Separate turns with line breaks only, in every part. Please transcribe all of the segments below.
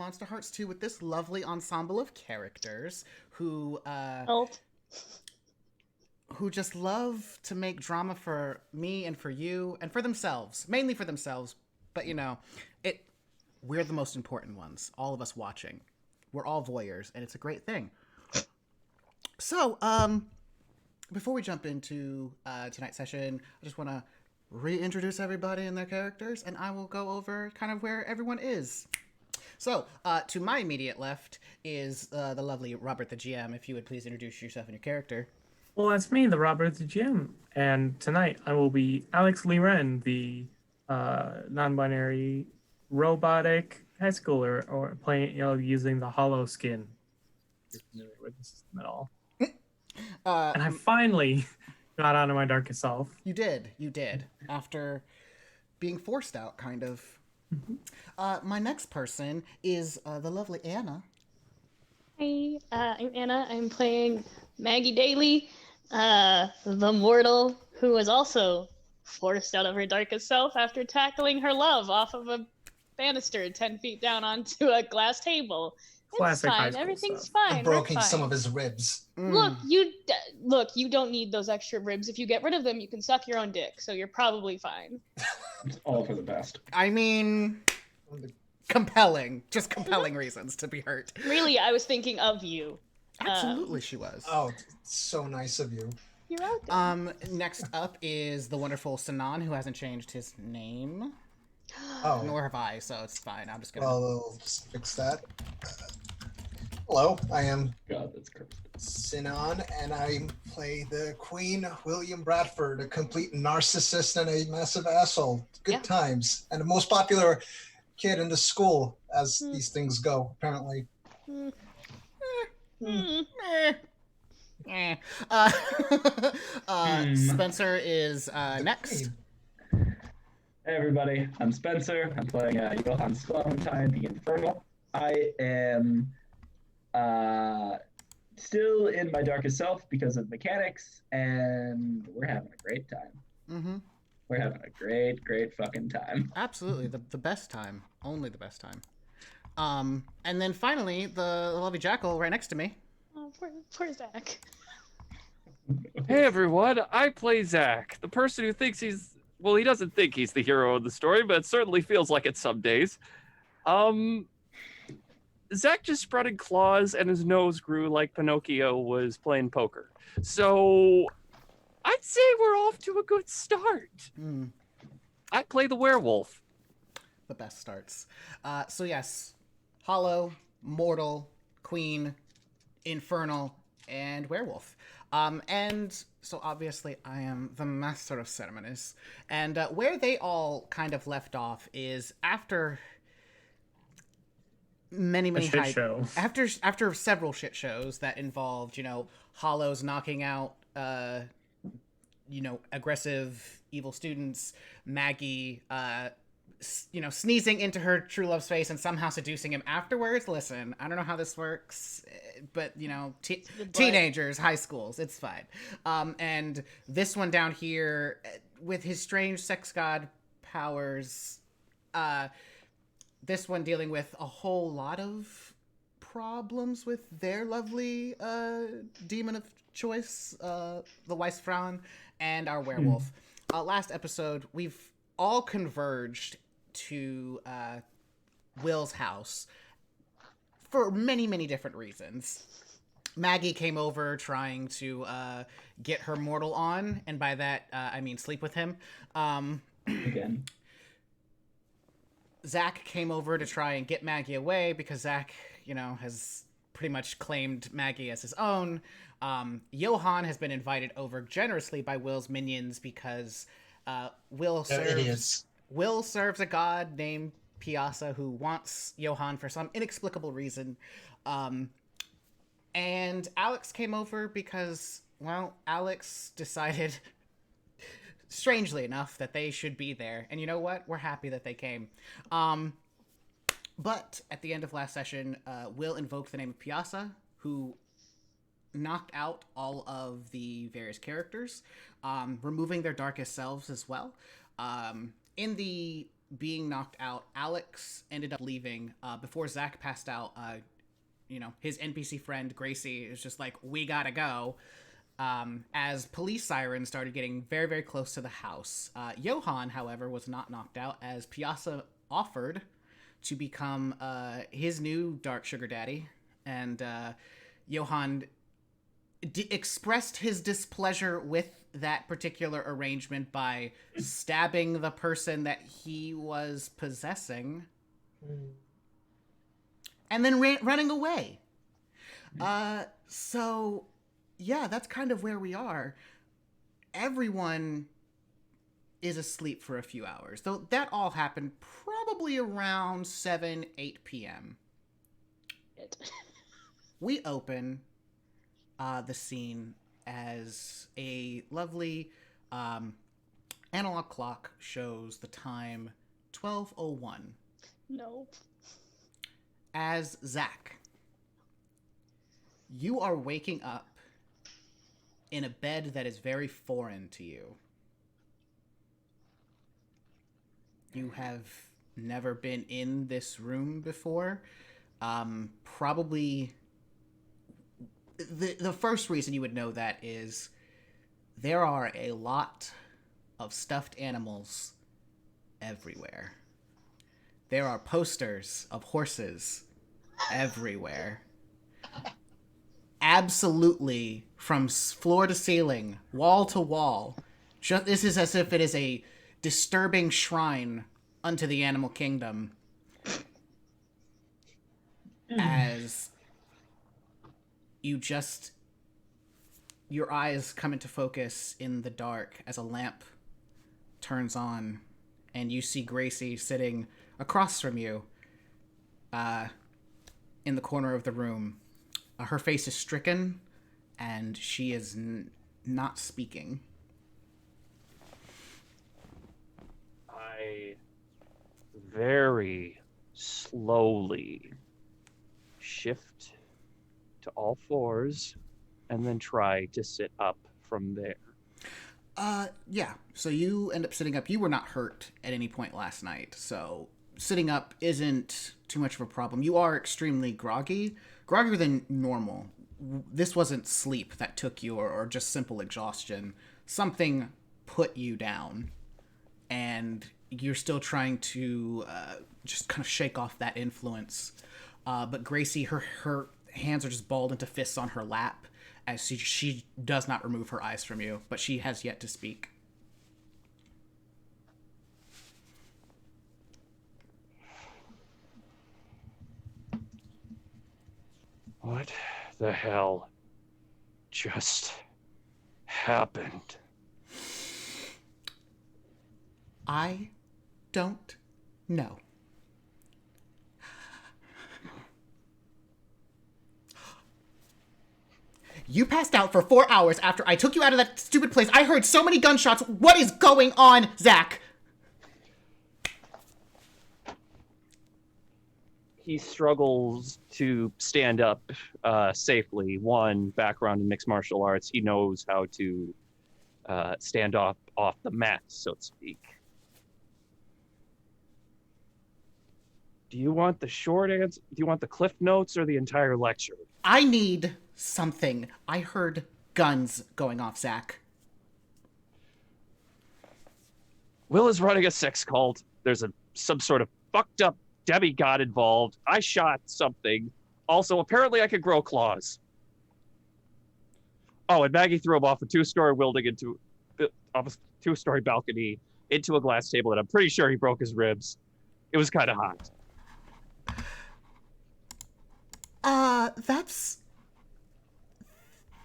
Monsterhearts 2 with this lovely ensemble of characters
Alt.
who just love to make drama for me and for you and for themselves, mainly for themselves. But we're the most important ones. All of us watching, we're all voyeurs, and it's a great thing. So, before we jump into tonight's session, I just want to reintroduce everybody and their characters, and I will go over kind of where everyone is. So, to my immediate left is the lovely Robert the GM. If you would please introduce yourself and your character.
Well, that's me, the Robert the GM, and tonight I will be Alex Lee Wren, the non-binary robotic high schooler, or playing, using the hollow skin. If you're familiar with the system at all. And I finally got onto my darkest self.
You did. After being forced out, kind of. Mm-hmm. My next person is the lovely Anna.
Hi, I'm Anna. I'm playing Maggie Daly, the mortal who was also forced out of her darkest self after tackling her love off of a banister 10 feet down onto a glass table.
Classic
it's
high
fine.
school
Everything's
stuff.
fine.
And broken
We're fine.
some of his ribs.
Look, you don't need those extra ribs. If you get rid of them, you can suck your own dick. So you're probably fine.
It's all for the best.
I mean, compelling reasons to be hurt.
Really, I was thinking of you.
Absolutely, she was.
Oh, so nice of you.
You're welcome.
Next up is the wonderful Sinan, who hasn't changed his name.
Oh,
Nor have I, so it's fine. I'm just gonna.
well, we'll just fix that. Hello, I am
God, that's cursed.
Sinan, and I play the Queen, William Bradford, a complete narcissist and a massive asshole. Good times. And the most popular kid in the school, as these things go, apparently.
Spencer is next.
Hey everybody, I'm Spencer. I'm playing Johann Clementine, the Infernal. I am still in my darkest self because of mechanics, and we're having a great time.
Mm-hmm.
We're having a great fucking time.
Absolutely, the best time. Only the best time. And then finally, the lovely Jackal right next to me.
Oh, poor Zach.
Hey everyone, I play Zach, the person who thinks well, he doesn't think he's the hero of the story, but it certainly feels like it some days. Zach just sprouted claws and his nose grew like Pinocchio was playing poker. So I'd say we're off to a good start. I play the werewolf.
The best starts. So yes, Hollow, Mortal, Queen, Infernal, and Werewolf. And so obviously I am the master of ceremonies. And where they all kind of left off is after many after several shit shows that involved, Hollows knocking out aggressive evil students, Maggie sneezing into her true love's face and somehow seducing him afterwards. Listen, I don't know how this works, but teenagers, high schools, it's fine. And this one down here with his strange sex god powers, this one dealing with a whole lot of problems with their lovely demon of choice, the Weissfrauen, and our werewolf. Last episode, we've all converged to Will's house for many, many different reasons. Maggie came over trying to get her mortal on, and by that, I mean sleep with him.
Again.
Zach came over to try and get Maggie away because Zach, has pretty much claimed Maggie as his own. Johann has been invited over generously by Will's minions because Will serves a god named Piazza who wants Johann for some inexplicable reason. And Alex came over because, Alex decided, strangely enough, that they should be there. And you know what? We're happy that they came. But at the end of last session, Will invoked the name of Piazza, who knocked out all of the various characters, removing their darkest selves as well. In the being knocked out, Alex ended up leaving before Zach passed out. His NPC friend Gracie is just like, we gotta go. As police sirens started getting very, very close to the house. Johan, however, was not knocked out as Piazza offered to become his new dark sugar daddy. And Johan expressed his displeasure with that particular arrangement by stabbing the person that he was possessing and then running away. So, yeah, that's kind of where we are. Everyone is asleep for a few hours, though that all happened probably around 7-8 p.m. We open the scene as a lovely analog clock shows the time 12:01.
No.
As Zach, you are waking up in a bed that is very foreign to you. You have never been in this room before. Probably the first reason you would know that is there are a lot of stuffed animals everywhere. There are posters of horses everywhere. Absolutely, from floor to ceiling, wall to wall. This is as if it is a disturbing shrine unto the animal kingdom. As your eyes come into focus in the dark as a lamp turns on, and you see Gracie sitting across from you in the corner of the room. Her face is stricken, and she is not speaking.
I very slowly shift to all fours and then try to sit up from there.
Yeah. So you end up sitting up. You were not hurt at any point last night, so sitting up isn't too much of a problem. You are extremely groggier than normal. This wasn't sleep that took you or just simple exhaustion. Something put you down, and you're still trying to just kind of shake off that influence. But Gracie, her hands are just balled into fists on her lap as she does not remove her eyes from you, but she has yet to speak.
What the hell just happened?
I don't know. You passed out for 4 hours after I took you out of that stupid place. I heard so many gunshots. What is going on, Zach?
He struggles to stand up safely. One, background in mixed martial arts. He knows how to stand off the mat, so to speak. Do you want the short answer? Do you want the cliff notes or the entire lecture?
I need something. I heard guns going off, Zach.
Will is running a sex cult. There's some sort of fucked up demigod involved. I shot something. Also, apparently I could grow claws. Oh, and Maggie threw him off a two-story balcony into a glass table, and I'm pretty sure he broke his ribs. It was kind of hot.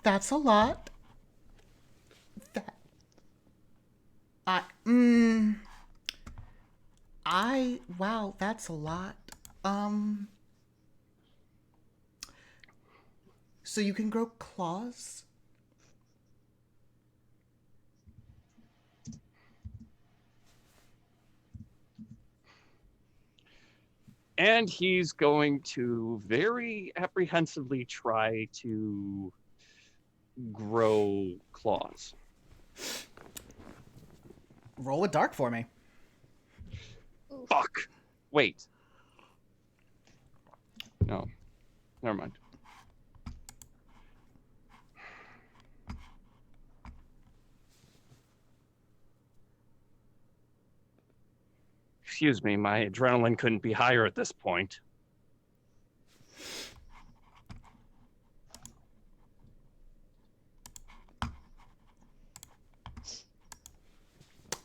That's a lot. Wow, that's a lot. So you can grow claws?
And he's going to very apprehensively try to grow claws.
Roll a dark for me.
Fuck. Wait. No. Never mind. Excuse me, my adrenaline couldn't be higher at this point.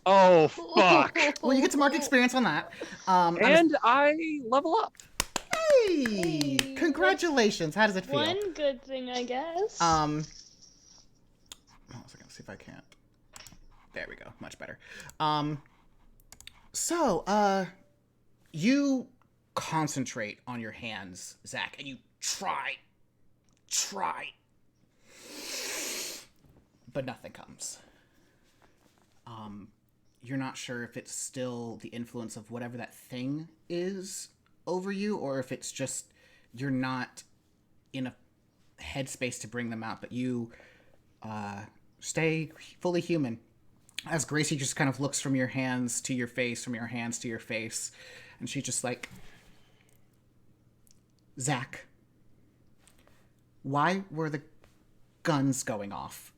Oh, fuck.
Well, you get to mark experience on that.
And I level up.
Hey! Congratulations. How does it feel?
One good thing, I guess.
Hold on a second, see if I can't. There we go. Much better. So, you concentrate on your hands, Zach, and you try, but nothing comes. You're not sure if it's still the influence of whatever that thing is over you, or if it's just you're not in a headspace to bring them out, but you stay fully human. As Gracie just kind of looks from your hands to your face, from your hands to your face, and she's just like, Zach, why were the guns going off?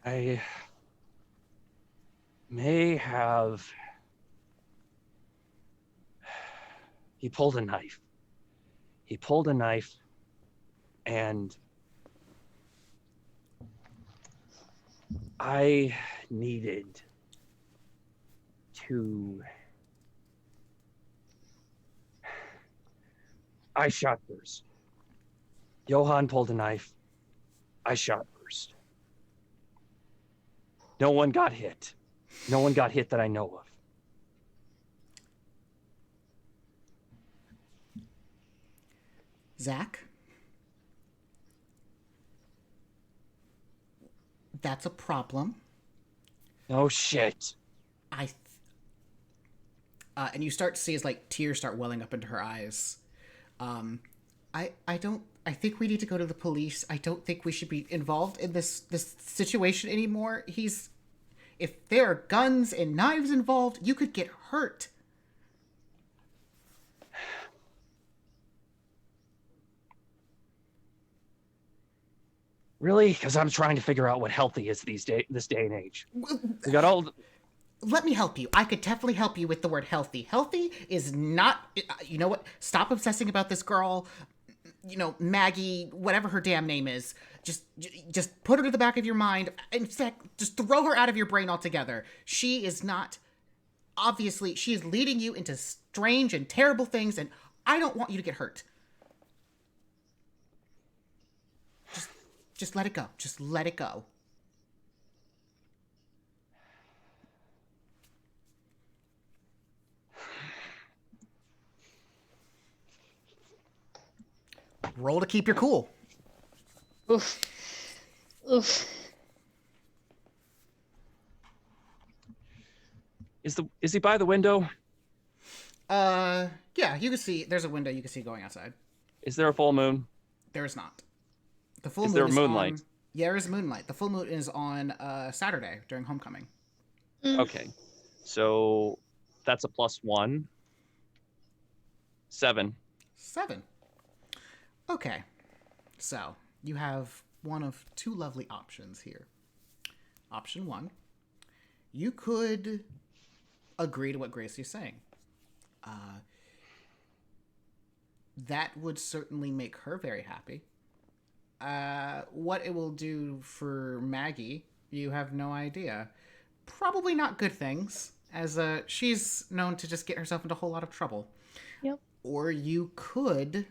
I may have... He pulled a knife. And I needed to... I shot first. Johann pulled a knife. I shot first. No one got hit. No one got hit that I know of.
Zach? That's a problem.
Oh, shit.
And you start to see as, like, tears start welling up into her eyes. I think we need to go to the police. I don't think we should be involved in this situation anymore. If there are guns and knives involved, you could get hurt.
Really? Because I'm trying to figure out what healthy is this day and age. We got all...
Let me help you. I could definitely help you with the word healthy. Healthy is not... You know what? Stop obsessing about this girl. You know, Maggie, whatever her damn name is. Just put her to the back of your mind. In fact, just throw her out of your brain altogether. She is not... Obviously, she is leading you into strange and terrible things, and I don't want you to get hurt. Just let it go. Just let it go. Roll to keep your cool.
Oof.
Is he by the window?
Yeah, you can see, there's a window you can see going outside.
Is there a full moon?
There is not. The full
Is
moon
there
is
moonlight?
Yeah, there is moonlight. The full moon is on Saturday during homecoming.
Okay. So that's a +1. 7.
7. Okay. So, you have one of two lovely options here. Option 1. You could agree to what Gracie's saying. That would certainly make her very happy. What it will do for Maggie, you have no idea. Probably not good things, as she's known to just get herself into a whole lot of trouble.
Yep.
Or you could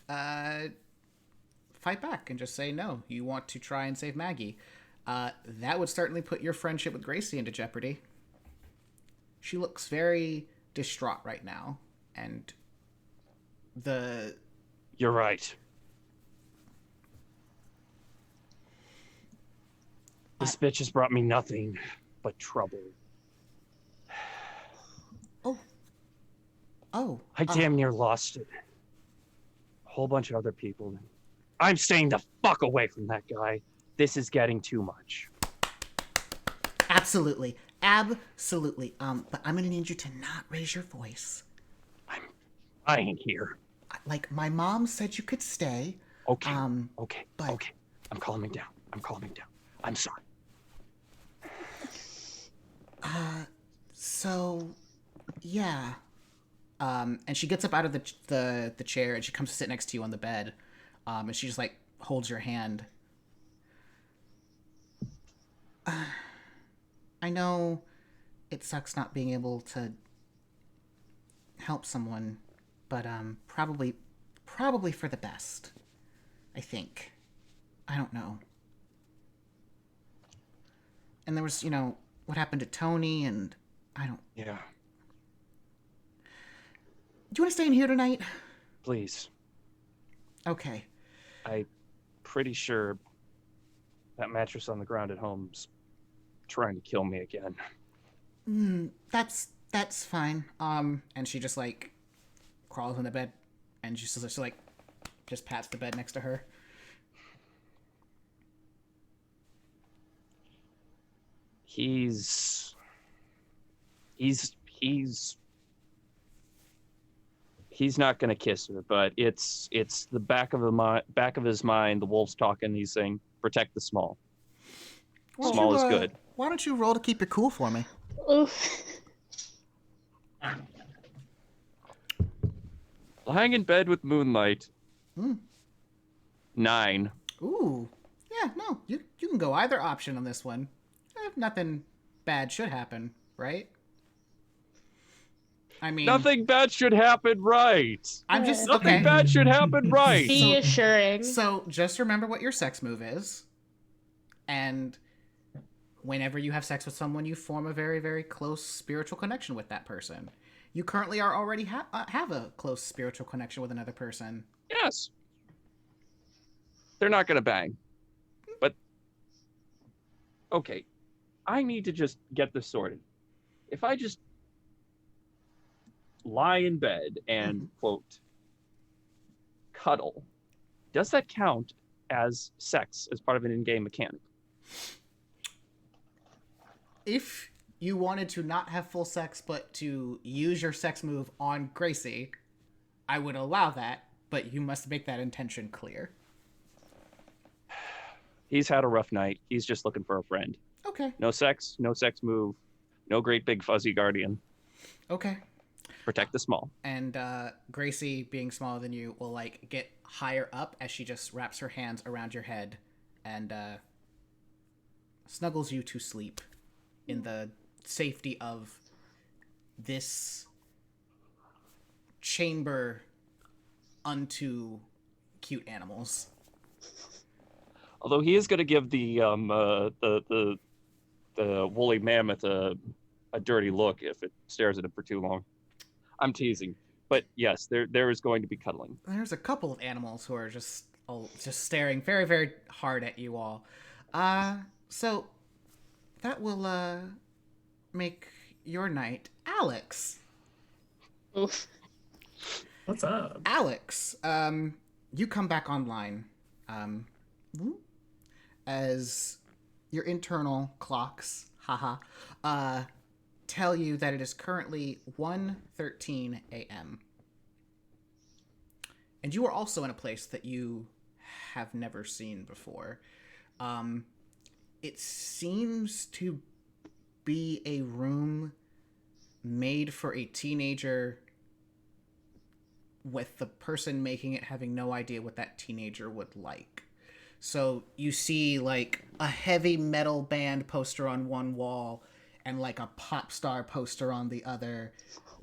fight back and just say, no, you want to try and save Maggie. That would certainly put your friendship with Gracie into jeopardy. She looks very distraught right now, and
You're right. This bitch has brought me nothing but trouble. I damn near lost it. A whole bunch of other people. I'm staying the fuck away from that guy. This is getting too much.
Absolutely. Absolutely. But I'm gonna need you to not raise your voice.
I ain't here.
Like, my mom said you could stay.
Okay.
But
Okay. I'm calming down. I'm sorry.
So, yeah. And she gets up out of the chair and she comes to sit next to you on the bed. And she just like holds your hand. I know it sucks not being able to help someone, but probably for the best. I think. I don't know. And there was, what happened to Tony, and I don't.
Yeah.
Do you want to stay in here tonight?
Please.
Okay.
I'm pretty sure that mattress on the ground at home's trying to kill me again.
That's fine. And she just like crawls in the bed, and she just pats the bed next to her.
He's not gonna kiss her, but it's the back of his mind. The wolf's talking. He's saying, "Protect the small. Small is good."
Why don't you roll to keep it cool for me?
Oof.
Lying in bed with moonlight. 9.
Ooh. Yeah, no, you can go either option on this one. Nothing bad should happen, right? I mean,
Nothing bad should happen, right?
I'm just
Nothing
okay.
bad should happen, right?
Reassuring.
So just remember what your sex move is, and whenever you have sex with someone, you form a very, very close spiritual connection with that person. You currently are already have a close spiritual connection with another person.
Yes. They're not gonna bang. But okay, I need to just get this sorted. If I just lie in bed and quote cuddle, does that count as sex as part of an in-game mechanic?
If you wanted to not have full sex, but to use your sex move on Gracie, I would allow that, but you must make that intention clear.
He's had a rough night. He's just looking for a friend.
Okay.
No sex move, no great big fuzzy guardian.
Okay.
Protect the small.
And Gracie, being smaller than you, will like get higher up as she just wraps her hands around your head and snuggles you to sleep in the safety of this chamber unto cute animals.
Although he is going to give the woolly mammoth a dirty look if it stares at him for too long. I'm teasing, but yes, there is going to be cuddling.
There's a couple of animals who are just staring very, very hard at you all. So that will make your night. Alex.
Oof.
What's up?
Alex, you come back online. As your internal clocks, tell you that it is currently 1:13 a.m. And you are also in a place that you have never seen before. It seems to be a room made for a teenager, with the person making it having no idea what that teenager would like. So you see like a heavy metal band poster on one wall and like a pop star poster on the other.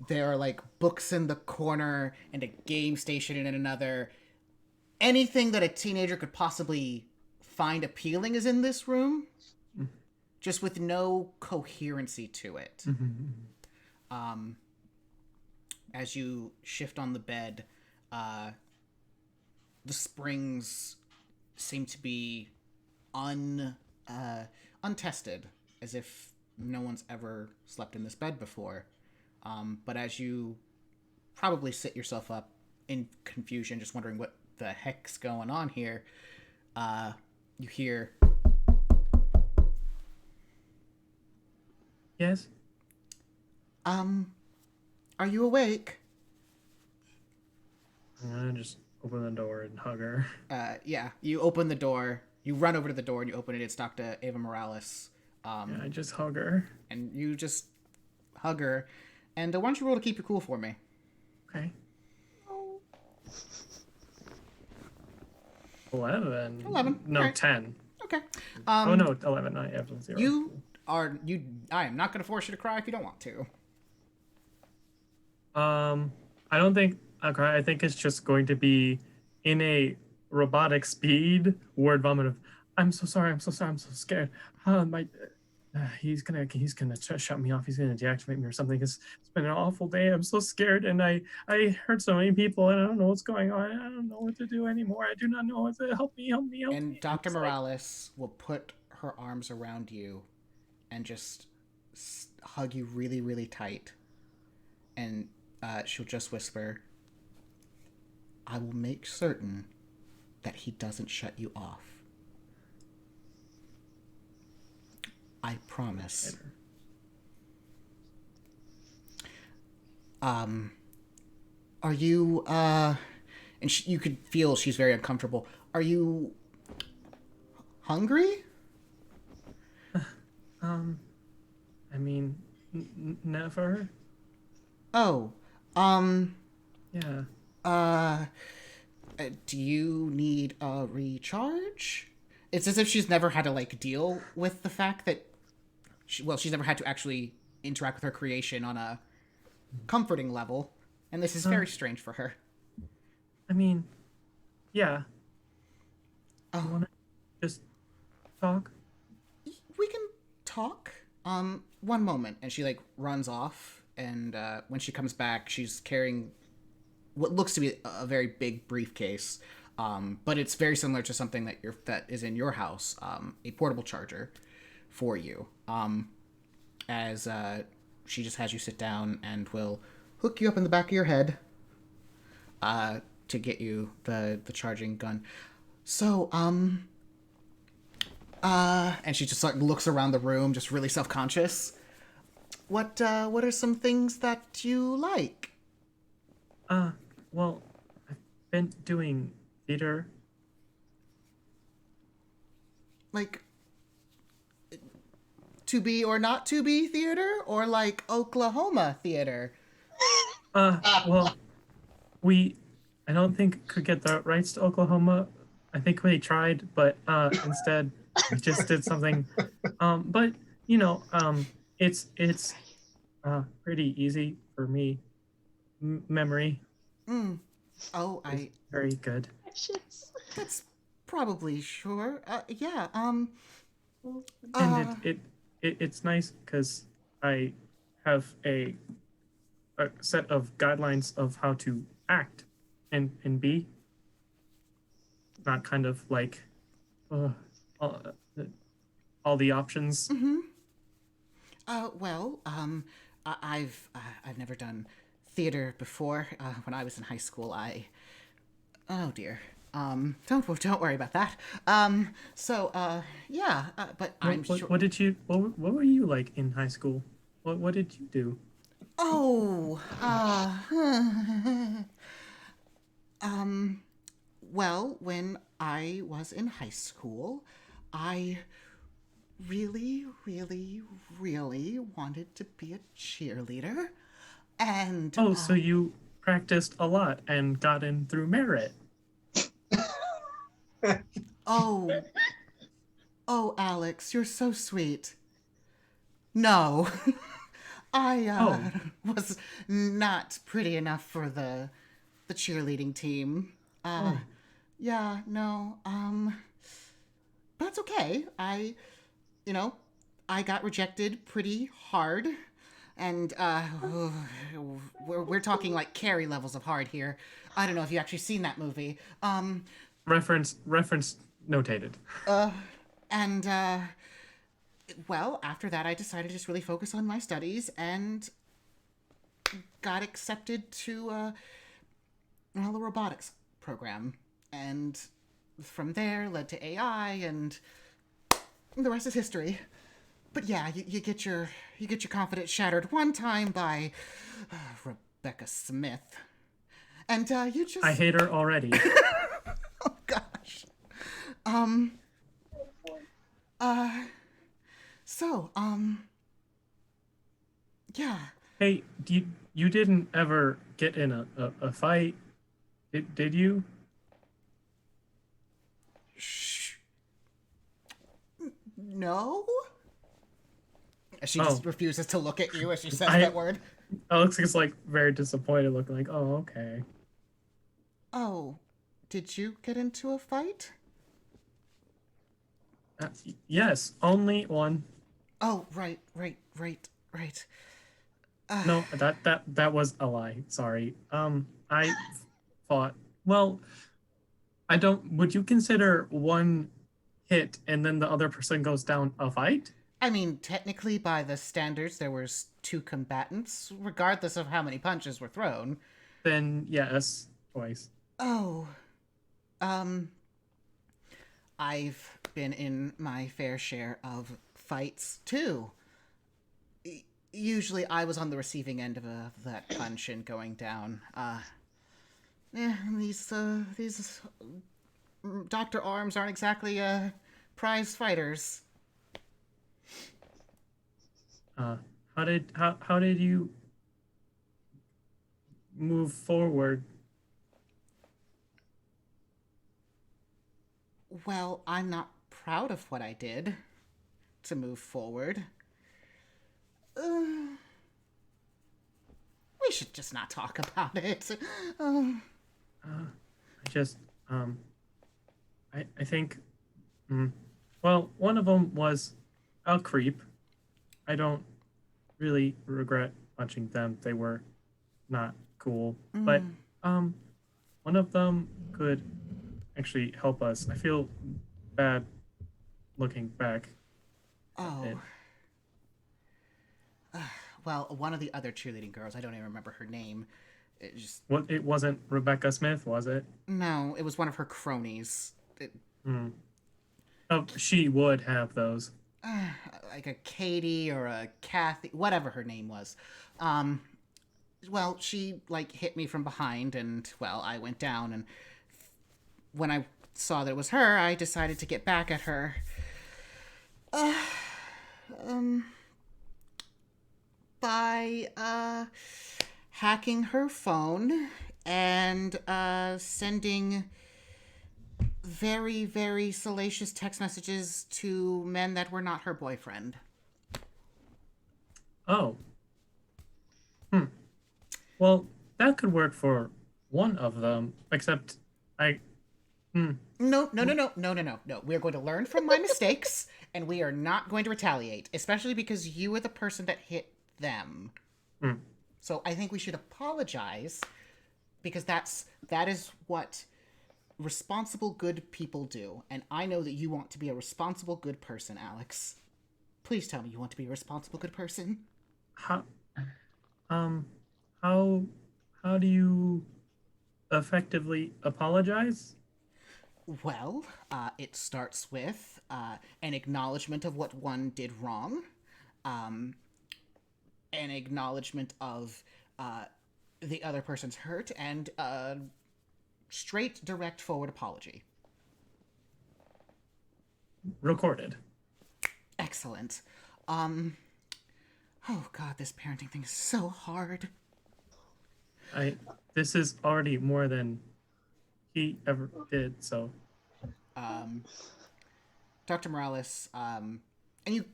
There are like books in the corner and a game station in another. Anything that a teenager could possibly find appealing is in this room, just with no coherency to it. As you shift on the bed, the springs seem to be untested, as if no one's ever slept in this bed before. But as you probably sit yourself up in confusion, just wondering what the heck's going on here, you hear
Yes.
Are you awake?
I'm gonna just open the door and hug her.
Yeah. You open the door. You run over to the door and you open it. It's Dr. Ava Morales.
Yeah, I just hug her.
And you just hug her. And why don't you roll to keep your cool for me?
Okay. 11.
11.
No,
Alright.
10.
Okay.
Oh no, 11. I have 0.
I am not going to force you to cry if you don't want to.
I don't think I'll cry. I think it's just going to be in a robotic speed word vomit of I'm so sorry, I'm so sorry, I'm so scared. He's gonna shut me off. He's gonna deactivate me or something. It's been an awful day. I'm so scared, and I hurt so many people, and I don't know what's going on. I don't know what to do anymore. I do not know what to help me.
And Dr. Morales will put her arms around you and just hug you really, really tight. And she'll just whisper, I will make certain that he doesn't shut you off. I promise. Are you, and you could feel she's very uncomfortable. Are you hungry?
I mean, never.
Oh,
Yeah.
Do you need a recharge? It's as if she's never had to, like, deal with the fact that she's never had to actually interact with her creation on a comforting level, and this is very strange for her.
I mean, yeah.
Oh.
You wanna just talk?
We can talk. One moment. And she, like, runs off, and when she comes back, she's carrying what looks to be a very big briefcase, but it's very similar to something that is in your house, a portable charger for you. As she just has you sit down and will hook you up in the back of your head to get you the charging gun. So, and she just like looks around the room, just really self-conscious. What are some things that you like?
Well, I've been doing theater.
Like, to be or not to be theater, or like Oklahoma theater?
Well, I don't think could get the rights to Oklahoma. I think we tried, but instead we just did something. But you know, it's pretty easy for me. Memory.
Oh,
is very good.
that's probably sure. Yeah.
And it's nice because I have a set of guidelines of how to act and be. Not kind of like all the options.
Well, I've never done theater before. When I was in high school, oh dear. Don't worry about that. Yeah. But I'm sure.
What were you like in high school? What did you do?
Oh. Well, when I was in high school, I really, really, really wanted to be a cheerleader. And
So you practiced a lot and got in through merit.
oh, Alex, you're so sweet. No, I was not pretty enough for the cheerleading team. Yeah, no, but it's okay. I got rejected pretty hard, and we're talking like Carrie levels of hard here. I don't know if you actually seen that movie.
Reference notated.
And well, after that, I decided to just really focus on my studies and got accepted to the robotics program, and from there led to AI, and the rest is history. But yeah, you get your confidence shattered one time by Rebecca Smith, and you just
I hate her already.
oh gosh. Um. Uh. So. Yeah.
Hey, you didn't ever get in a fight, did you?
Shh. No. She
Oh,
just refuses to look at you as she says
I-
that word.
Alex is like very disappointed, looking like, oh, okay.
Oh, did you get into a fight?
Yes, only one.
Oh, right.
No, that was a lie. Sorry. I thought. Well, I don't. Would you consider one hit and then the other person goes down a fight?
I mean, technically, by the standards, there was two combatants, regardless of how many punches were thrown.
Then yes, twice.
Oh, um, I've been in my fair share of fights too. Usually, I was on the receiving end of that punch and going down. Yeah, these Doctor Arms aren't exactly prize fighters.
How did you move forward?
Well, I'm not proud of what I did to move forward. We should just not talk about it.
I just I think well, one of them was a creep. I don't really regret punching them. They were not cool. But one of them could actually help us. I feel bad looking back.
Oh.
It.
Well, one of the other cheerleading girls, I don't even remember her name.
It wasn't Rebecca Smith, was it?
No, it was one of her cronies.
Oh, she would have those.
Like a Katie or a Kathy, whatever her name was. Well, she like hit me from behind, and well, I went down, and when I saw that it was her, I decided to get back at her. By hacking her phone and sending very, very salacious text messages to men that were not her boyfriend.
Oh. Well, that could work for one of them, except I.
No. We're going to learn from my mistakes, and we are not going to retaliate, especially because you were the person that hit them. So I think we should apologize, because that is what responsible good people do. And I know that you want to be a responsible good person, Alex. Please tell me you want to be a responsible good person.
How how do you effectively apologize?
Well, it starts with an acknowledgement of what one did wrong, an acknowledgement of the other person's hurt, and a straight, direct, forward apology.
Recorded.
Excellent. Oh god, this parenting thing is so hard.
This is already more than he ever did, so.
Dr. Morales, and you,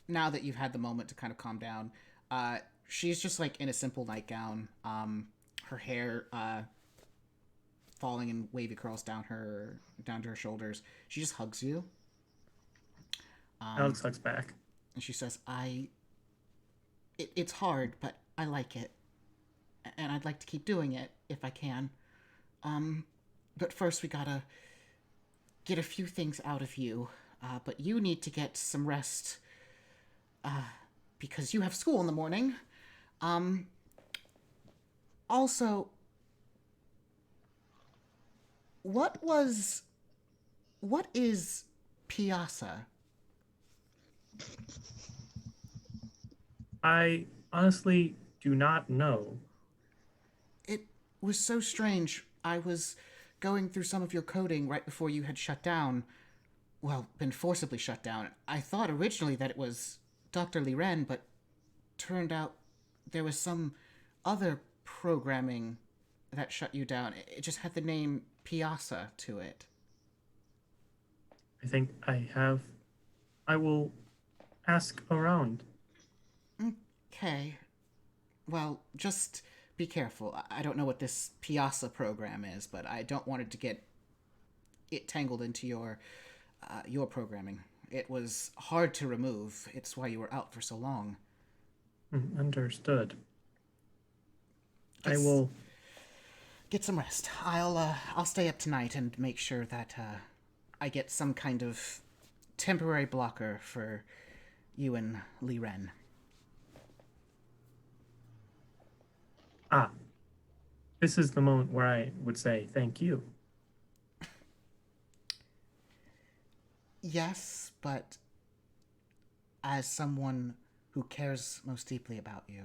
now that you've had the moment to kind of calm down, she's just like in a simple nightgown, her hair falling in wavy curls down to her shoulders. She just hugs you.
Alex hugs back.
And she says, it's hard, but I like it. And I'd like to keep doing it if I can. But first we gotta get a few things out of you. But you need to get some rest. Because you have school in the morning. Also, what is Piazza?
I honestly do not know.
It was so strange. I was going through some of your coding right before you had shut down. Well, been forcibly shut down. I thought originally that it was Dr. Liren, but turned out there was some other programming that shut you down. It just had the name Piazza to it.
I think I have. I will ask around.
Okay. Well, just be careful. I don't know what this Piazza program is, but I don't want it to get it tangled into your programming. It was hard to remove. It's why you were out for so long.
Understood. I
Yes.
will.
Get some rest. I'll stay up tonight and make sure that I get some kind of temporary blocker for you and Liren.
Ah. This is the moment where I would say thank you.
Yes, but as someone who cares most deeply about you,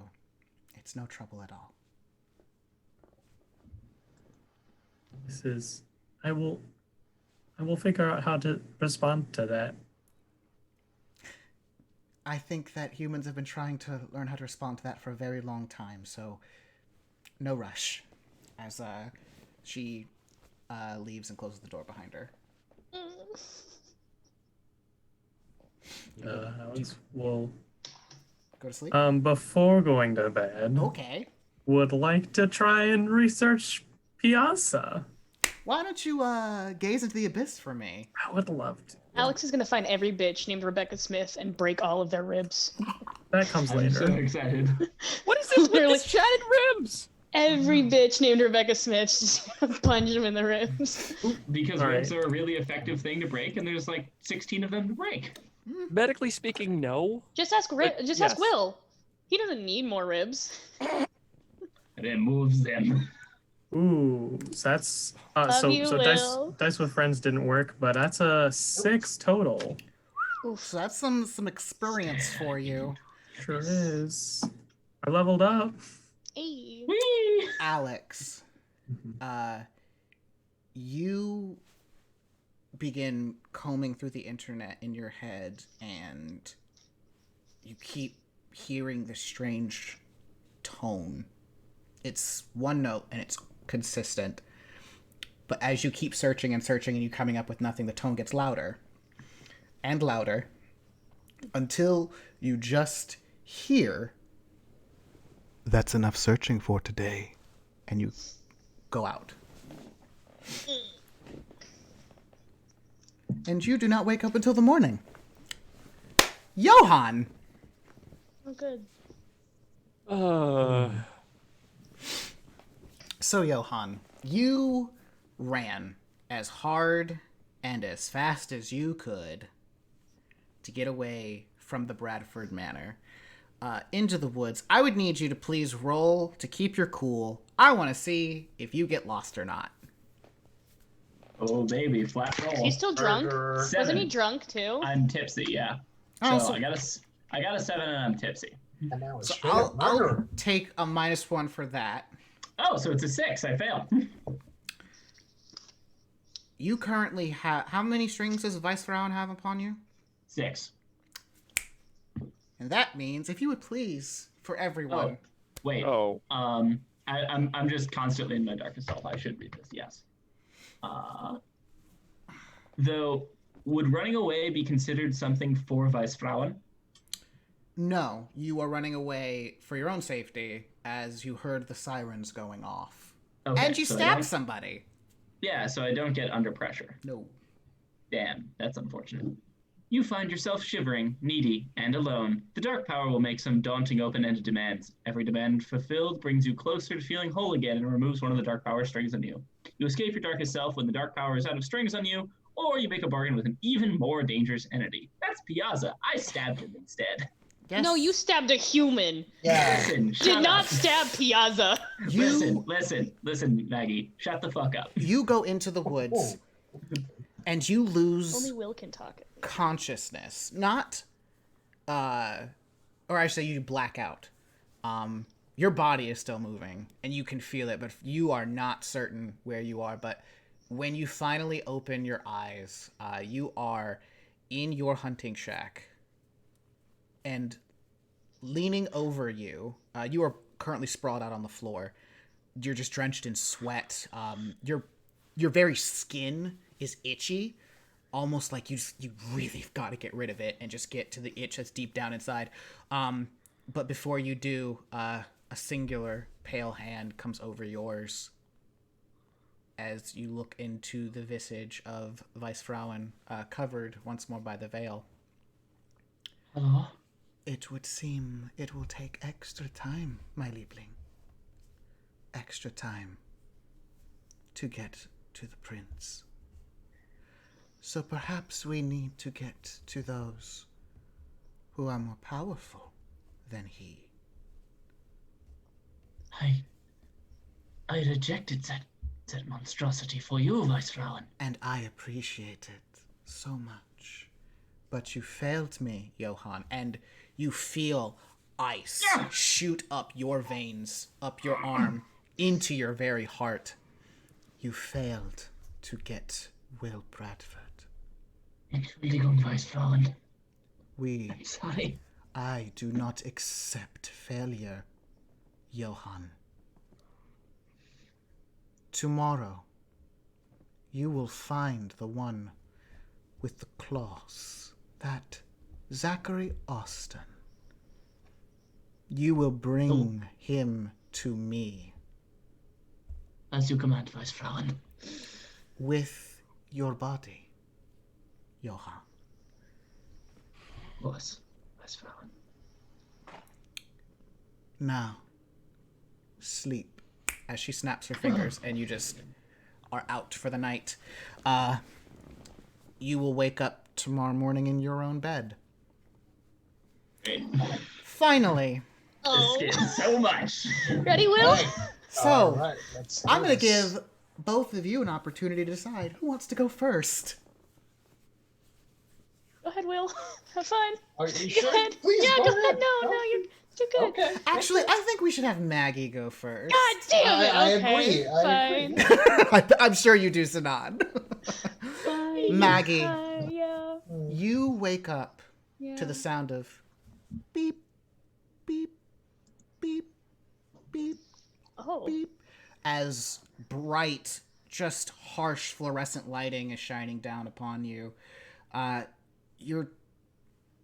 it's no trouble at all.
This is. I will figure out how to respond to that.
I think that humans have been trying to learn how to respond to that for a very long time, so no rush. As she leaves and closes the door behind her.
Alex will.
Go to sleep?
Before going to bed,
Okay.
would like to try and research Piazza.
Why don't you gaze into the abyss for me?
I would love to.
Alex is gonna find every bitch named Rebecca Smith and break all of their ribs.
That comes
I'm
later.
so excited.
What is this with
Literally.
this shattered ribs?
Every bitch named Rebecca Smith just punch him in the ribs.
Because
All
ribs
right.
are a really effective thing to break, and there's like 16 of them to break.
Medically speaking, no.
Just ask
Yes.
ask Will. He doesn't need more ribs.
And it moves them.
Ooh, so that's
Love you,
so
Will.
dice with friends didn't work, but that's a 6 total.
So that's some experience for you.
Sure is. I leveled up.
Hey.
Whee!
Alex, you begin combing through the internet in your head, and you keep hearing this strange tone. It's one note, and it's consistent. But as you keep searching and searching and you coming up with nothing, the tone gets louder and louder until you just hear, "That's enough searching for today," and you go out. And you do not wake up until the morning. Johan!
Oh, good.
So, Johan, you ran as hard and as fast as you could to get away from the Bradford Manor into the woods. I would need you to please roll to keep your cool. I want to see if you get lost or not.
Oh, baby, flat roll.
He's still drunk?
Burger.
Seven.
Wasn't he drunk too?
I'm tipsy, yeah.
Oh,
So
so-
I got a 7 and I'm tipsy.
And now it's
So
straight up
I'll
murder.
take a -1 for that.
Oh, so it's a 6. I fail.
You currently have... How many strings does Viceroy have upon you?
6.
And that means, if you would please, for everyone...
Oh, wait.
Oh.
I'm just constantly in my darkest self. I should read this. Yes. Though, would running away be considered something for Weissfrauen?
No, you are running away for your own safety as you heard the sirens going off.
Okay,
And you
so I
stabbed
don't-
somebody.
Yeah, so I don't get under pressure.
No.
Damn, that's unfortunate. You find yourself shivering, needy, and alone. The dark power will make some daunting open-ended demands. Every demand fulfilled brings you closer to feeling whole again and removes one of the dark power strings on you. You escape your darkest self when the dark power is out of strings on you, or you make a bargain with an even more dangerous entity. That's Piazza. I stabbed him instead.
Yes.
No, you stabbed a human.
Yeah.
Listen,
Did
shut
not
up.
stab Piazza.
You,
Listen, Maggie. Shut the fuck up.
you go into the woods, and you lose
Only Will can talk.
consciousness. Not or I say you black out. Your body is still moving, and you can feel it, but you are not certain where you are. But when you finally open your eyes, you are in your hunting shack, and leaning over you, you are currently sprawled out on the floor. You're just drenched in sweat. Your very skin is itchy, almost like you really got to get rid of it and just get to the itch that's deep down inside. But before you do, a singular pale hand comes over yours as you look into the visage of Vice-Frauen, covered once more by the veil.
Hello?
It would seem it will take extra time, my Liebling. Extra time to get to the prince. So perhaps we need to get to those who are more powerful than he.
I rejected that monstrosity for you, Vice-Frauen.
And I appreciate it so much. But you failed me, Johann, and you feel ice shoot up your veins, up your arm, into your very heart. You failed to get Will Bradford.
Entschuldigung, Vice-Frauen.
I'm
sorry.
I do not accept failure, Johann. Tomorrow, you will find the one with the claws, that Zachary Austin. You will bring him to me.
As you command, Vice-Frauen.
With your body, Johann.
Was, Vice-Frauen.
Now, sleep. As she snaps her fingers and you just are out for the night. You will wake up tomorrow morning in your own bed. Finally.
This is so much.
Ready, Will?
So,
All right, let's do
I'm going to
this.
give both of you an opportunity to decide who wants to go first.
Go ahead, Will. Have fun.
Are you
Go
sure?
ahead.
Please
yeah,
go
go ahead. No, you're too good.
Okay.
Actually, I think we should have Maggie go first.
God damn it.
I
Okay,
agree. I
fine.
agree.
I'm sure you do, Sanad.
Fine.
Maggie.
Yeah.
You wake up
Yeah.
to the sound of beep, beep, beep, beep,
Oh.
beep, as bright, just harsh fluorescent lighting is shining down upon you.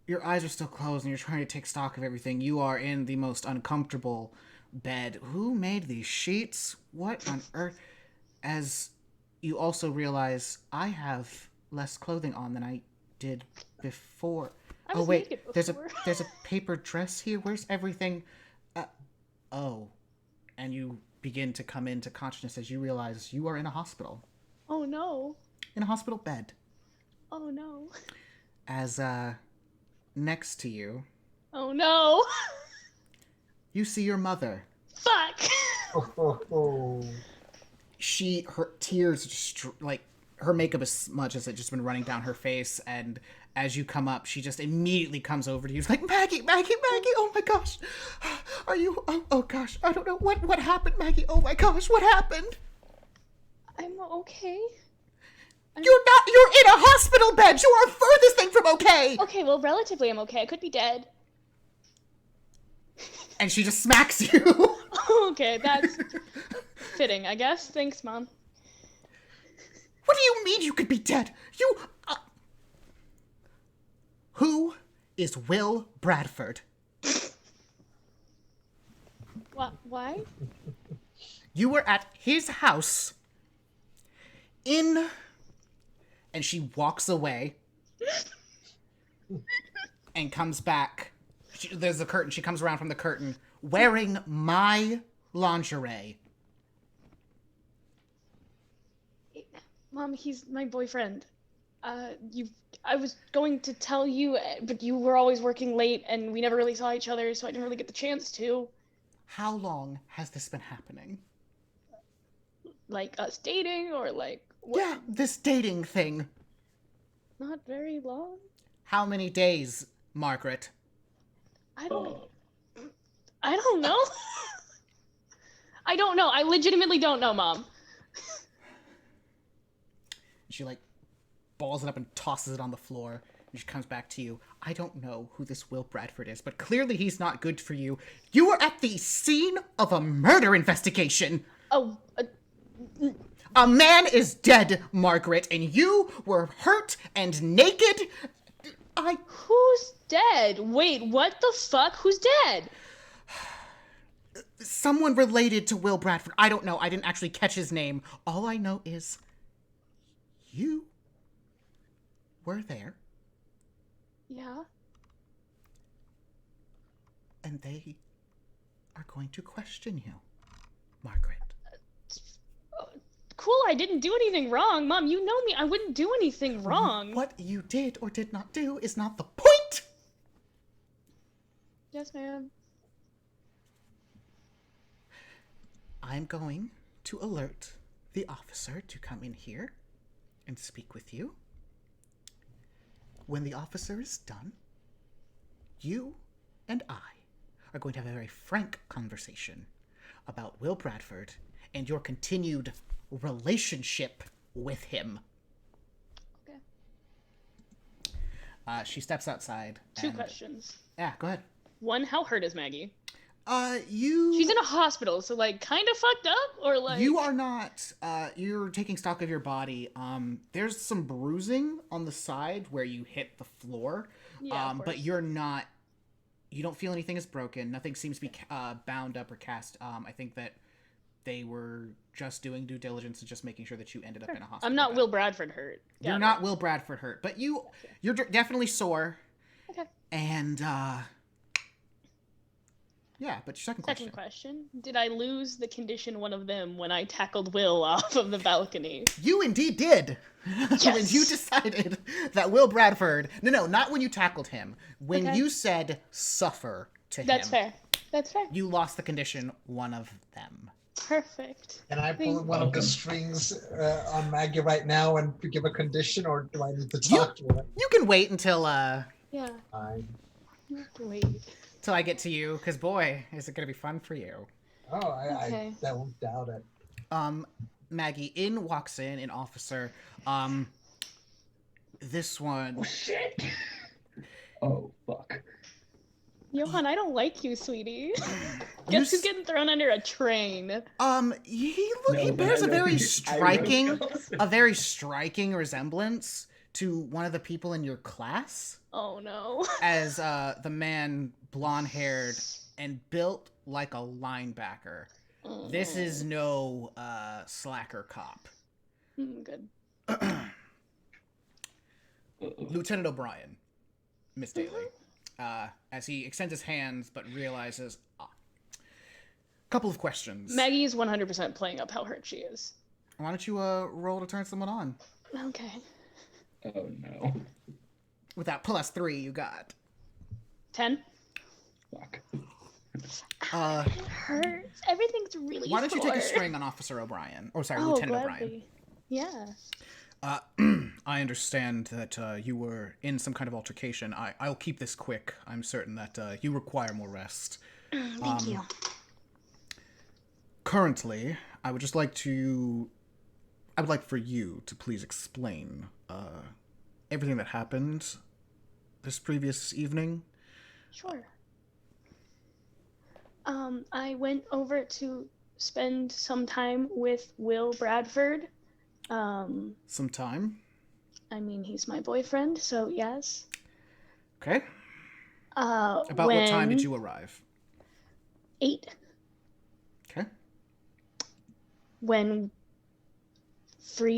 Your eyes are still closed and you're trying to take stock of everything. You are in the most uncomfortable bed. Who made these sheets? What on earth? As you also realize, I have less clothing on than I did before.
I was
Oh wait,
naked
there's
before.
a paper dress here. Where's everything? Oh, and you begin to come into consciousness as you realize you are in a hospital,
Oh no.
in a hospital bed.
Oh no.
As next to you,
Oh no.
you see your mother.
Fuck.
Her tears just like her makeup is smudged as it just been running down her face, and as you come up, she just immediately comes over to you. She's like, Maggie, oh my gosh, are you? Oh gosh, I don't know what happened, Maggie. Oh my gosh, what happened?
I'm okay.
You're not. You're in a hospital bed. You are furthest thing from okay.
Okay, well, relatively I'm okay. I could be dead.
And she just smacks you.
Okay, that's fitting, I guess. Thanks, Mom.
What do you mean you could be dead? You. Who is Will Bradford?
Why?
You were at his house. And she walks away. And comes back. There's a curtain. She comes around from the curtain wearing my lingerie.
Mom, he's my boyfriend. I was going to tell you, but you were always working late, and we never really saw each other, so I didn't really get the chance to.
How long has this been happening?
Like us dating, or like what?
Yeah, this dating thing.
Not very long.
How many days, Margaret?
I don't know. I don't know. I legitimately don't know, Mom.
She like balls it up and tosses it on the floor. And she comes back to you. I don't know who this Will Bradford is, but clearly he's not good for you. You were at the scene of a murder investigation.
Oh,
A man is dead, Margaret, and you were hurt and naked.
who's dead? Wait, what the fuck? Who's dead?
Someone related to Will Bradford. I don't know. I didn't actually catch his name. All I know is you were there,
Yeah.
and they are going to question you, Margaret.
Cool, I didn't do anything wrong. Mom, you know me. I wouldn't do anything wrong.
What you did or did not do is not the point.
Yes, ma'am.
I'm going to alert the officer to come in here and speak with you. When the officer is done, you and I are going to have a very frank conversation about Will Bradford and your continued relationship with him.
Okay.
She steps outside.
Two questions.
Yeah, go ahead.
One, how hurt is Maggie?
She's
in a hospital, so like kind of fucked up, or like
You are not. You're taking stock of your body. There's some bruising on the side where you hit the floor.
Yeah, of
but
course.
you're not. You don't feel anything is broken. Nothing seems to be bound up or cast. I think that they were just doing due diligence and just making sure that you ended up in a hospital.
I'm not
bed.
Will Bradford hurt.
You're not Will Bradford hurt, but you're definitely sore.
Okay.
And yeah, but your second
question. Did I lose the condition one of them when I tackled Will off of the balcony?
You indeed did.
Yes.
When you decided that Will Bradford... No, not when you tackled him. When
Okay.
you said suffer to him.
That's fair. That's fair.
You lost the condition, one of them.
Perfect.
Can I pull one of the strings on Maggie right now and give a condition, or do I need to talk to her?
You can wait until
Yeah.
Fine.
You have to wait.
till I get to you, because boy, is it going to be fun for you.
Oh,
Okay.
I don't doubt it.
Maggie walks in an officer. This one...
Oh, shit. Oh, fuck.
Johan, I don't like you, sweetie. Guess who's getting thrown under a train?
He
No,
bears a
but I
very
know.
striking resemblance to one of the people in your class.
Oh no.
As the man, blonde-haired and built like a linebacker. This is no slacker cop.
Good.
Lieutenant O'Brien, Miss Daly. As he extends his hands but realizes... couple of questions.
Maggie is 100% playing up how hurt she is.
Why don't you roll to turn someone on?
Okay.
Oh, no.
With that +3 you got.
10.
Fuck.
It hurts. Everything's really
Why don't you take a
sore.
string on Officer O'Brien? Or sorry,
Oh,
Lieutenant
gladly. Yeah.
O'Brien. I understand that you were in some kind of altercation. I'll keep this quick. I'm certain that you require more rest.
Thank you.
Currently, I would like for you to please explain everything that happened this previous evening.
Sure. I went over to spend some time with Will Bradford.
Some time.
I mean, he's my boyfriend, so yes.
Okay. About what time did you arrive?
8.
Okay.
When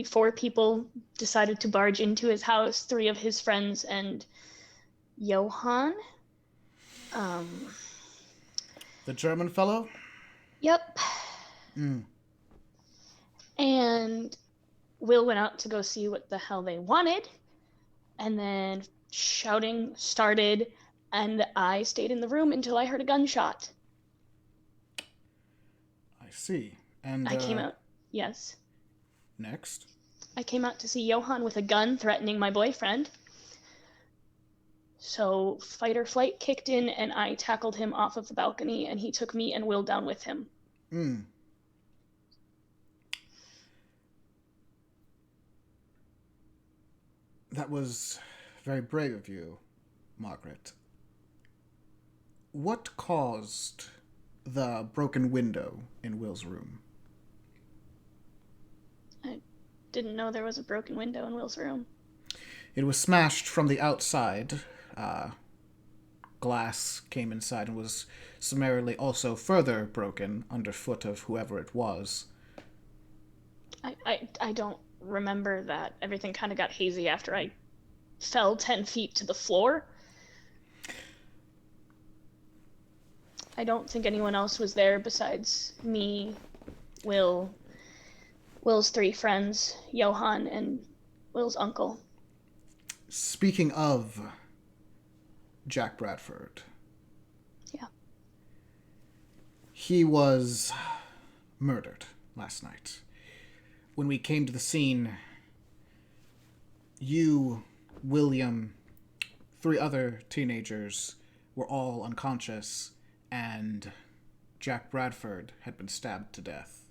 4 people decided to barge into his house, 3 of his friends and Johan.
The German fellow?
Yep.
Mm.
And Will went out to go see what the hell they wanted, and then shouting started, and I stayed in the room until I heard a gunshot.
I see. And
I came out. Yes.
Next.
I came out to see Johan with a gun threatening my boyfriend. So fight or flight kicked in, and I tackled him off of the balcony, and he took me and Will down with him.
That was very brave of you, Margaret. What caused the broken window in Will's room?
I didn't know there was a broken window in Will's room.
It was smashed from the outside. Glass came inside and was summarily also further broken underfoot of whoever it was.
I don't remember that. Everything kind of got hazy after I fell 10 feet to the floor. I don't think anyone else was there besides me, Will's 3 friends, Johan, and Will's uncle.
Speaking of Jack Bradford.
Yeah.
He was murdered last night. When we came to the scene, you, William, 3 other teenagers were all unconscious, and Jack Bradford had been stabbed to death.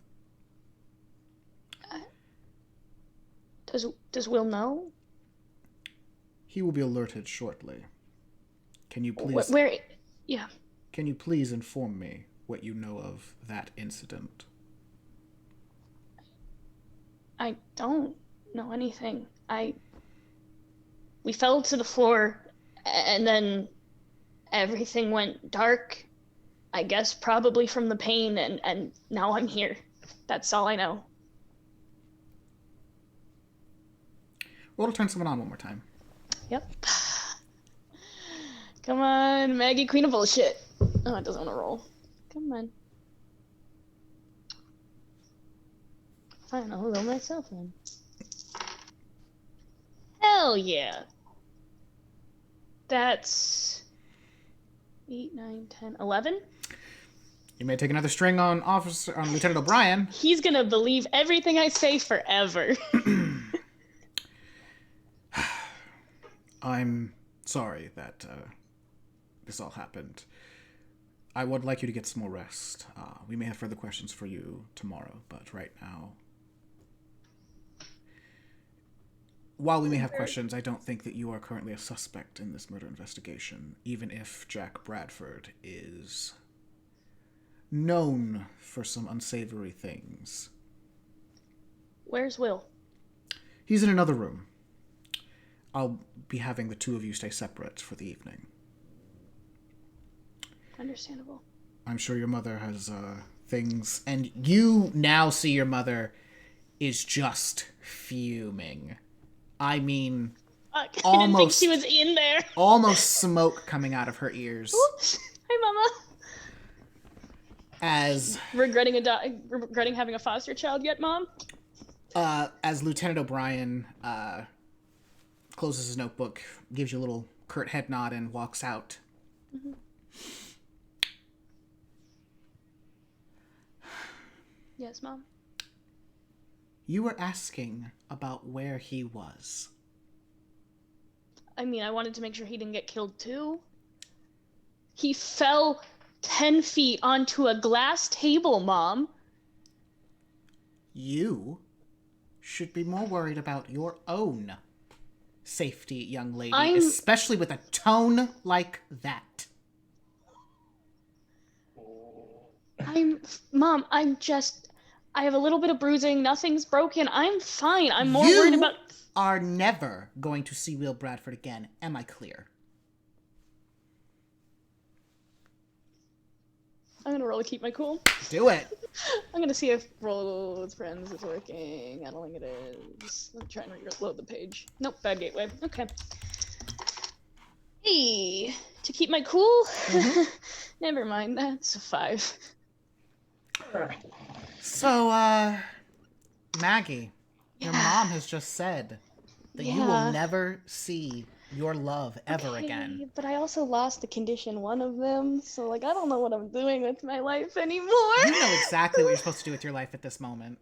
Does Will know?
He will be alerted shortly. Can you please...
Where? Yeah.
Can you please inform me what you know of that incident?
I don't know anything. We fell to the floor, and then everything went dark. I guess probably from the pain, and now I'm here. That's all I know.
Roll to turn someone on one more time.
Yep. Come on, Maggie, queen of bullshit. Oh, it doesn't want to roll. Come on. Fine, I'll roll myself then. Hell yeah. That's 8, 9, 10, 11.
You may take another string on Lieutenant O'Brien.
He's gonna believe everything I say forever.
I'm sorry that this all happened. I would like you to get some more rest. We may have further questions for you tomorrow, but right now... While we may have questions, I don't think that you are currently a suspect in this murder investigation, even if Jack Bradford is known for some unsavory things.
Where's Will?
He's in another room. I'll be having the 2 of you stay separate for the evening.
Understandable.
I'm sure your mother has things, and you now see your mother is just fuming. I mean,
I didn't think she was in there.
Almost smoke coming out of her ears.
Oops. Hi, Mama.
As
regretting having a foster child yet, Mom?
As Lieutenant O'Brien closes his notebook, gives you a little curt head nod, and walks out.
Mm-hmm. Yes, Mom?
You were asking about where he was.
I mean, I wanted to make sure he didn't get killed too. He fell 10 feet onto a glass table, Mom.
You should be more worried about your own safety, young lady, especially with a tone like that.
Mom, I have a little bit of bruising. Nothing's broken. I'm fine. I'm more worried about...
You are never going to see Will Bradford again. Am I clear?
I'm going to roll to keep my cool.
Do it.
I'm going to see if roll with friends is working. I don't think it is. I'm trying to reload the page. Nope, bad gateway. Okay. Hey, to keep my cool? Mm-hmm. Never mind. That's a 5.
So, Maggie, your mom has just said that you will never see your love ever again.
But I also lost the condition 1 of them, so, I don't know what I'm doing with my life anymore.
You know exactly what you're supposed to do with your life at this moment.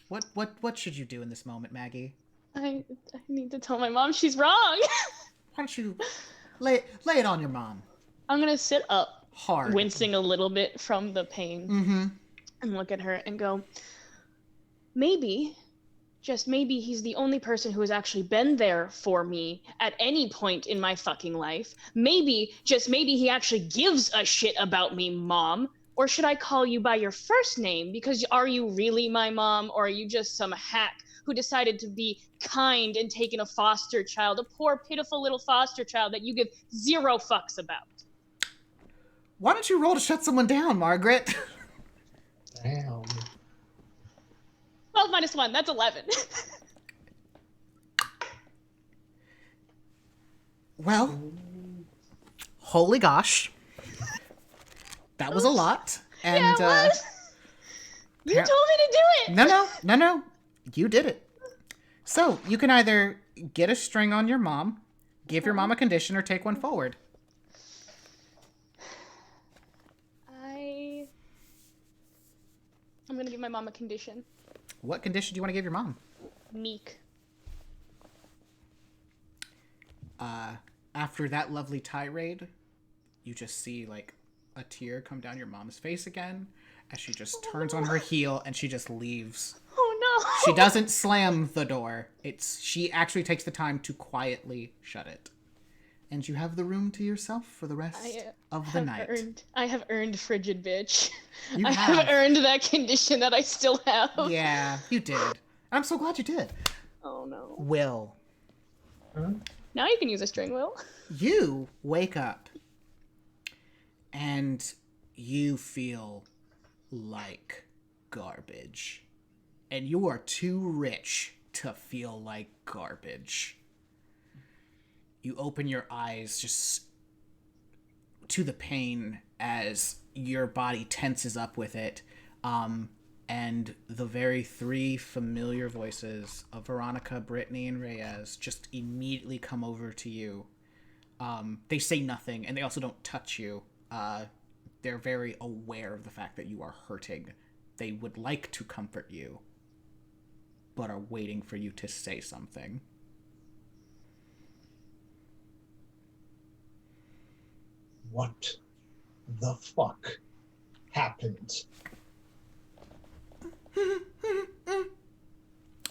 What should you do in this moment, Maggie?
I need to tell my mom she's wrong.
Why don't you lay it on your mom?
I'm gonna sit up,
Hard.
wincing a little bit from the pain,
Mm-hmm.
and look at her and go, maybe, just maybe he's the only person who has actually been there for me at any point in my fucking life. Maybe, just maybe he actually gives a shit about me, Mom. Or should I call you by your first name? Because are you really my mom, or are you just some hack who decided to be kind and take in a foster child, a poor, pitiful little foster child that you give 0 fucks about?
Why don't you roll to shut someone down, Margaret?
Damn.
12 minus 1, that's 11.
Well, holy gosh. That was a lot. And
yeah, it was. You told me to do it.
No. You did it. So, you can either get a string on your mom, give your mom a condition, or take one forward.
I'm gonna give my mom a condition.
What condition do you want to give your mom?
Meek.
After that lovely tirade, you just see, like, a tear come down your mom's face again as she just turns on her heel and she just leaves.
Oh no!
She doesn't slam the door. She actually takes the time to quietly shut it. And you have the room to yourself for the rest of the night.
I have earned frigid bitch.
You
I have earned that condition that I still have.
Yeah, you did. I'm so glad you did.
Oh no.
Will.
Huh?
Now you can use a string, Will.
You wake up and you feel like garbage. And you are too rich to feel like garbage. You open your eyes just to the pain as your body tenses up with it. And the very 3 familiar voices of Veronica, Brittany, and Reyes just immediately come over to you. They say nothing, and they also don't touch you. They're very aware of the fact that you are hurting. They would like to comfort you, but are waiting for you to say something.
What the fuck happened?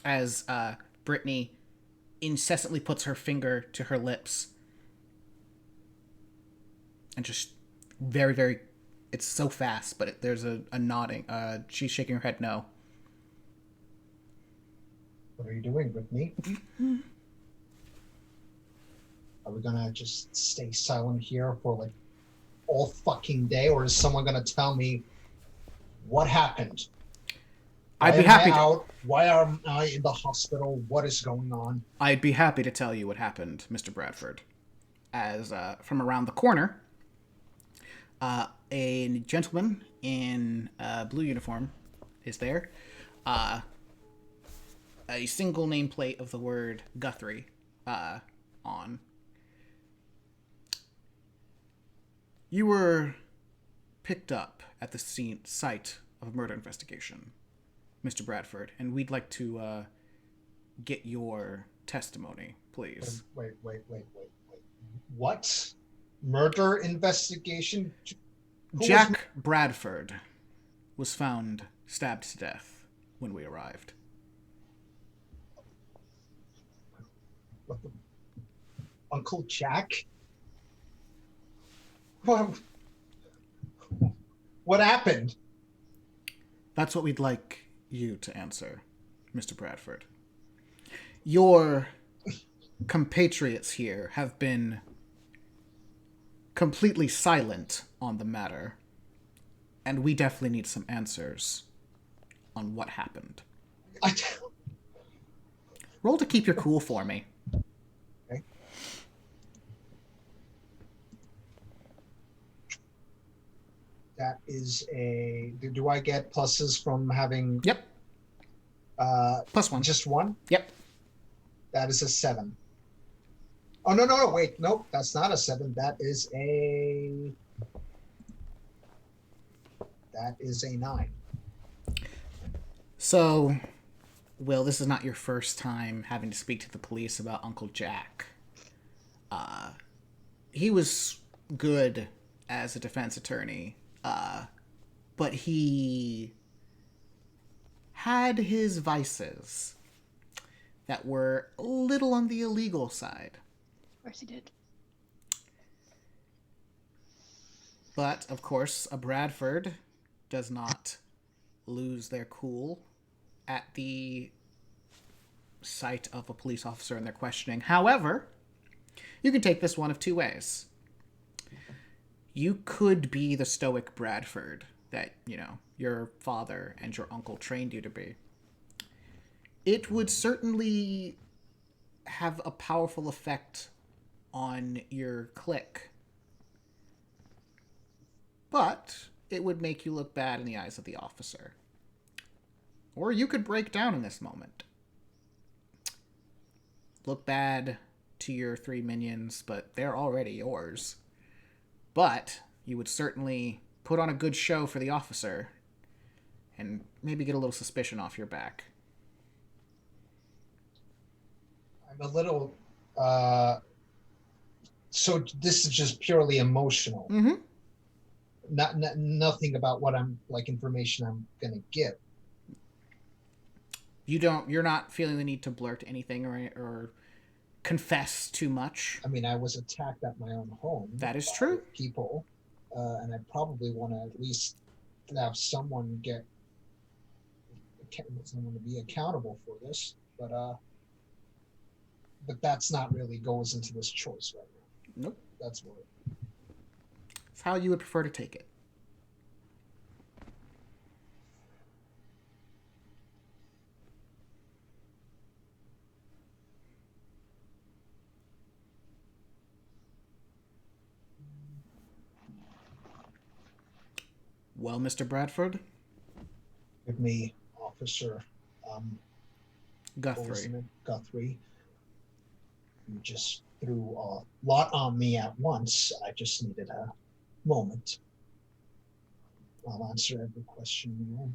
As Brittany incessantly puts her finger to her lips and just very, very, it's so fast, but there's a nodding. She's shaking her head no.
What are you doing, Brittany? Are we gonna just stay silent here for like all fucking day, or is someone gonna tell me what happened?
I'd be happy to.
Why am I in the hospital? What is going on?
I'd be happy to tell you what happened, Mr. Bradford. As from around the corner, a gentleman in a blue uniform is there. A single nameplate of the word Guthrie on. You were picked up at the site of a murder investigation, Mr. Bradford, and we'd like to get your testimony, please.
Wait. What? Murder investigation?
Jack Bradford was found stabbed to death when we arrived.
What the... Uncle Jack? What happened?
That's what we'd like you to answer, Mr. Bradford. Your compatriots here have been completely silent on the matter, and we definitely need some answers on what happened. Roll to keep your cool for me.
Okay. That is a... Do I get pluses from having...
Yep. +1.
Just one?
Yep.
That is a 7. Oh, no, wait. Nope, that's not a 7. That is a 9.
So, Will, this is not your first time having to speak to the police about Uncle Jack. He was good as a defense attorney, but he had his vices that were a little on the illegal side.
Of course he did.
But, of course, a Bradford does not lose their cool at the sight of a police officer and their questioning. However, you can take this one of two ways. You could be the stoic Bradford that, your father and your uncle trained you to be. It would certainly have a powerful effect on your clique. But it would make you look bad in the eyes of the officer. Or you could break down in this moment. Look bad to your 3 minions, but they're already yours. But you would certainly put on a good show for the officer and maybe get a little suspicion off your back.
I'm a little... so this is just purely emotional.
Mm-hmm.
Nothing about what information I'm going to give.
You're not feeling the need to blurt anything or confess too much.
I mean, I was attacked at my own home.
That is true.
People, and I probably want to at least have someone to be accountable for this. But that's not really goes into this choice right now.
Nope.
That's what.
It's how you would prefer to take it. Well, Mr. Bradford?
With me, Officer
Guthrie.
Guthrie. You just threw a lot on me at once. I just needed a moment. I'll answer every question you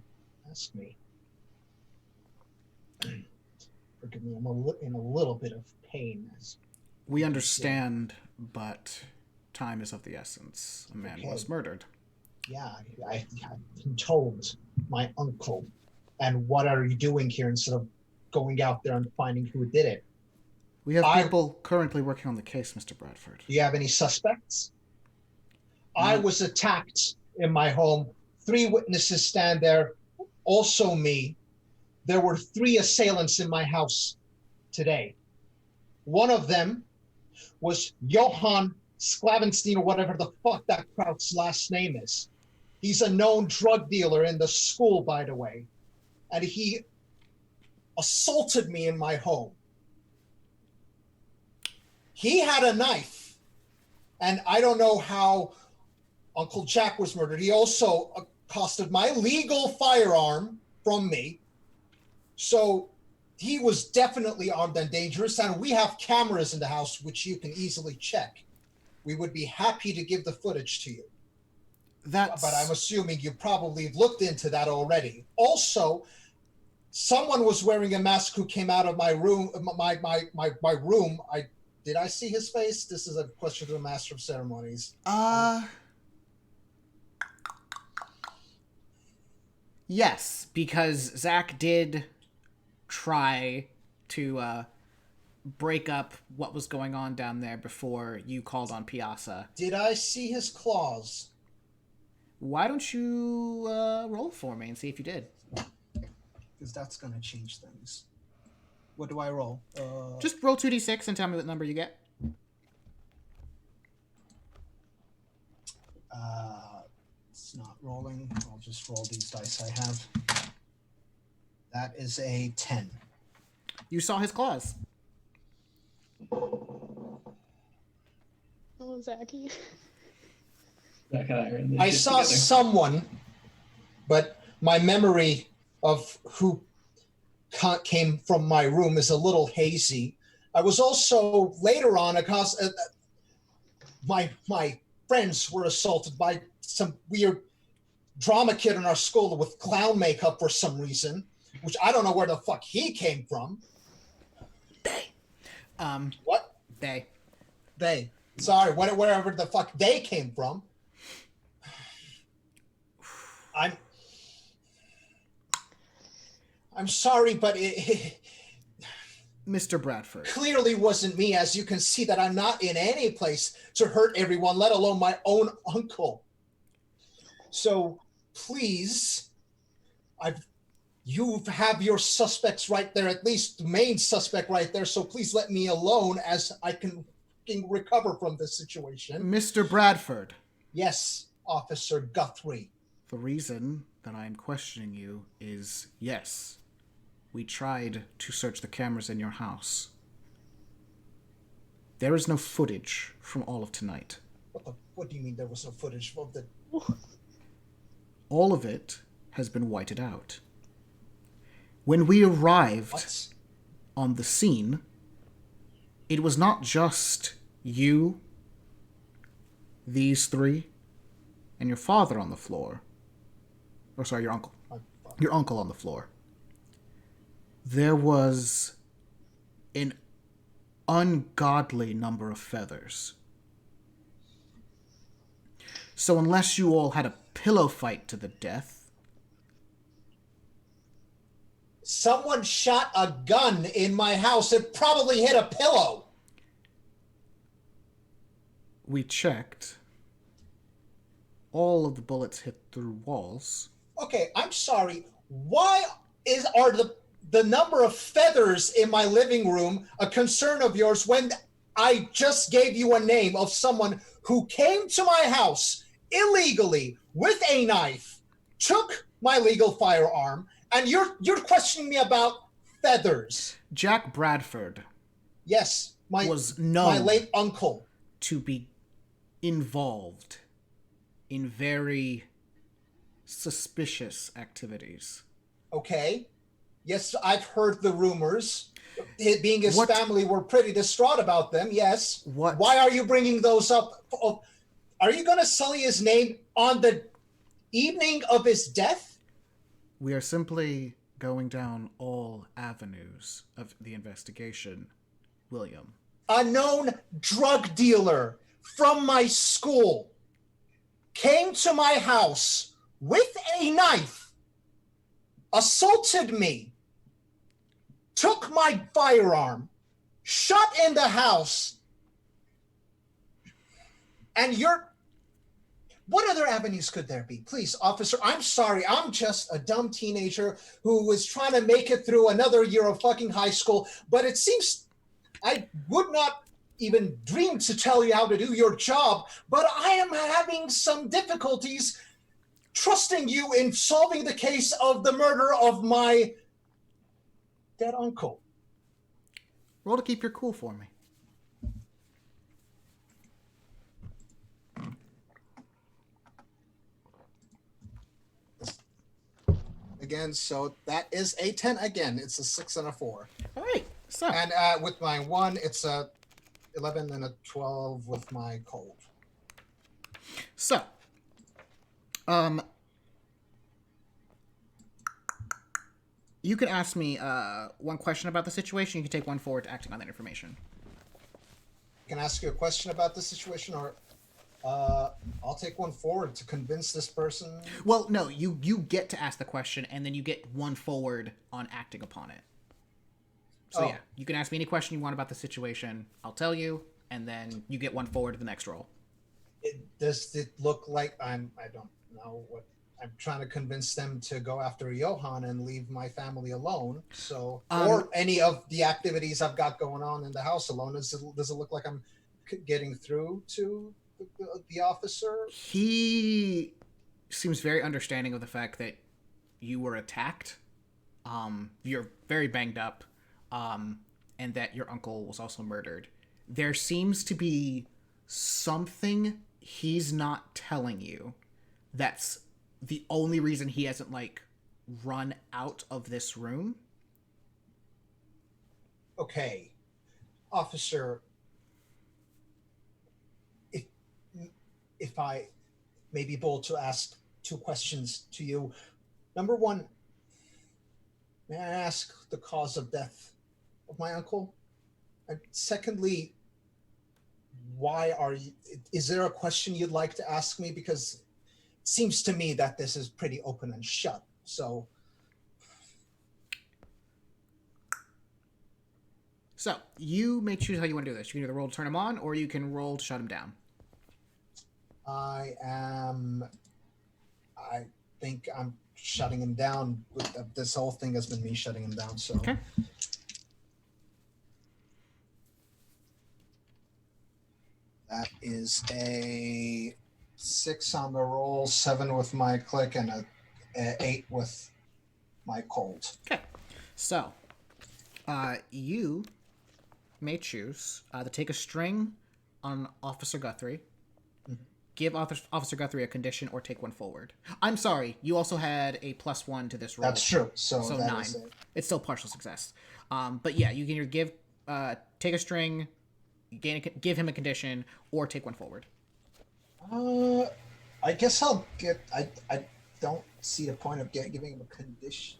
ask me. Forgive me, I'm in a little bit of pain.
We understand, but time is of the essence. A man was murdered.
Yeah, I've been told my uncle. And what are you doing here instead of going out there and finding who did it?
We have people currently working on the case, Mr. Bradford.
Do you have any suspects?
No.
I was attacked in my home. 3 witnesses stand there, also me. There were 3 assailants in my house today. One of them was Johann Sklavenstein, or whatever the fuck that kraut's last name is. He's a known drug dealer in the school, by the way. And he assaulted me in my home. He had a knife. And I don't know how Uncle Jack was murdered. He also accosted my legal firearm from me. So he was definitely armed and dangerous. And we have cameras in the house, which you can easily check. We would be happy to give the footage to you. But I'm assuming you probably looked into that already. Also, someone was wearing a mask who came out of my room. My room. Did I see his face? This is a question to the Master of Ceremonies.
Yes, because Zach did try to break up what was going on down there before you called on Piazza.
Did I see his claws?
Why don't you roll for me and see if you did?
Because that's going to change things. What do I roll?
Just roll 2d6 and tell me what number you get.
It's not rolling. I'll just roll these dice I have. That is a 10.
You saw his claws.
Oh, Zachy.
I saw someone, but my memory of who came from my room is a little hazy. I was also later on, my friends were assaulted by some weird drama kid in our school with clown makeup for some reason. which I don't know where the fuck he came from.
They.
What?
They.
They. Sorry, wherever the fuck they came from. I'm sorry, but it
Mr. Bradford.
clearly wasn't me, as you can see that I'm not in any place to hurt everyone, let alone my own uncle. So please, you have your suspects right there, at least the main suspect right there, so please let me alone as I can recover from this situation.
Mr. Bradford.
Yes, Officer Guthrie.
The reason that I'm questioning you is, yes, we tried to search the cameras in your house. There is no footage from all of tonight.
What do you mean there was no footage of the...
All of it has been whited out. When we arrived on the scene, it was not just you, these three, and your father on the floor. Or sorry, your uncle. Your uncle on the floor. There was an ungodly number of feathers. So unless you all had a pillow fight to the death...
Someone shot a gun in my house. It probably hit a pillow.
We checked. All of the bullets hit through walls.
Okay, I'm sorry. Why are the number of feathers in my living room a concern of yours when I just gave you a name of someone who came to my house illegally with a knife, took my legal firearm, and you're questioning me about feathers?
Jack Bradford.
Yes,
was known
my late uncle
to be involved in very suspicious activities.
Okay. Yes, I've heard the rumors. It being his family, were pretty distraught about them, yes.
What?
Why are you bringing those up? Are you going to sully his name on the evening of his death?
We are simply going down all avenues of the investigation, William.
A known drug dealer from my school came to my house with a knife, assaulted me, took my firearm, shot in the house, and what other avenues could there be? Please, officer, I'm sorry. I'm just a dumb teenager who was trying to make it through another year of fucking high school, but it seems I would not even dream to tell you how to do your job, but I am having some difficulties trusting you in solving the case of the murder of my dead uncle.
Roll to keep your cool for me.
Again, so that is a 10 again. It's a 6 and a 4.
All right. So.
And with my 1, it's a 11 and a 12 with my cold.
So. You can ask me one question about the situation. You can take one forward to acting on that information.
I can ask you a question about the situation, or I'll take one forward to convince this person.
Well, no, you get to ask the question, and then you get one forward on acting upon it. So yeah, you can ask me any question you want about the situation. I'll tell you, and then you get one forward to the next roll.
Does it look like I don't know what... I'm trying to convince them to go after Johan and leave my family alone. So, or any of the activities I've got going on in the house alone. Does it look like I'm getting through to the officer?
He seems very understanding of the fact that you were attacked. You're very banged up, and that your uncle was also murdered. There seems to be something he's not telling you that's the only reason he hasn't, run out of this room.
Okay. Officer, if I may be bold to ask 2 questions to you. Number 1, may I ask the cause of death of my uncle? And secondly, why are you? Is there a question you'd like to ask me? Because it seems to me that this is pretty open and shut. So
you may choose how you want to do this. You can either roll to turn him on, or you can roll to shut him down.
I think I'm shutting him down. This whole thing has been me shutting him down. So
Okay.
that is a 6 on the roll, 7 with my click, and a 8 with my cold.
Okay. So, you may choose to take a string on Officer Guthrie, give Officer Guthrie a condition, or take one forward. I'm sorry, you also had a +1 to this roll.
That's true. So that
9.
is
It's still partial success. But yeah, you can either take a string, give him a condition, or take one forward.
I guess I'll get. I don't see the point of giving him a condition.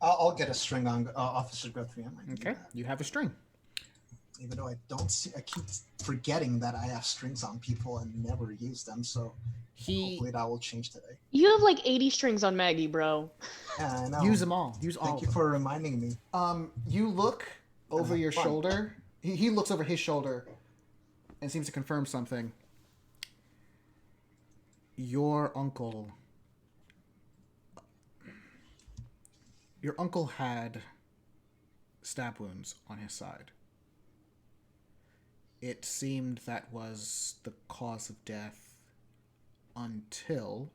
I'll get a string on Officer Guthrie.
Okay, you have a string.
Even though I don't see, I keep forgetting that I have strings on people and never use them. So hopefully that will change today.
You have like 80 strings on Maggie, bro.
Yeah, I know.
Use them all. Use all.
Thank you for reminding me.
You look over your
fun.
shoulder. He looks over his shoulder and seems to confirm something. Your uncle had stab wounds on his side. It seemed that was the cause of death until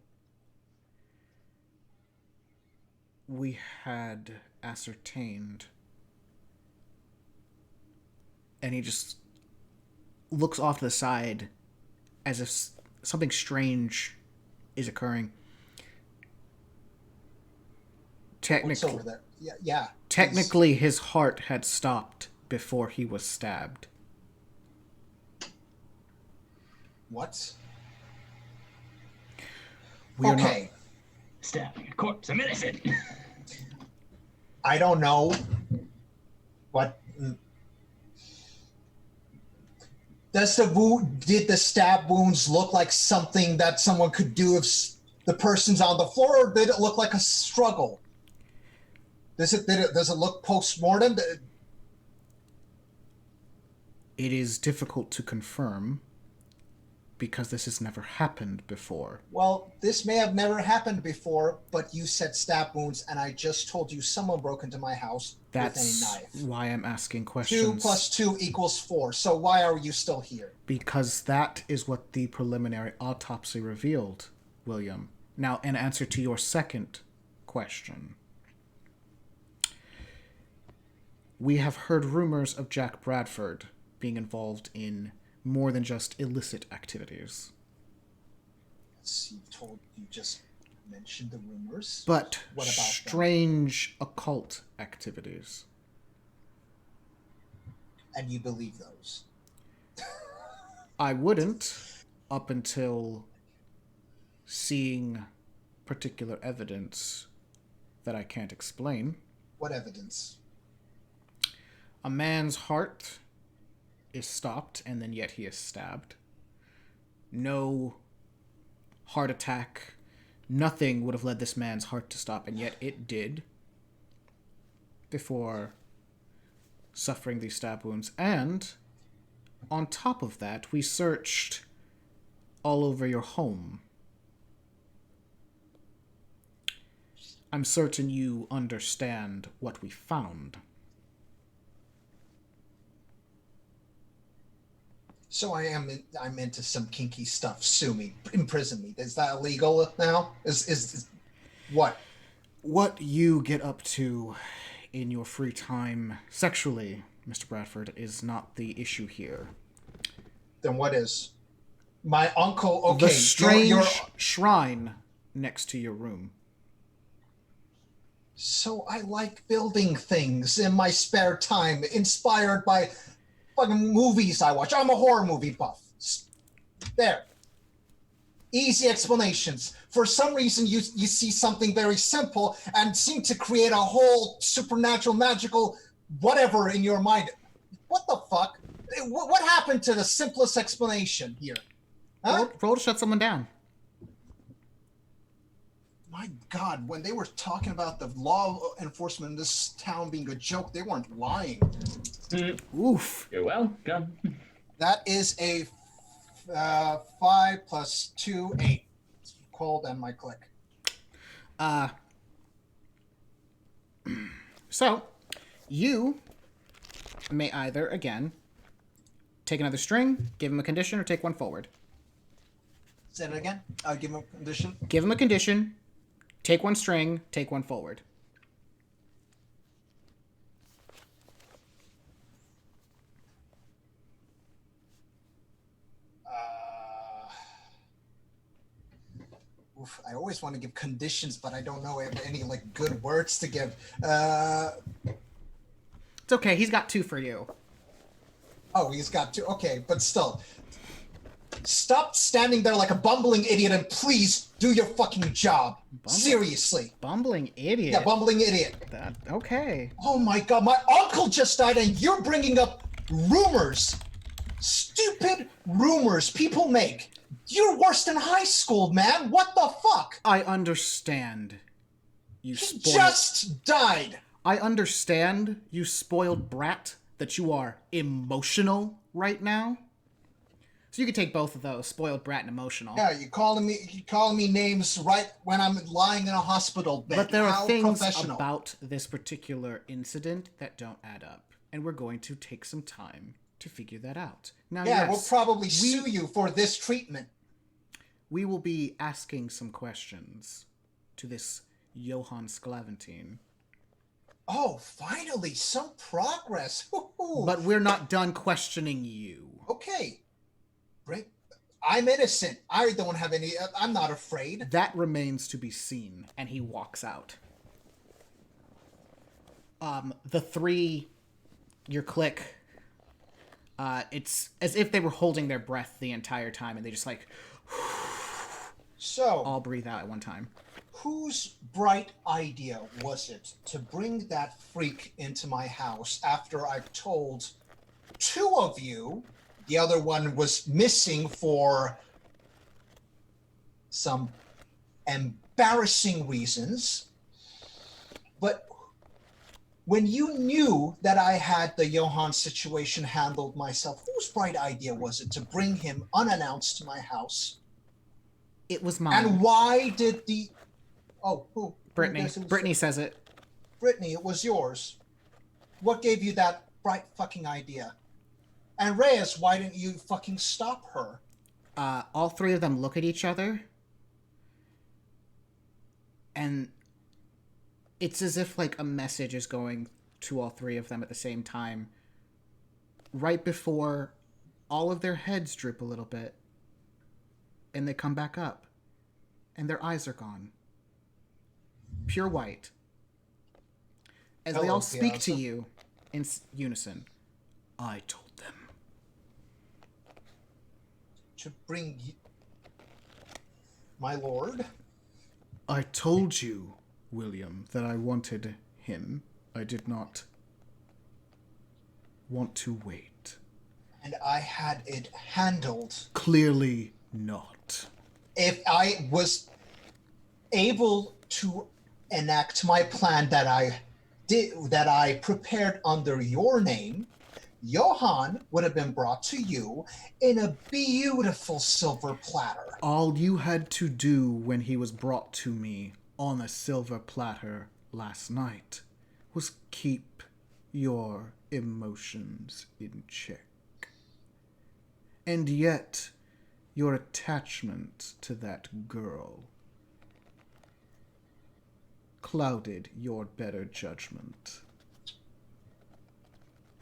we had ascertained. And he just looks off to the side as if something strange is occurring.
What's over there? Yeah.
Technically, his heart had stopped before he was stabbed.
What?
Okay. Stabbing a corpse. I'm innocent.
I don't know. What? Did the stab wounds look like something that someone could do if the person's on the floor, or did it look like a struggle? Does it look post-mortem?
It is difficult to confirm because this has never happened before.
Well, this may have never happened before, but you said stab wounds, and I just told you someone broke into my house with a knife.
Why I'm asking questions.
2 + 2 = 4. So why are you still here?
Because that is what the preliminary autopsy revealed, William. Now, in answer to your second question, we have heard rumors of Jack Bradford being involved in more than just illicit activities.
Yes, you just mentioned the rumors.
But
what about
strange occult activities.
And you believe those?
I wouldn't, up until seeing particular evidence that I can't explain.
What evidence?
A man's heart is stopped, and then yet he is stabbed. No heart attack, nothing would have led this man's heart to stop, and yet it did before suffering these stab wounds. And on top of that, we searched all over your home. I'm certain you understand what we found.
So I'm into some kinky stuff. Sue me, imprison me. Is that illegal now? Is what?
What you get up to in your free time sexually, Mr. Bradford, is not the issue here.
Then what is? My uncle. Okay,
the strange shrine next to your room.
So I like building things in my spare time, inspired by fucking movies I watch. I'm a horror movie buff. There. Easy explanations. For some reason, you see something very simple and seem to create a whole supernatural, magical whatever in your mind. What the fuck? What happened to the simplest explanation here? Huh?
Roll to shut someone down.
My God, when they were talking about the law enforcement in this town being a joke, they weren't lying.
Oof.
You're welcome.
That is a 5 plus 2, 8. It's cold and my click.
So, you may either, again, take another string, give him a condition, or take one forward.
Say it again. Give him a condition.
Give him a condition, take one string, take one forward.
I always want to give conditions, but I don't know any like good words to give.
It's okay. He's got 2 for you.
Oh, he's got 2. Okay, but still. Stop standing there like a bumbling idiot and please do your fucking job. Seriously.
Bumbling idiot?
Yeah, bumbling idiot.
Okay.
Oh my God, my uncle just died and you're bringing up rumors. Stupid rumors people make. You're worse than high school, man. What the fuck?
I understand.
He just died.
I understand, you spoiled brat, that you are emotional right now. So you could take both of those, spoiled brat and emotional.
Yeah, you calling me names right when I'm lying in a hospital bed.
But there are things
professional.
about this particular incident that don't add up. And we're going to take some time to figure that out. Now,
yeah,
yes,
we'll probably sue you for this treatment.
We will be asking some questions to this Johann Sklaventine.
Oh, finally, some progress. Woo-hoo.
But we're not done questioning you.
Okay. I'm innocent. I don't have any... I'm not afraid.
That remains to be seen. And he walks out. The 3, your click, it's as if they were holding their breath the entire time, and they just like...
So...
all breathe out at one time.
Whose bright idea was it to bring that freak into my house after I've told 2 of you... The other one was missing for some embarrassing reasons. But when you knew that I had the Johann situation handled myself, whose bright idea was it to bring him unannounced to my house?
It was mine.
And why did the... Oh, who?
Brittany. Brittany says it.
Brittany, it was yours. What gave you that bright fucking idea? And Reyes, why didn't you fucking stop her?
All 3 of them look at each other. And it's as if, like, a message is going to all 3 of them at the same time. Right before all of their heads droop a little bit. And they come back up. And their eyes are gone. Pure white. As they all speak to you in unison. I told them.
To bring my lord?
I told you, William, that I wanted him. I did not want to wait.
And I had it handled.
Clearly not.
If I was able to enact my plan that I prepared under your name, Johann would have been brought to you in a beautiful silver platter.
All you had to do when he was brought to me on a silver platter last night was keep your emotions in check. And yet, your attachment to that girl clouded your better judgment.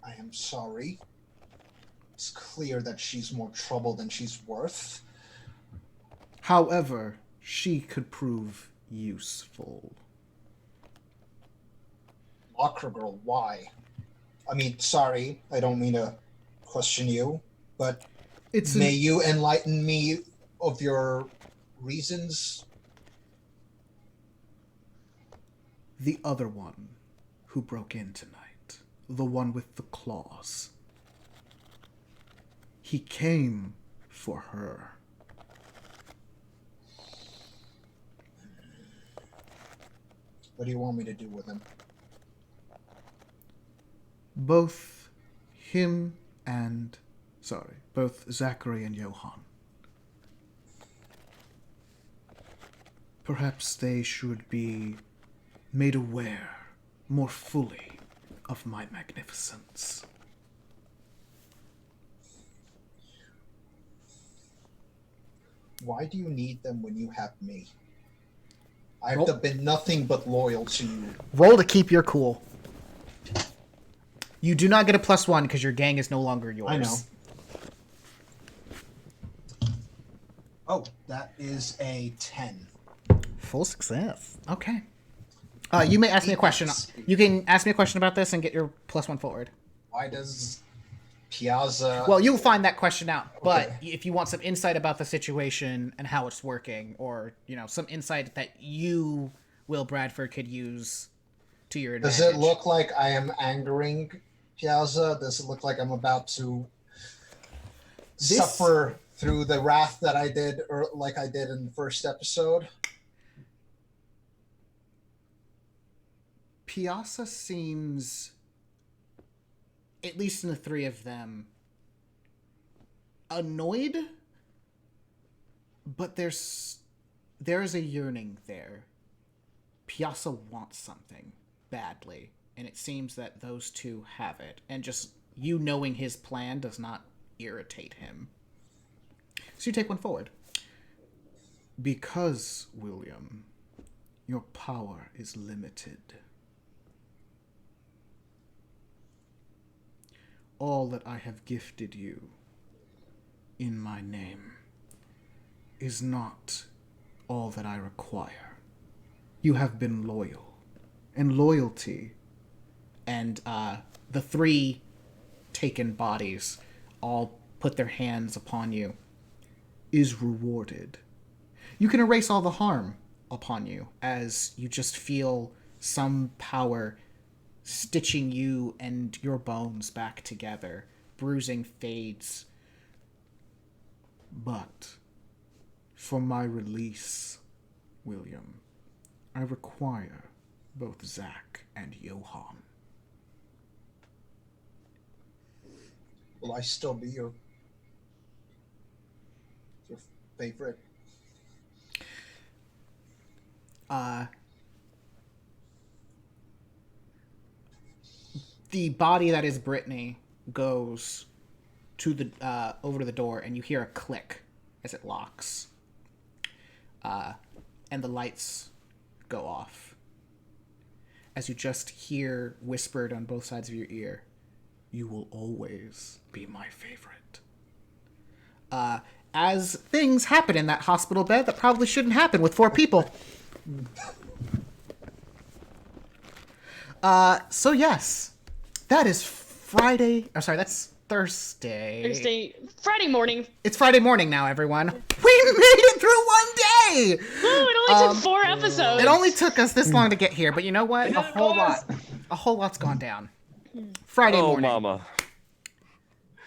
I am sorry. It's clear that she's more trouble than she's worth.
However, she could prove useful.
Locker girl, why? I mean, sorry, I don't mean to question you, but
It's
May you enlighten me of your reasons?
the other one who broke in tonight. The one with the claws. He came for her.
What do you want me to do with him?
Both him and... both Zachary and Johann. Perhaps they should be made aware more fully of my magnificence.
Why do you need them when you have me? I've been nothing but loyal to you.
Roll to keep your cool. You do not get a +1 because your gang is no longer yours.
I know. Oh, that is a 10.
Full success. Okay. You may ask me a question. You can ask me a question about this and get your +1 forward.
Why does Piazza...
Well, you'll find that question out. But
Okay.
if you want some insight about the situation and how it's working, or some insight that you, Will Bradford, could use to your advantage.
Does it look like I am angering Piazza? Does it look like I'm about to suffer through the wrath that I did, or like I did in the first episode?
Piazza seems, at least in the three of them, annoyed, but there is a yearning there. Piazza wants something badly, and it seems that those two have it, and just you knowing his plan does not irritate him. So you take one forward. Because, William, your power is limited. All that I have gifted you in my name is not all that I require. You have been loyal, and loyalty, and the three taken bodies all put their hands upon you, is rewarded. You can erase all the harm upon you as you just feel some power stitching you and your bones back together. Bruising fades. But for my release, William, I require both Zach and Johann.
Will I still be your favorite?
The body that is Brittany goes to the over to the door, and you hear a click as it locks. And the lights go off. As you just hear whispered on both sides of your ear, "You will always be my favorite." As things happen in that hospital bed that probably shouldn't happen with 4 people. So yes, that is Friday. Oh, sorry, that's Thursday.
Friday morning.
It's Friday morning now, everyone. We made it through one day!
Woo, it only took 4 episodes.
It only took us this long to get here, but you know what? A whole lot's gone down. Friday morning.
Oh, mama.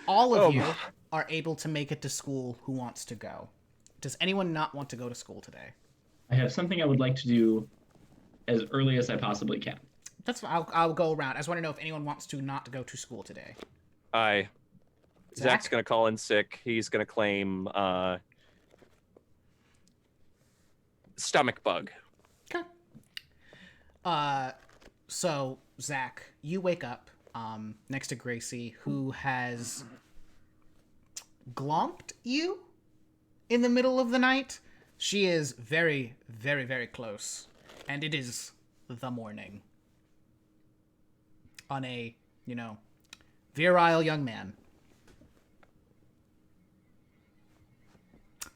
All of you are able to make it to school who wants to go. Does anyone not want to go to school today?
I have something I would like to do as early as I possibly can.
That's fine. I'll go around. I just want to know if anyone wants to not go to school today.
Aye. Zach's gonna call in sick. He's gonna claim stomach bug.
Okay. So Zach, you wake up next to Gracie, who has glomped you in the middle of the night. She is very, very, very close, and it is the morning. On a, virile young man.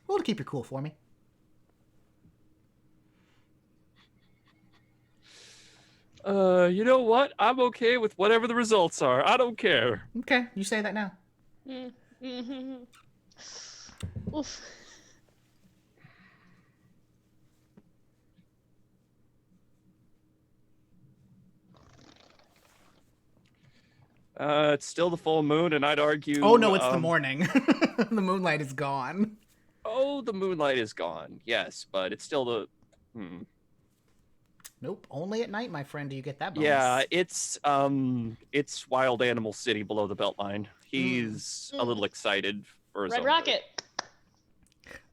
Roll to keep your cool for me.
You know what? I'm okay with whatever the results are. I don't care.
Okay, you say that now.
Oof.
It's still the full moon, and I'd argue.
Oh no, it's the morning. The moonlight is gone.
Oh, the moonlight is gone. Yes, but it's still the.
Nope, only at night, my friend, do you get that bonus.
Yeah, it's Wild Animal City below the Beltline. He's a little excited for his
Red
own
Rocket.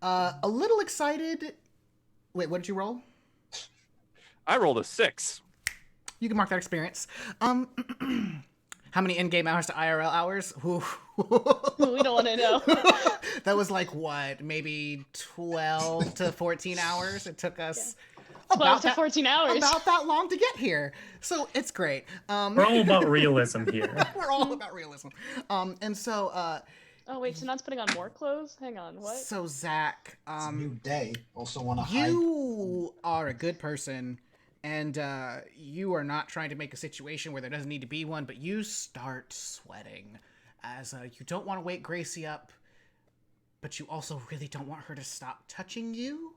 A little excited. Wait, what did you roll?
I rolled a 6.
You can mark that experience. How many in-game hours to IRL hours? Ooh.
We don't want to know.
That was like what, maybe 12 to 14 hours. It took us
12 to 14 hours.
About that long to get here. So it's great.
We're all about realism here.
We're all about realism. And so
Oh wait, so Not's putting on more clothes? Hang on, what?
so Zach,
It's a new day. Also want to hide.
you are a good person, and you are not trying to make a situation where there doesn't need to be one, but you start sweating as you don't want to wake Gracie up, but you also really don't want her to stop touching you,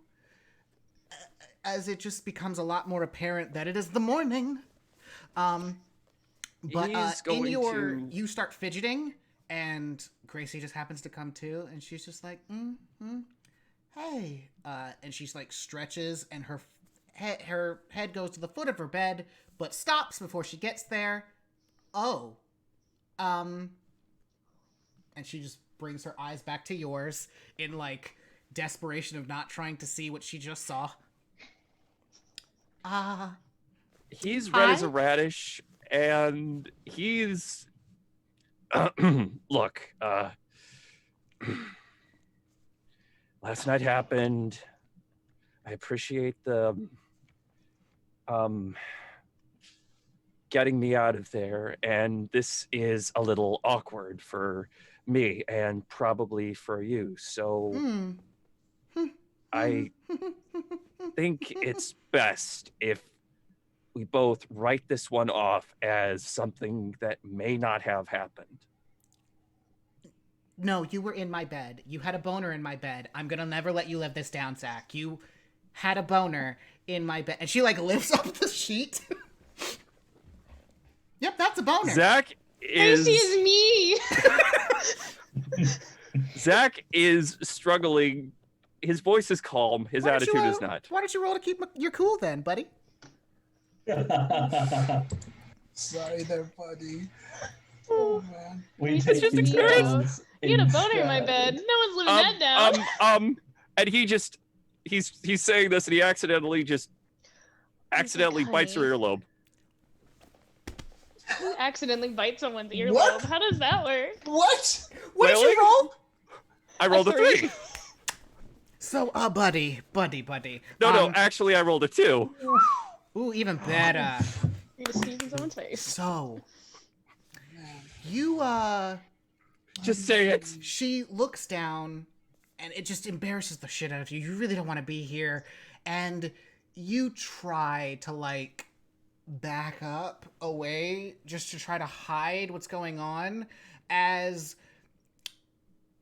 as it just becomes a lot more apparent that it is the morning. But
He's going
you start fidgeting, and Gracie just happens to come to, and she's just like, hey, and she's like stretches, and her head goes to the foot of her bed, but stops before she gets there. Oh, and she just brings her eyes back to yours in like desperation of not trying to see what she just saw.
He's red as a
Hi.
radish, and he's look, last night happened. I appreciate the getting me out of there, and this is a little awkward for me and probably for you. So I think it's best if we both write this one off as something that may not have happened.
No, you were in my bed. You had a boner in my bed. I'm gonna never let you live this down, Zach. You had a boner in my bed. And she like lifts up the sheet. Yep, that's a boner.
Zach
Gracie is me!
Zach is struggling. His voice is calm. His
Why don't you,
attitude is not.
Why don't you roll to keep your cool then, buddy?
Sorry there, buddy. Oh man.
We
It's just experience.
You had a boner in my bed. No one's living that down.
And he's saying this, and he accidentally bites her
honey.
earlobe.
You accidentally bite someone's earlobe.
What?
How does that work?
What?
What did
Really?
you roll?
I rolled a 3.
So, buddy.
No, actually, I rolled a 2.
Ooh, even better.
You're just sneezing someone's face.
So, you,
Just say it.
she looks down, and it just embarrasses the shit out of you. You really don't want to be here. And you try to, like, back up away just to try to hide what's going on as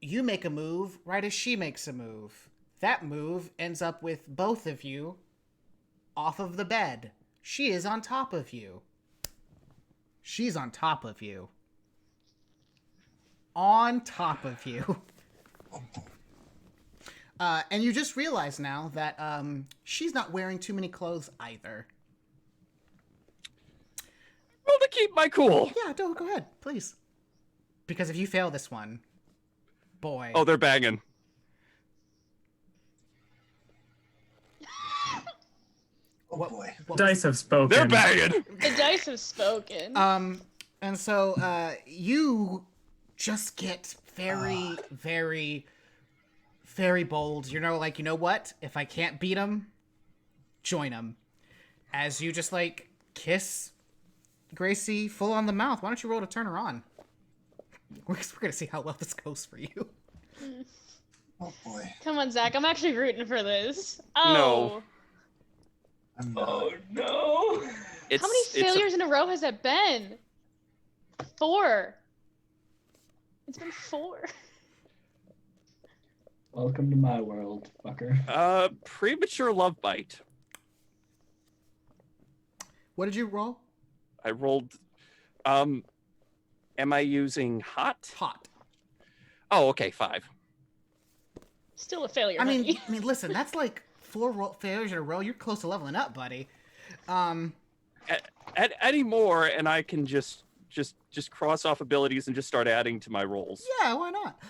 you make a move right as she makes a move. That move ends up with both of you off of the bed. She is on top of you. She's on top of you. On top of you. And you just realize now that she's not wearing too many clothes either.
Roll to keep my cool.
Yeah, go ahead, please. Because if you fail this one, boy.
Oh, they're banging.
Oh boy.
Dice have spoken.
They're banging.
The dice have spoken.
And so you just get very, very, very bold. You know, like, you know what? If I can't beat him, join him. As you just, like, kiss Gracie full on the mouth. Why don't you roll to turn her on? We're going to see how well this goes for you.
Oh boy.
Come on, Zach. I'm actually rooting for this.
No.
Oh.
I'm not.
Oh no!
How many failures in a row has that been? 4. It's been 4.
Welcome to my world, fucker.
Premature love bite.
What did you roll?
I rolled. Am I using hot?
Hot.
Oh, okay, 5.
Still a failure.
I mean,
honey.
listen, that's like 4 failures in a row. You're close to leveling up, buddy.
At any more, and I can just cross off abilities and just start adding to my rolls.
Yeah, why not?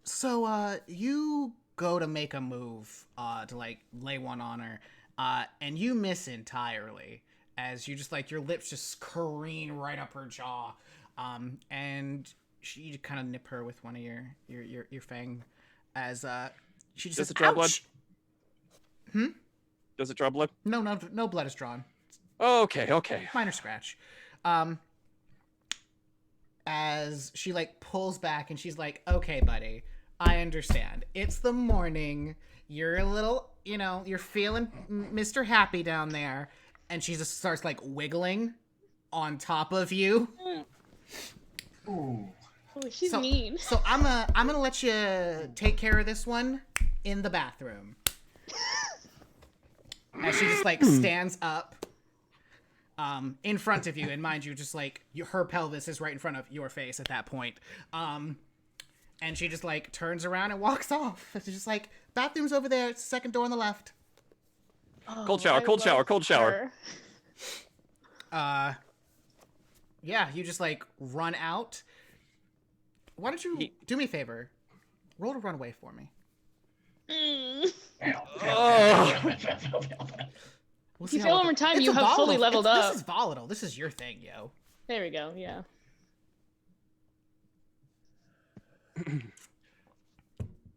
So you go to make a move, to like lay one on her, and you miss entirely as you just like your lips just careen right up her jaw, and you kind of nip her with one of your fang, as she just
Does
says,
it draw blood?
"Ouch!" Hmm?
Does it draw blood?
No blood is drawn.
Okay.
Minor scratch. As she like pulls back and she's like, "Okay, buddy, I understand. It's the morning. You're a little, you're feeling Mr. Happy down there." And she just starts like wiggling on top of you.
Ooh.
Oh, she's
So-
mean.
So I'm gonna let you take care of this one in the bathroom. As she just like stands up in front of you, and mind you, just like her pelvis is right in front of your face at that point. And she just like turns around and walks off. It's just like, bathroom's over there. It's the second door on the left.
Cold shower,
I
cold shower,
love
cold shower.
her.
Yeah, you just like run out. Why don't you do me a favor? Roll to run away for me.
Mm.
We'll
If you
see
fail
how
one more time,
it's
you
a
have fully
volatile-
leveled up.
This is volatile. This is your thing, yo.
There we go. Yeah.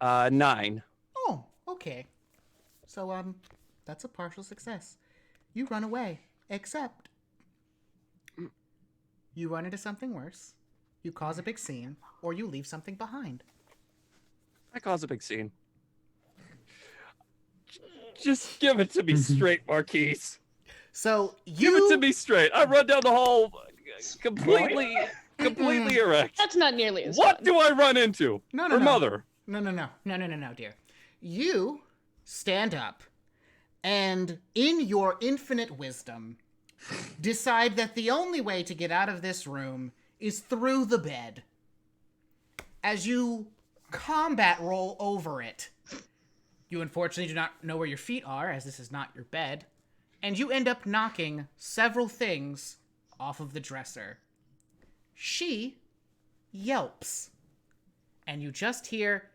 Uh, 9.
Oh, okay. So, that's a partial success. You run away, except you run into something worse, you cause a big scene, or you leave something behind.
I cause a big scene. Just give it to me straight, Marquise.
So
Give it to me straight. I run down the hall completely erect.
That's not nearly as
What
fun.
do I run into?
No,
Her mother.
No, dear. You stand up, and in your infinite wisdom, decide that the only way to get out of this room is through the bed. As you combat roll over it, you unfortunately do not know where your feet are, as this is not your bed, and you end up knocking several things off of the dresser. She yelps, and you just hear,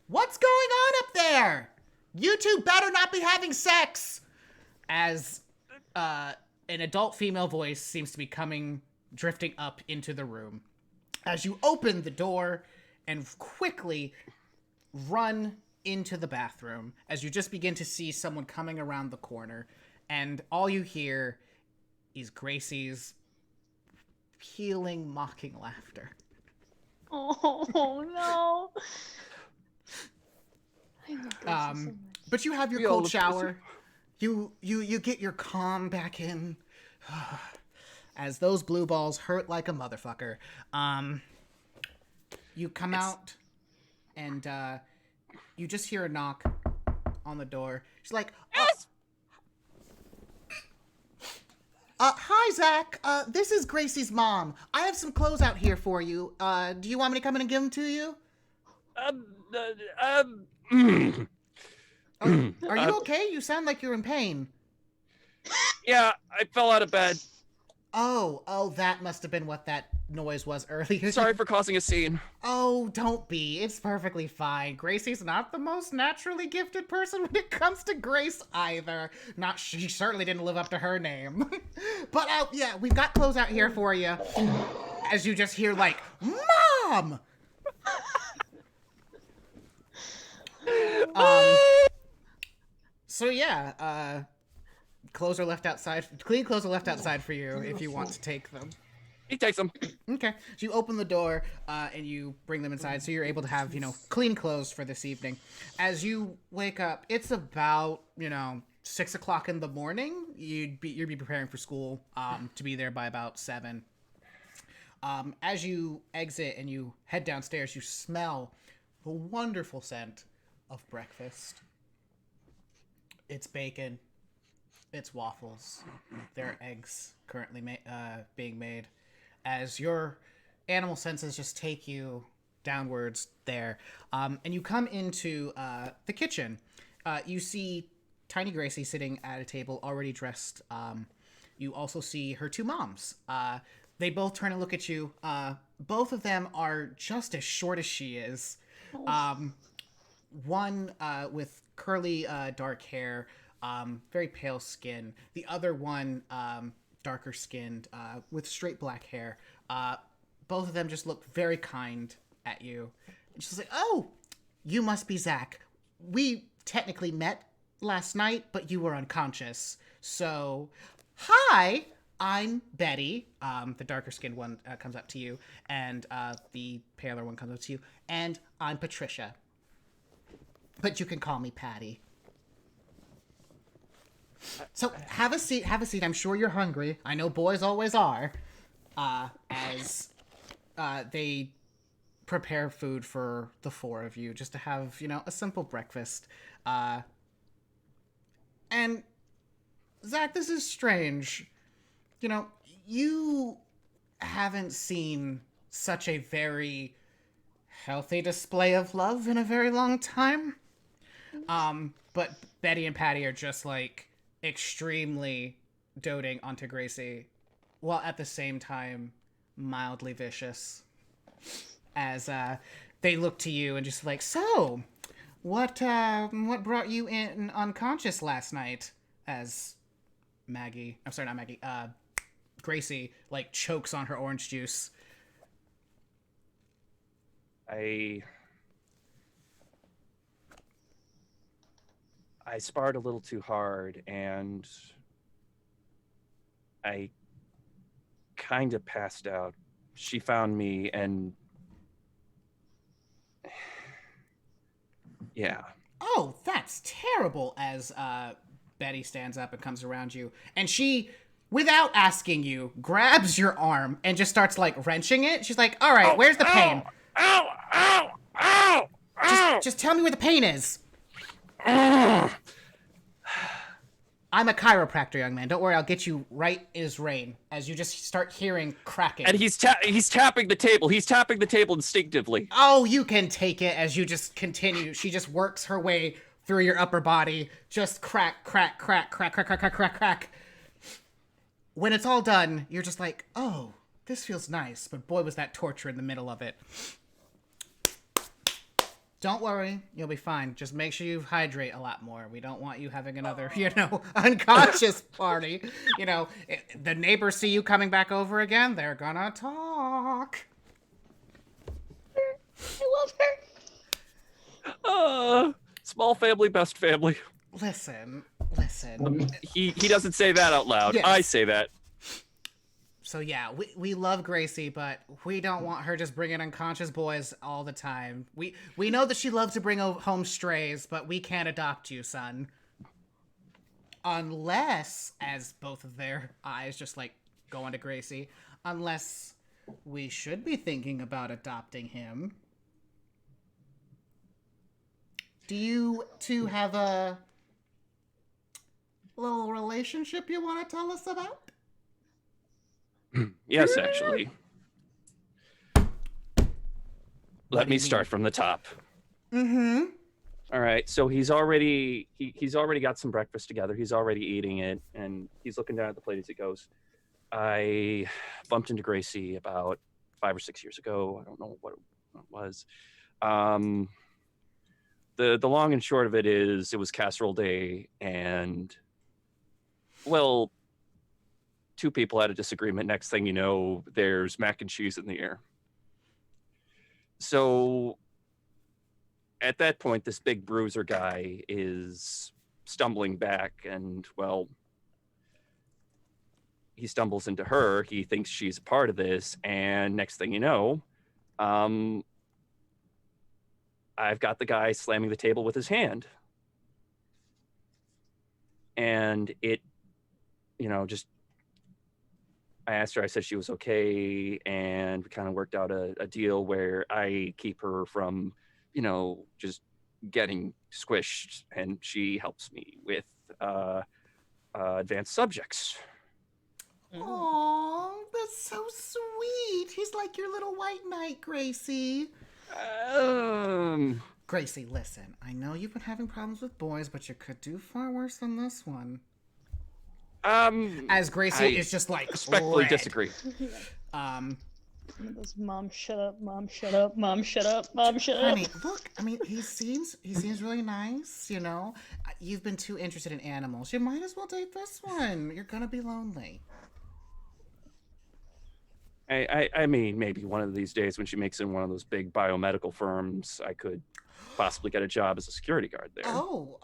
"What's going on up there? You two better not be having sex!" As an adult female voice seems to be drifting up into the room. As you open the door and quickly run into the bathroom, as you just begin to see someone coming around the corner, and all you hear is Gracie's peeling, mocking laughter.
Oh no. I love Gracie so much.
But you have your
We all
cold
love
shower. You get your calm back in. As those blue balls hurt like a motherfucker. You come out, and you just hear a knock on the door. She's like, "Hi, Zach. This is Gracie's mom. I have some clothes out here for you. Do you want me to come in and give them to you? Are you okay? You sound like you're in pain."
Yeah, I fell out of bed.
Oh, that must have been what that noise was earlier.
Sorry for causing a scene.
Oh, don't be. It's perfectly fine. Gracie's not the most naturally gifted person when it comes to grace either. She certainly didn't live up to her name. But yeah, we've got clothes out here for you. As you just hear like, "Mom!" So yeah, clothes are left outside. Clean clothes are left outside for you if you want to take them.
He takes them.
Okay. So you open the door and you bring them inside, so you're able to have, clean clothes for this evening. As you wake up, it's about, 6 o'clock in the morning. You'd be preparing for school to be there by about 7. As you exit and you head downstairs, you smell the wonderful scent of breakfast. It's bacon. It's waffles. There are eggs currently being made. As your animal senses just take you downwards there. And you come into the kitchen. You see Tiny Gracie sitting at a table, already dressed. You also see her two moms. They both turn and look at you. Both of them are just as short as she is. One with curly dark hair, very pale skin. The other one darker skinned with straight black hair. Both of them just look very kind at you. And she's like, "Oh, you must be Zach. We technically met last night, but you were unconscious. So, hi, I'm Betty." The darker skinned one comes up to you, and the paler one comes up to you. "And I'm Patricia. But you can call me Patty." So have a seat. Have a seat. I'm sure you're hungry. I know boys always are. As they prepare food for the four of you, just to have, a simple breakfast. And Zach, this is strange. You haven't seen such a very healthy display of love in a very long time. But Betty and Patty are just like extremely doting onto Gracie, while at the same time mildly vicious. As they look to you and just like, "So, what brought you in unconscious last night?" As Gracie like chokes on her orange juice.
I sparred a little too hard, and I kind of passed out. She found me, and yeah.
"Oh, that's terrible." As Betty stands up and comes around you, and she, without asking you, grabs your arm and just starts like wrenching it. She's like, "All right, where's the pain?
Ow! Ow! Ow! Ow!
Just tell me where the pain is."
Ow!
"I'm a chiropractor, young man. Don't worry, I'll get you right as rain." As you just start hearing cracking.
And he's tapping the table. He's tapping the table instinctively.
"Oh, you can take it." As you just continue, she just works her way through your upper body. Just crack, crack, crack, crack, crack, crack, crack, crack, crack. When it's all done, you're just like, "Oh, this feels nice." But boy, was that torture in the middle of it. "Don't worry, you'll be fine. Just make sure you hydrate a lot more. We don't want you having another, unconscious party. The neighbors see you coming back over again, they're gonna talk."
I love her.
Small family, best family.
Listen.
He doesn't say that out loud.
Yes.
I say that.
So yeah, we love Gracie, but we don't want her just bringing unconscious boys all the time. We know that she loves to bring home strays, but we can't adopt you, son. Unless, as both of their eyes just like go onto Gracie, unless we should be thinking about adopting him. Do you two have a little relationship you want to tell us about?
Yes, actually. Let me start from the top.
Mm-hmm.
All right, so he's already got some breakfast together. He's already eating it, and he's looking down at the plate as he goes. I bumped into Gracie about 5 or 6 years ago. I don't know what it was. The long and short of it is, it was casserole day, and well, two people had a disagreement. Next thing you know, there's mac and cheese in the air. So at that point, this big bruiser guy is stumbling back, and well, he stumbles into her. He thinks she's a part of this, and next thing you know, I've got the guy slamming the table with his hand. And it, just, I asked her, I said she was okay, and we kind of worked out a deal where I keep her from, just getting squished, and she helps me with advanced subjects.
Aw, that's so sweet. He's like your little white knight, Gracie. Gracie, listen. I know you've been having problems with boys, but you could do far worse than this one. As Gracie is just like
respectfully
red.
disagree.
Those mom shut up, mom shut up, mom shut up, mom shut up.
Honey, look, I mean, he seems really nice, you know. You've been too interested in animals. You might as well date this one. You're gonna be lonely.
I mean, maybe one of these days when she makes it in one of those big biomedical firms, I could possibly get a job as a security guard there.
Oh,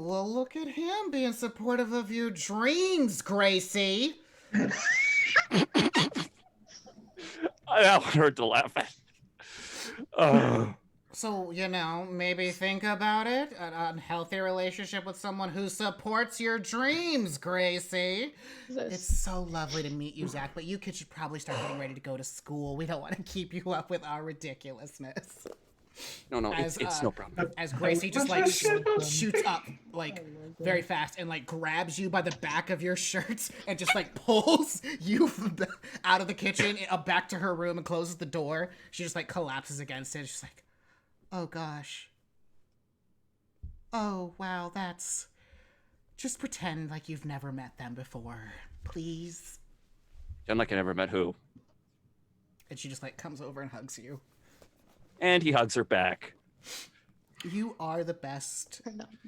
well, look at him being supportive of your dreams, Gracie.
That one hurt to laugh at.
So, you know, maybe think about it. An unhealthy relationship with someone who supports your dreams, Gracie. It's so lovely to meet you, Zach, but you kids should probably start getting ready to go to school. We don't want to keep you up with our ridiculousness.
No, it's no problem.
As Gracie just like shoots up like very fast and like grabs you by the back of your shirt and just like pulls you out of the kitchen back to her room and closes the door. She just like collapses against it. She's like, oh gosh. Oh wow, that's... Just pretend like you've never met them before, please.
Pretend like I never met who.
And she just like comes over and hugs you.
And he hugs her back.
You are the best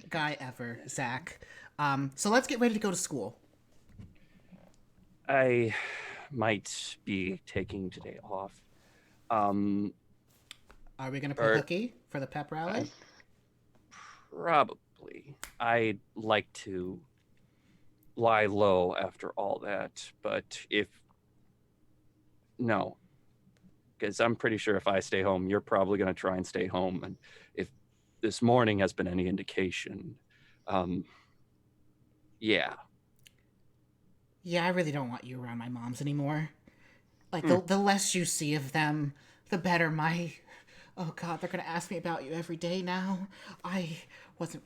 guy ever, Zach. So let's get ready to go to school.
I might be taking today off.
Are we going to play hooky for the pep rally?
Probably. I'd like to lie low after all that, but no. Because I'm pretty sure if I stay home, you're probably going to try and stay home. And if this morning has been any indication, yeah.
Yeah, I really don't want you around my moms anymore. Like, the less you see of them, the better my... Oh, God, they're going to ask me about you every day now. I wasn't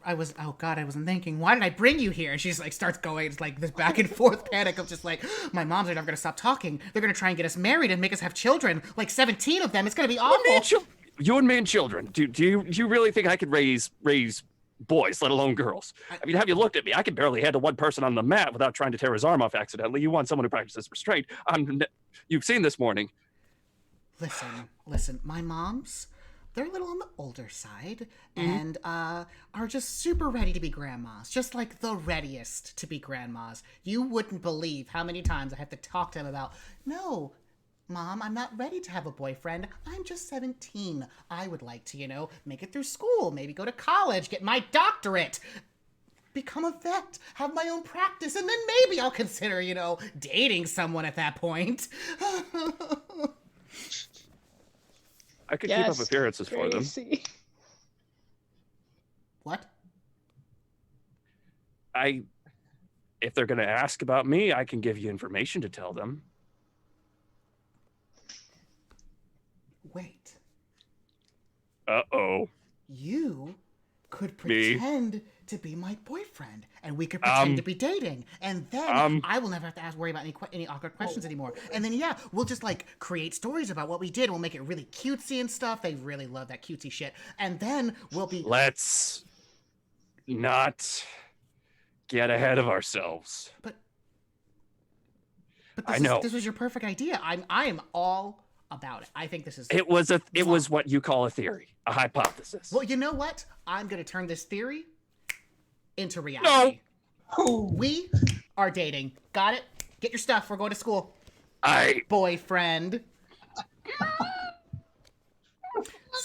thinking, why did I bring you here? And she just, like, starts going, it's like this back and forth panic of just, like, my moms are never going to stop talking. They're going to try and get us married and make us have children. Like, 17 of them. It's going to be awful.
You and me and children. Do you really think I could raise boys, let alone girls? I mean, have you looked at me? I can barely handle one person on the mat without trying to tear his arm off accidentally. You want someone who practices restraint. You've seen this morning.
Listen, my moms... They're a little on the older side and are just super ready to be grandmas. Just like the readiest to be grandmas. You wouldn't believe how many times I have to talk to them about, no, Mom, I'm not ready to have a boyfriend. I'm just 17. I would like to, make it through school, maybe go to college, get my doctorate, become a vet, have my own practice, and then maybe I'll consider, dating someone at that point.
I could keep up appearances for them.
What?
If they're going to ask about me, I can give you information to tell them.
Wait.
Uh-oh.
You could pretend to be my boyfriend, and we could pretend to be dating, and then I will never have to worry about any awkward questions anymore. And then we'll just like create stories about what we did. We'll make it really cutesy and stuff. They really love that cutesy shit. And then we'll be.
Let's not get ahead of ourselves.
But
I know
this was your perfect idea. I am all about it. I think this is.
It was what you call a theory, a hypothesis.
Well, you know what? I'm gonna turn this theory into reality.
No.
We are dating. Got it? Get your stuff. We're going to school. Boyfriend.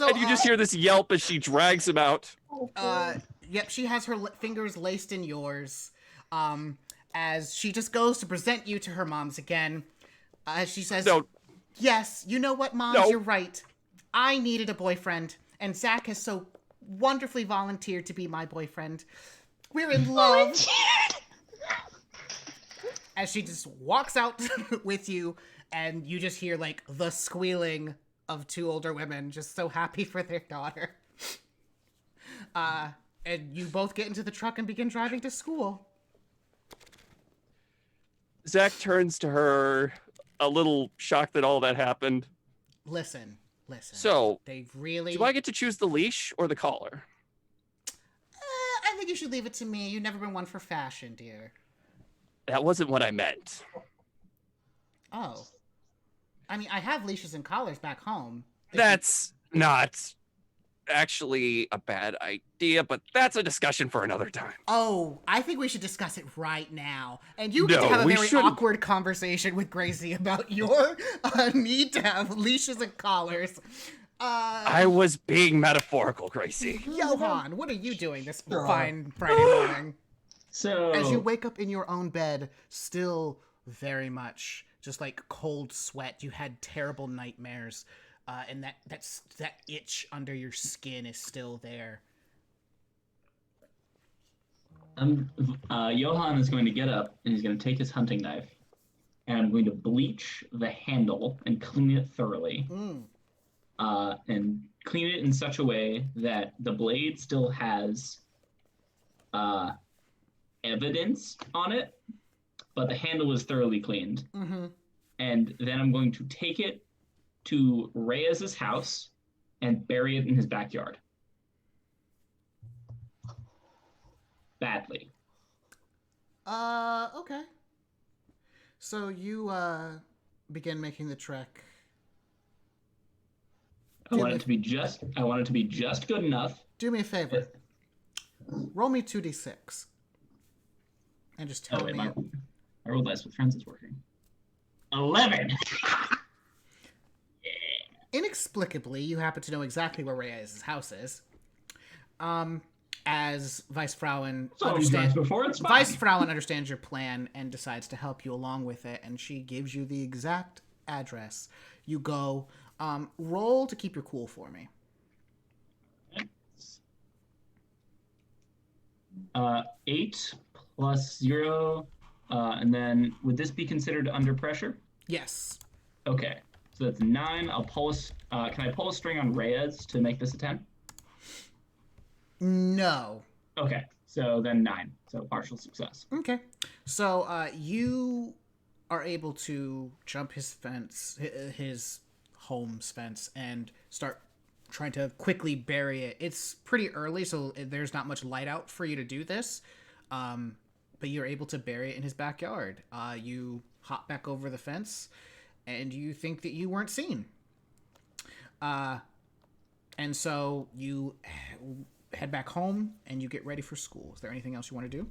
And you just hear this yelp as she drags him out.
Yep, she has her fingers laced in yours. As she just goes to present you to her moms again. She says,
No.
Yes, you know what, Moms?
No.
You're right. I needed a boyfriend, and Zach has so wonderfully volunteered to be my boyfriend. We're in love. As she just walks out with you, and you just hear, like, the squealing of two older women just so happy for their daughter. And you both get into the truck and begin driving to school.
Zach turns to her, a little shocked that all that happened.
Listen.
So,
They've really...
do I get to choose the leash or the collar?
I think you should leave it to me. You've never been one for fashion, dear.
That wasn't what I meant.
Oh. I mean, I have leashes and collars back home.
That's not actually a bad idea, but that's a discussion for another time.
Oh, I think we should discuss it right now. And you get to have a very awkward conversation with Gracie about your need to have leashes and collars.
I was being metaphorical, Gracie.
Johan, what are you doing this fine Friday morning?
So
As you wake up in your own bed, still very much just like cold sweat, you had terrible nightmares, and that itch under your skin is still there.
Johan is going to get up and he's going to take his hunting knife, and I'm going to bleach the handle and clean it thoroughly. And clean it in such a way that the blade still has evidence on it, but the handle is thoroughly cleaned. And then I'm going to take it to Reyes's house and bury it in his backyard. Badly.
Okay. So you begin making the trek.
I want it to be just good enough.
Do me a favor. Roll me 2d6. And just tell me.
My roll dice with friends is working. 11.
Inexplicably, you happen to know exactly where Reyes' house is. As Vice Frauen understands your plan and decides to help you along with it, and she gives you the exact address. You go. Roll to keep your cool for me.
8 plus 0, and then would this be considered under pressure?
Yes.
Okay, so that's 9. I'll pull can I pull a string on Reyes to make this a 10?
No.
Okay, so then 9. So partial success.
Okay. So you are able to jump his fence, his home's fence, and start trying to quickly bury it. It's pretty early, so there's not much light out for you to do this. But you're able to bury it in his backyard. You hop back over the fence, and you think that you weren't seen. And so you head back home, and you get ready for school. Is there anything else you want to do?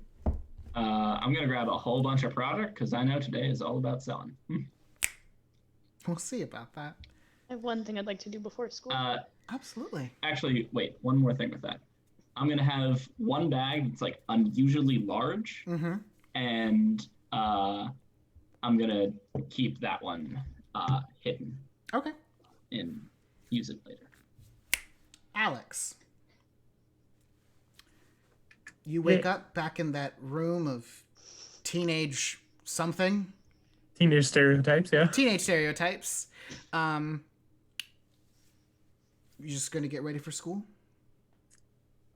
I'm going to grab a whole bunch of product, because I know today is all about selling.
We'll see about that.
I have one thing I'd like to do before school.
Absolutely.
Actually, wait, one more thing with that. I'm going to have one bag that's like unusually large, and I'm going to keep that one hidden.
Okay.
And use it later.
Alex. You wake up back in that room of teenage something.
Teenage stereotypes, yeah.
Teenage stereotypes. You just going to get ready for school?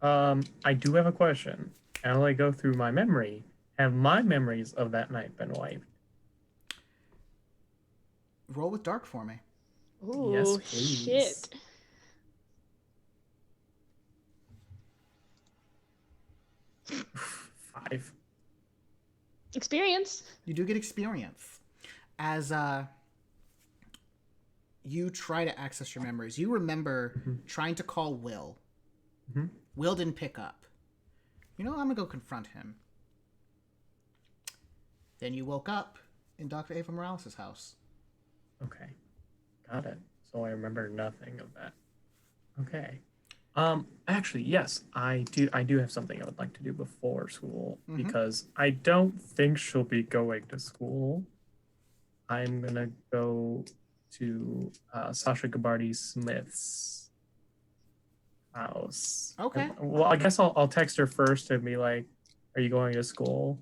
I do have a question. As I go through my memory, have my memories of that night been wiped?
Roll with dark for me.
Ooh,
Yes, please.
shit.
Five.
Experience.
You do get experience. As you try to access your memories, you remember trying to call Will. Will didn't pick up. You know, I'm going to go confront him. Then you woke up in Dr. Ava Morales' house.
Okay. Got it. So I remember nothing of that. Okay. Actually, yes, I do have something I would like to do before school, because I don't think she'll be going to school. I'm gonna go to Sasha Gabardi Smith's house.
Okay.
Well, I guess I'll text her first and be like, "Are you going to school?"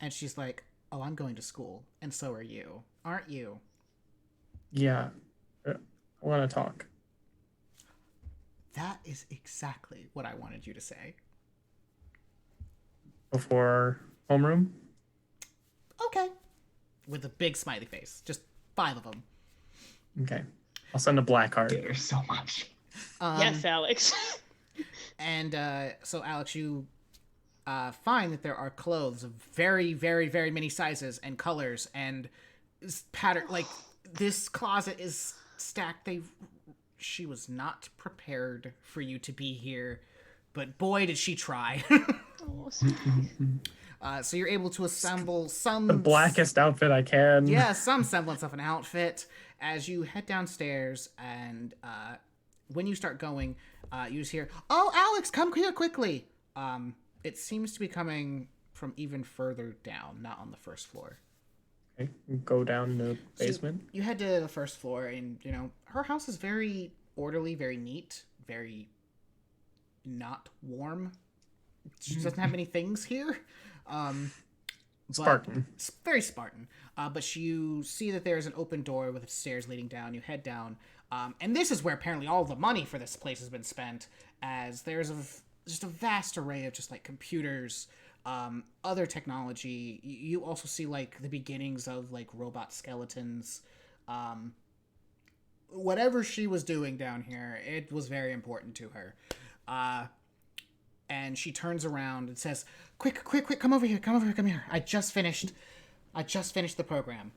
And she's like, "Oh, I'm going to school, and so are you, aren't you?"
Yeah, I want to talk.
That is exactly what I wanted you to say.
Before homeroom?
Okay. With a big smiley face. Just 5 of them.
Okay. I'll send a black heart.
There's so much.
Yes, Alex.
And so, Alex, you find that there are clothes of very, very, very many sizes and colors and pattern. Like, this closet is stacked. She was not prepared for you to be here, but boy, did she try. So you're able to assemble some...
The blackest outfit I can.
Yeah, some semblance of an outfit as you head downstairs, and when you start going, you just hear, "Oh, Alex, come here quickly!" It seems to be coming from even further down, not on the first floor.
Okay. Go down the basement.
So you head to the first floor, and, you know, her house is very orderly, very neat, very not warm. She doesn't have many things here.
Spartan.
It's very Spartan. But you see that there's an open door with stairs leading down. You head down. And this is where apparently all the money for this place has been spent, as there's just a vast array of just, like, computers, other technology. You also see, like, the beginnings of, like, robot skeletons. Whatever she was doing down here, it was very important to her. And she turns around and says, quick, come over here. I just finished the program.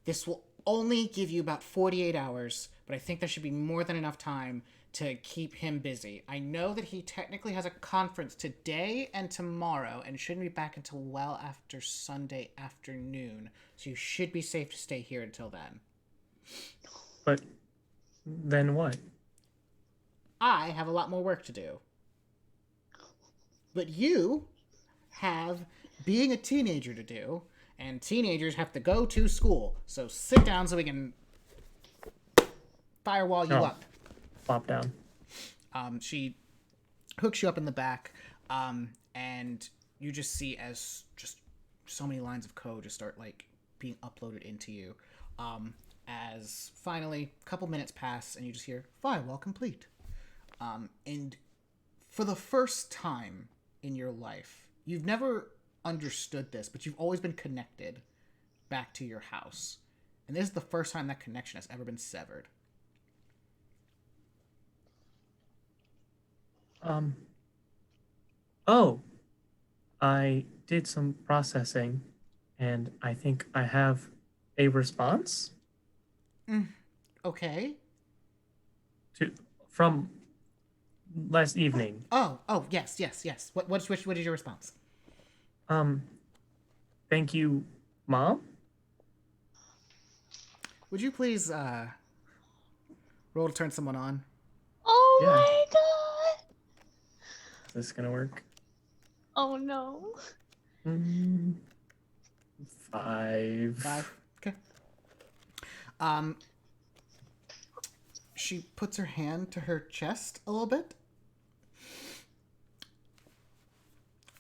This will only give you about 48 hours, but I think there should be more than enough time to keep him busy. I know that he technically has a conference today and tomorrow and shouldn't be back until well after Sunday afternoon, so you should be safe to stay here until then.
But then what?
I have a lot more work to do. But you have being a teenager to do, and teenagers have to go to school. So sit down so we can firewall you up.
Flop down.
She hooks you up in the back, and you just see as just so many lines of code just start, like, being uploaded into you. As finally, a couple minutes pass, and you just hear, firewall complete. And for the first time in your life, you've never understood this, but you've always been connected back to your house. And this is the first time that connection has ever been severed.
Oh, I did some processing, and I think I have a response.
Okay.
From last evening.
Oh, yes. What is your response?
Thank you, Mom.
Would you please roll to turn someone on?
Oh
Yeah.
my god!
Is this gonna work?
Oh no.
5.
Okay. She puts her hand to her chest a little bit.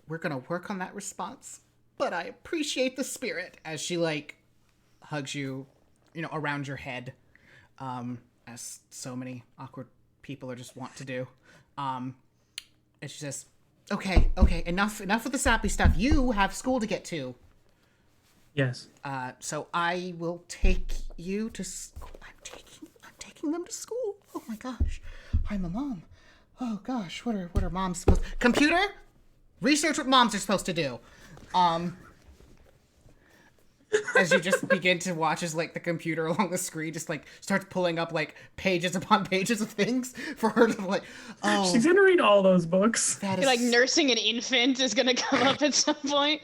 We're gonna work on that response, but I appreciate the spirit, as she, like, hugs you, you know, around your head, as so many awkward people are just want to do. And she says, okay, enough with the sappy stuff. You have school to get to.
Yes.
So I will take you to school. I'm taking them to school. Oh my gosh. I'm a mom. Oh gosh, what are moms supposed to... Computer? Research what moms are supposed to do. As you just begin to watch as, like, the computer along the screen just, like, starts pulling up, like, pages upon pages of things for her to, like, oh.
She's gonna read all those books.
That
You're like nursing an infant is gonna come up at some point.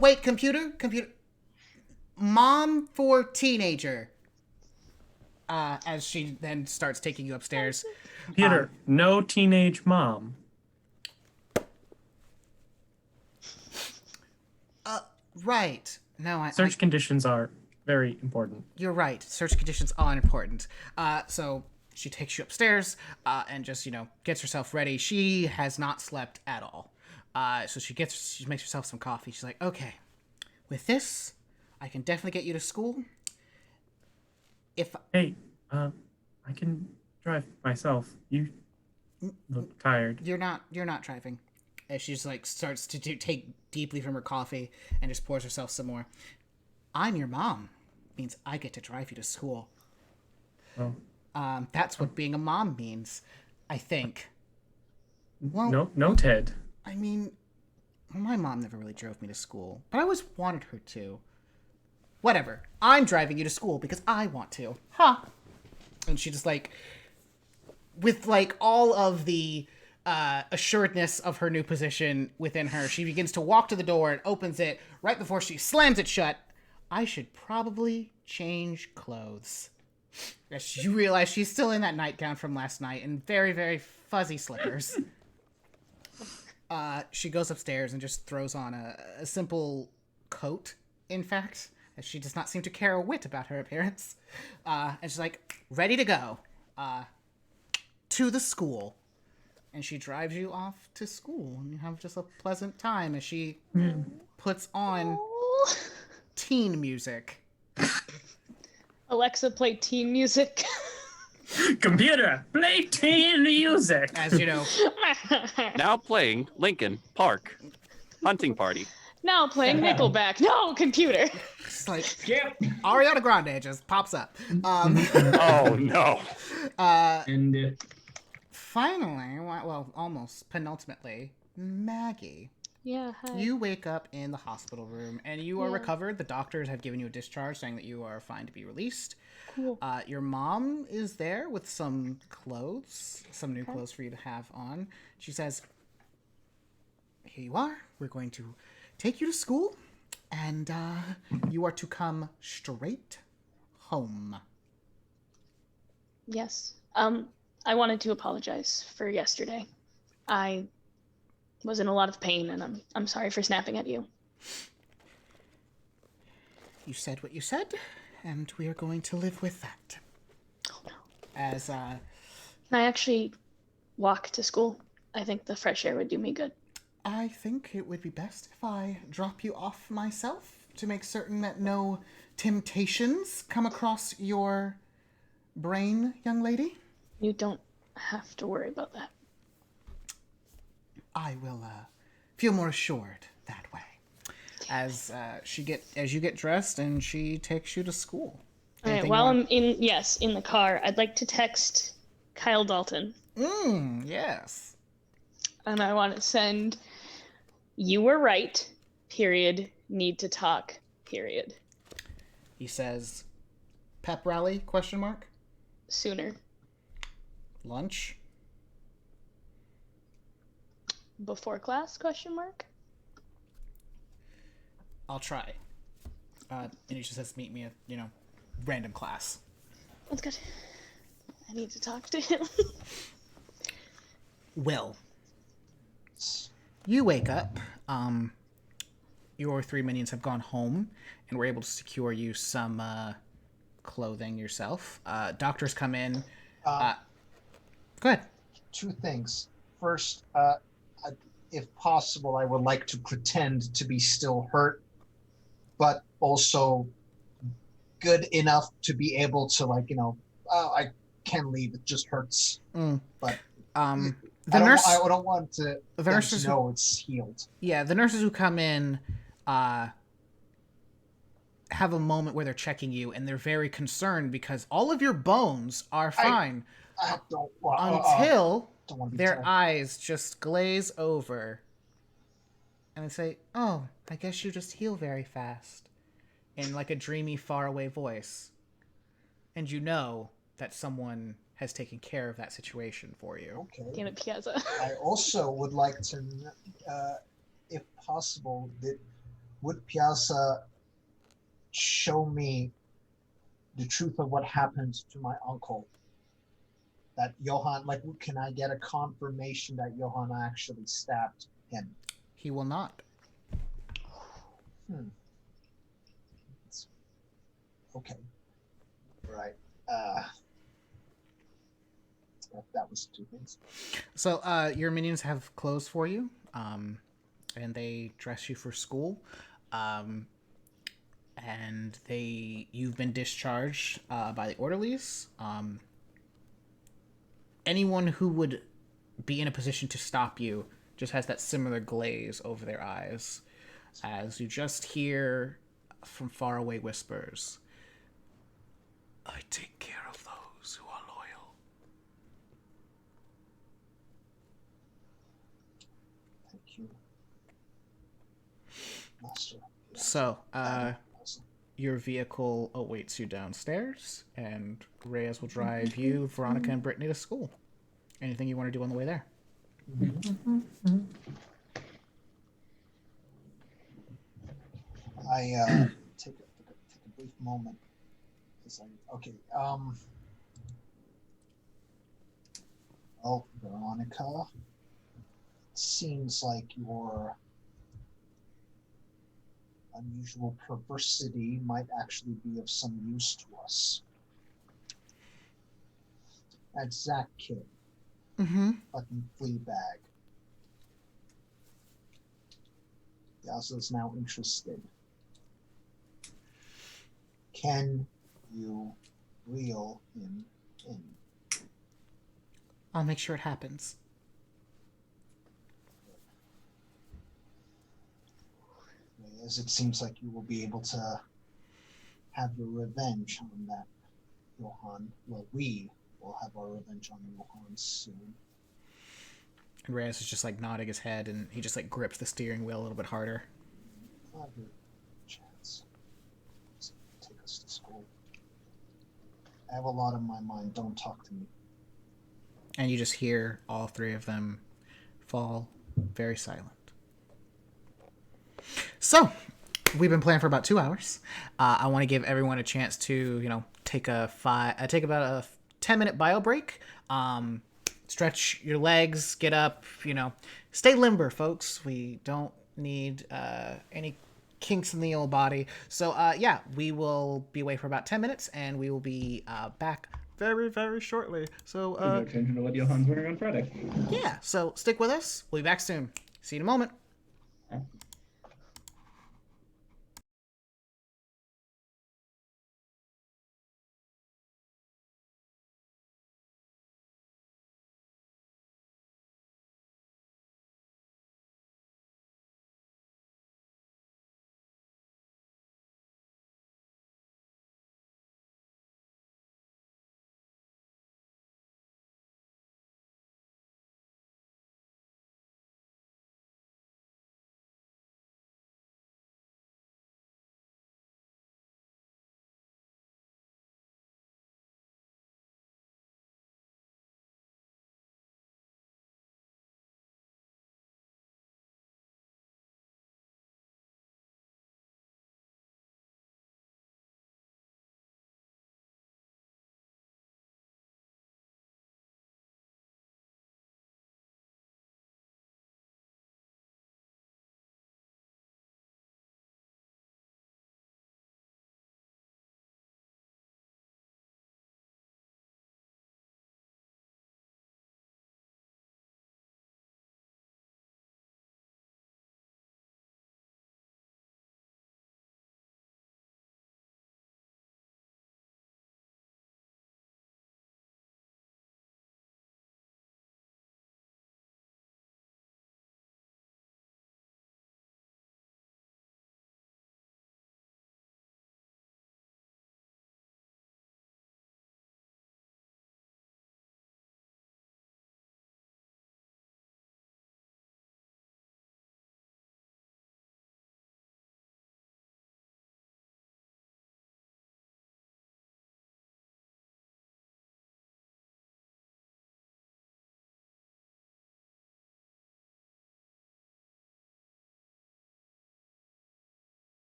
Wait, computer. Mom for teenager. As she then starts taking you upstairs.
Computer, no teenage mom.
Right. No,
Search conditions are very important.
You're right. Search conditions are important. So she takes you upstairs, and just, you know, gets herself ready. She has not slept at all. So she makes herself some coffee. She's like, okay, with this, I can definitely get you to school.
Hey, I can drive myself. You look tired.
You're not driving. As she just like starts to take deeply from her coffee and just pours herself some more. I'm your mom. Means I get to drive you to school.
Oh.
That's what being a mom means, I think. Well,
No, Ted.
I mean, my mom never really drove me to school, but I always wanted her to. Whatever. I'm driving you to school because I want to. Huh. And she just like, with like all of the assuredness of her new position within her, she begins to walk to the door and opens it right before she slams it shut. I should probably change clothes. As you realize she's still in that nightgown from last night and very, very fuzzy slippers. She goes upstairs and just throws on a simple coat, in fact, as she does not seem to care a whit about her appearance. And she's like, ready to go. To the school. And she drives you off to school, and you have just a pleasant time as she puts on teen music.
Alexa, play teen music.
Computer, play teen music.
As you know,
Now playing Lincoln Park Hunting Party.
Now playing Nickelback. No, computer.
it's like
Yep.
Ariana Grande just pops up.
Oh no.
And
Finally, well, almost penultimately, Maggie.
Yeah, hi.
You wake up in the hospital room and you are
Yeah.
recovered. The doctors have given you a discharge saying that you are fine to be released.
Cool.
Your mom is there with some clothes, some new clothes for you to have on. She says, here you are. We're going to take you to school and you are to come straight home.
Yes. I wanted to apologize for yesterday. I was in a lot of pain, and I'm sorry for snapping at you.
You said what you said, and we are going to live with that.
Oh no.
As
Can I actually walk to school? I think the fresh air would do me good.
I think it would be best if I drop you off myself to make certain that no temptations come across your brain, young lady.
You don't have to worry about that.
I will feel more assured that way. As you get dressed and she takes you to school.
All right,
Anything
while
you
I'm in the car, I'd like to text Kyle Dalton,
yes.
and I want to send, "You were right, period, need to talk, period."
He says, pep rally, question mark?
Sooner.
Lunch?
Before class, question mark?
I'll try. And he just says, meet me at, random class.
That's good. I need to talk to him.
Will. You wake up. Your three minions have gone home, and we're able to secure you some clothing yourself. Doctors come in. Go ahead.
Two things. First, if possible, I would like to pretend to be still hurt, but also good enough to be able to, I can leave. It just hurts. But
The
I
nurse.
don't want to
The nurses
to know it's healed.
Yeah, the nurses who come in have a moment where they're checking you, and they're very concerned because all of your bones are fine
I don't
until
don't want to be
their
told.
eyes just glaze over, and they say, "Oh, I guess you just heal very fast," in like a dreamy, faraway voice, and you know that someone has taken care of that situation for you.
Okay.
Damn it, Piazza.
I also would like to, if possible, would Piazza show me the truth of what happened to my uncle? That Johann, can I get a confirmation that Johann actually stabbed him?
He will not.
Okay. Right. That was two things.
So, your minions have clothes for you, and they dress you for school, and you've been discharged by the orderlies. Anyone who would be in a position to stop you, just has that similar glaze over their eyes as you just hear from far away whispers. I take care of those who are loyal.
Thank you, Master.
So, your vehicle awaits you downstairs, and Reyes will drive you, Veronica, and Brittany to school. Anything you want to do on the way there?
I take a brief moment. Okay. Well, Veronica, it seems like your unusual perversity might actually be of some use to us. That Zach kid, fucking Fleabag. Yasu's now interested. Can you reel him in?
I'll make sure it happens.
As it seems like you will be able to have your revenge on that Johan. Well, we will have our revenge on Johan soon.
And Reyes is just like nodding his head, and he just like grips the steering wheel a little bit harder.
Not your chance. Just take us to school. I have a lot on my mind. Don't talk to me.
And you just hear all three of them fall very silent. So, we've been playing for about 2 hours. I want to give everyone a chance to, take about a 10-minute bio break. Stretch your legs, get up, stay limber, folks. We don't need any kinks in the old body. So, we will be away for about 10 minutes, and we will be back very, very shortly. So,
no change into what Johan's wearing on Friday.
Yeah, so stick with us. We'll be back soon. See you in a moment.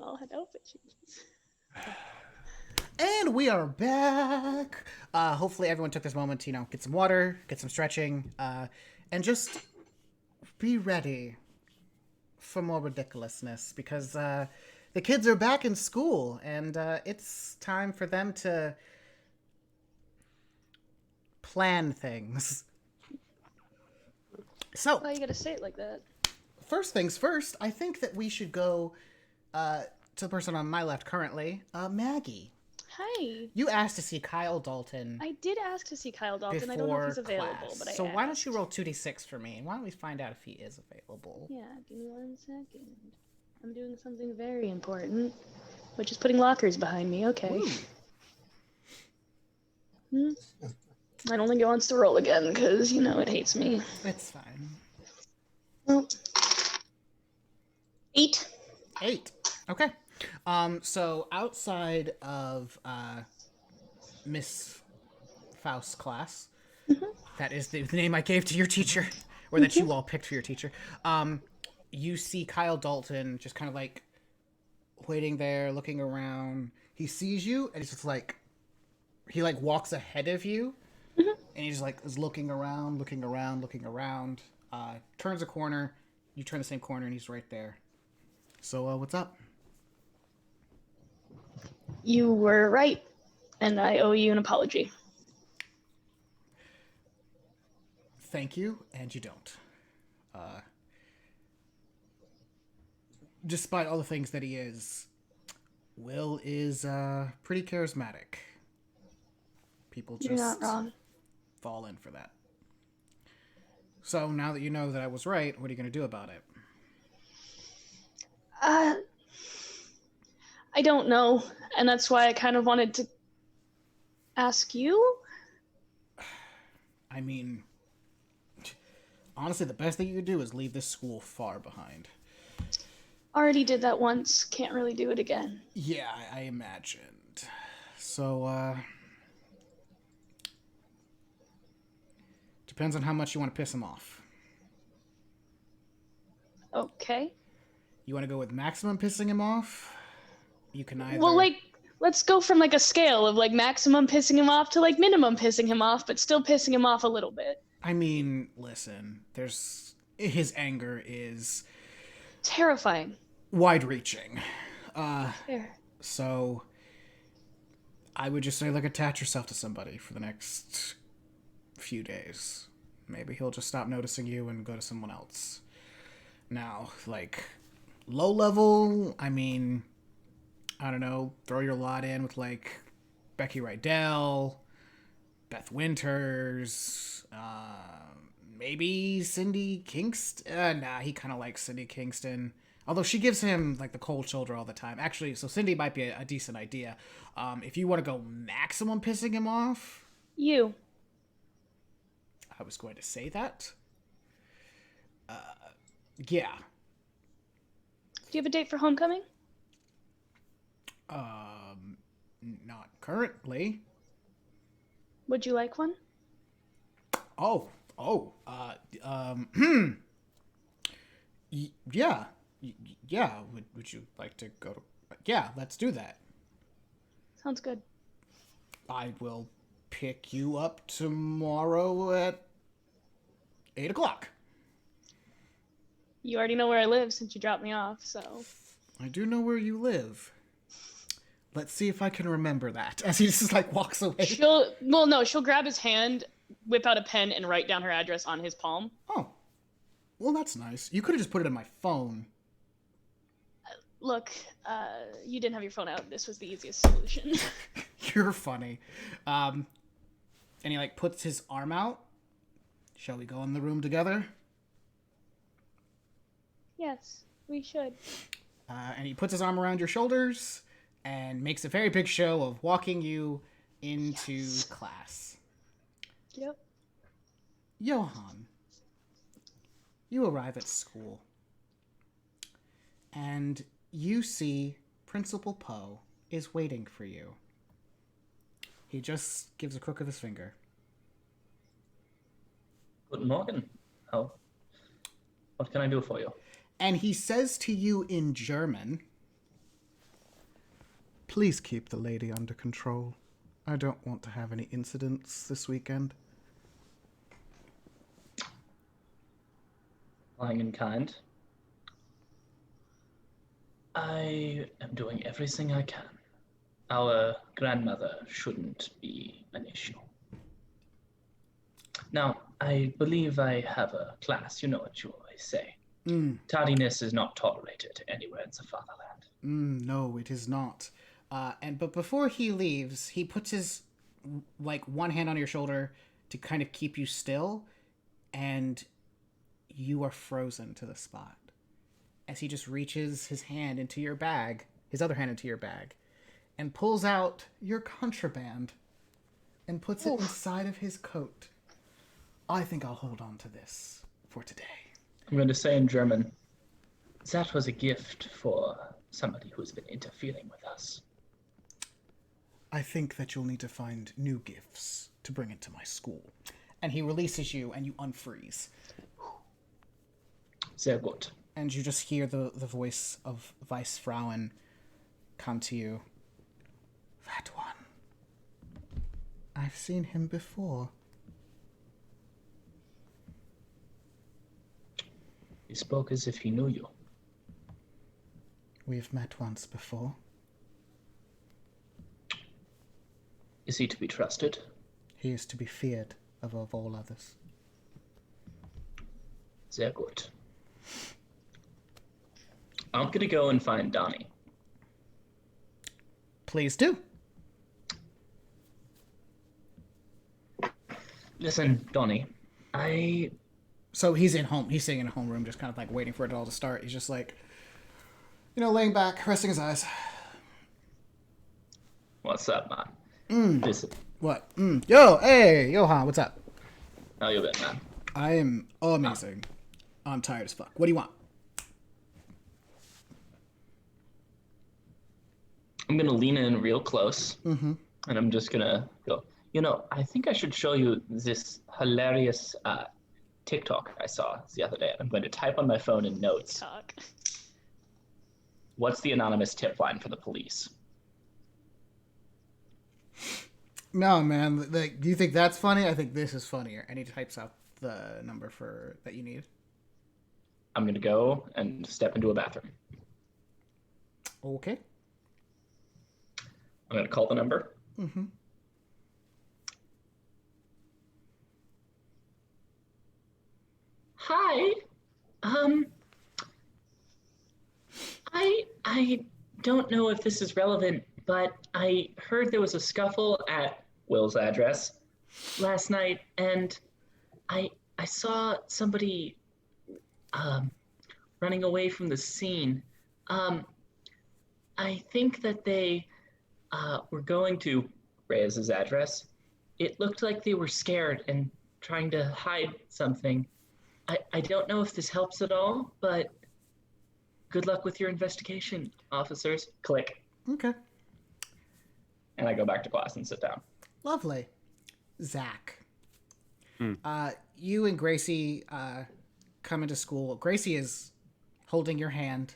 all had outfit changes.
And we are back. Hopefully everyone took this moment to, get some water, get some stretching, and just be ready for more ridiculousness because the kids are back in school and it's time for them to plan things. So,
Why you gotta say it like that?
first things first, I think that we should go to the person on my left currently, Maggie.
Hi.
You asked to see Kyle Dalton.
I did ask to see Kyle Dalton. I don't know if he's available, but I
So
asked.
why don't you roll 2d6 for me, and why don't we find out if he is available?
Yeah, give me 1 second. I'm doing something very important, which is putting lockers behind me. Okay. I don't think it wants to roll again because it hates me.
It's fine.
Well, 8.
8. Okay. So outside of Miss Faust's class, that is the name I gave to your teacher, or that you all picked for your teacher. You see Kyle Dalton just kind of like waiting there, looking around. He sees you, and he's just like, he like walks ahead of you, and he just like is looking around, turns a corner. You turn the same corner, and he's right there. So, what's up?
You were right, and I owe you an apology.
Thank you, and you don't. Despite all the things that he is, Will is pretty charismatic. People just
You're not wrong.
fall in for that. So now that you know that I was right, what are you going to do about it?
I don't know, and that's why I kind of wanted to ask you.
I mean, honestly, the best thing you could do is leave this school far behind.
Already did that once. Can't really do it again.
Yeah, I imagined. So, depends on how much you want to piss him off.
Okay.
You want to go with maximum pissing him off? You can either...
Well, let's go from a scale of maximum pissing him off to minimum pissing him off, but still pissing him off a little bit.
I mean, listen, his anger is...
terrifying.
Wide-reaching.
Fair.
So, I would just say, attach yourself to somebody for the next few days. Maybe he'll just stop noticing you and go to someone else. Now, low level, I mean, I don't know, throw your lot in with, Becky Rydell, Beth Winters, maybe Cindy Kingston. Nah, he kind of likes Cindy Kingston. Although she gives him, the cold shoulder all the time. Actually, so Cindy might be a decent idea. If you want to go maximum pissing him off...
You.
I was going to say that. Yeah.
Do you have a date for homecoming?
Not currently.
Would you like one?
Yeah. Yeah, would you like to go to... Yeah, let's do that.
Sounds good.
I will pick you up tomorrow at 8 o'clock.
You already know where I live since you dropped me off, so...
I do know where you live. Let's see if I can remember that. As he just, walks away.
She'll grab his hand, whip out a pen, and write down her address on his palm.
Oh. Well, that's nice. You could have just put it in my phone.
Look, you didn't have your phone out. This was the easiest solution.
You're funny. And he, puts his arm out. Shall we go in the room together?
Yes, we should.
And he puts his arm around your shoulders and makes a very big show of walking you into class.
Yep.
Johan, you arrive at school. And you see Principal Poe is waiting for you. He just gives a crook of his finger.
Guten Morgen. What can I do for you?
And he says to you in German, Please keep the lady under control. I don't want to have any incidents this weekend.
Lying in kind. I am doing everything I can. Our grandmother shouldn't be an issue. Now, I believe I have a class. You know what you always say. Tardiness is not tolerated anywhere in the fatherland.
No, it is not. But before he leaves, he puts his one hand on your shoulder to kind of keep you still, and you are frozen to the spot as he just reaches his hand into your bag, his other hand into your bag, and pulls out your contraband and puts it inside of his coat. I think I'll hold on to this for today.
I'm going to say in German, that was a gift for somebody who's been interfering with us.
I think that you'll need to find new gifts to bring into my school. And he releases you and you unfreeze.
Sehr gut.
And you just hear the voice of Vice Frauen come to you. That one. I've seen him before.
He spoke as if he knew you.
We've met once before.
Is he to be trusted?
He is to be feared above all others.
Sehr gut. I'm gonna go and find Donnie.
Please do.
Listen, Donnie,
So he's in home. He's sitting in a homeroom, just kind of waiting for it all to start. He's just laying back, resting his eyes.
What's up, man? Listen,
What? Yo, hey, Johan, what's up?
how you been, man?
I am amazing. I'm tired as fuck. What do you want?
I'm gonna lean in real close, and I'm just gonna go. I think I should show you this hilarious TikTok I saw the other day. I'm going to type on my phone in notes.
Talk.
What's the anonymous tip line for the police?
No, man. Do you think that's funny? I think this is funnier. And he types out the number that you need.
I'm gonna go and step into a bathroom.
Okay.
I'm gonna call the number. Hi. I don't know if this is relevant, but I heard there was a scuffle at Will's address last night, and I saw somebody running away from the scene. I think that they were going to Reyes's address. It looked like they were scared and trying to hide something. I don't know if this helps at all, but good luck with your investigation, officers. Click.
Okay.
And I go back to class and sit down.
Lovely. Zach. You and Gracie come into school. Gracie is holding your hand,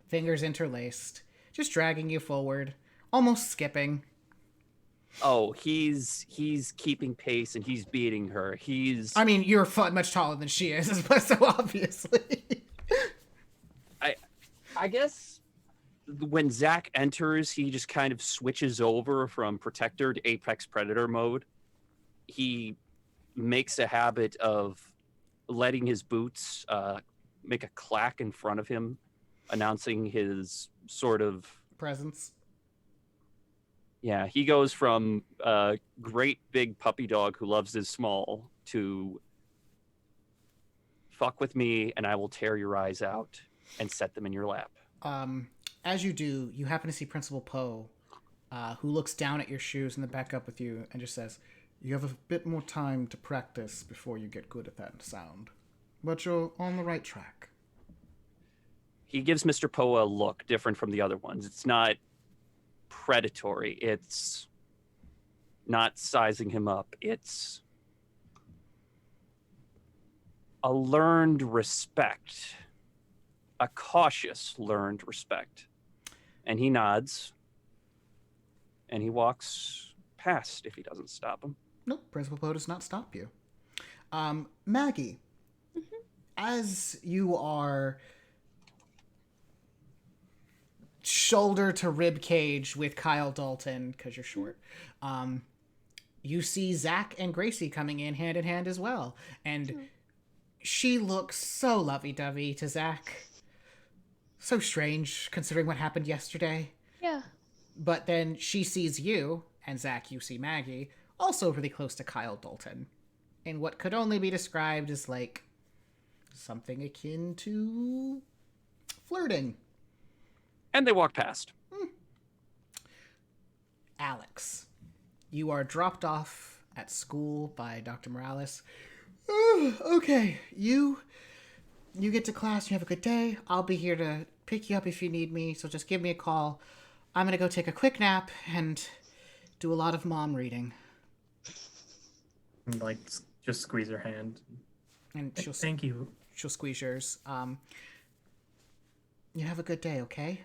fingers interlaced, just dragging you forward, almost skipping.
Oh, he's keeping pace and he's beating her.
I mean, you're much taller than she is, so obviously.
I guess when Zach enters, he just kind of switches over from protector to apex predator mode. He makes a habit of letting his boots make a clack in front of him, announcing his sort of
presence.
Yeah, he goes from a great big puppy dog who loves his small to fuck with me and I will tear your eyes out and set them in your lap.
As you do, you happen to see Principal Poe, who looks down at your shoes in the back up with you and just says, "You have a bit more time to practice before you get good at that sound, but you're on the right track."
He gives Mr. Poe a look different from the other ones. It's not predatory. It's not sizing him up. It's a learned respect, a cautious learned respect. And he nods and he walks past if he doesn't stop him.
Nope, Principal Poe does not stop you. Maggie, as you are shoulder to rib cage with Kyle Dalton, because you're short, you see Zach and Gracie coming in hand as well. And she looks so lovey-dovey to Zach. So strange, considering what happened yesterday.
Yeah.
But then she sees you, and Zach, you see Maggie, also really close to Kyle Dalton. In what could only be described as, like, something akin to flirting.
And they walk past.
Alex, you are dropped off at school by Dr. Morales. Okay, you get to class, you have a good day. I'll be here to pick you up if you need me, so just give me a call. I'm gonna go take a quick nap and do a lot of mom reading.
And, like, just squeeze her hand.
And
Thank you.
She'll squeeze yours. You have a good day, okay?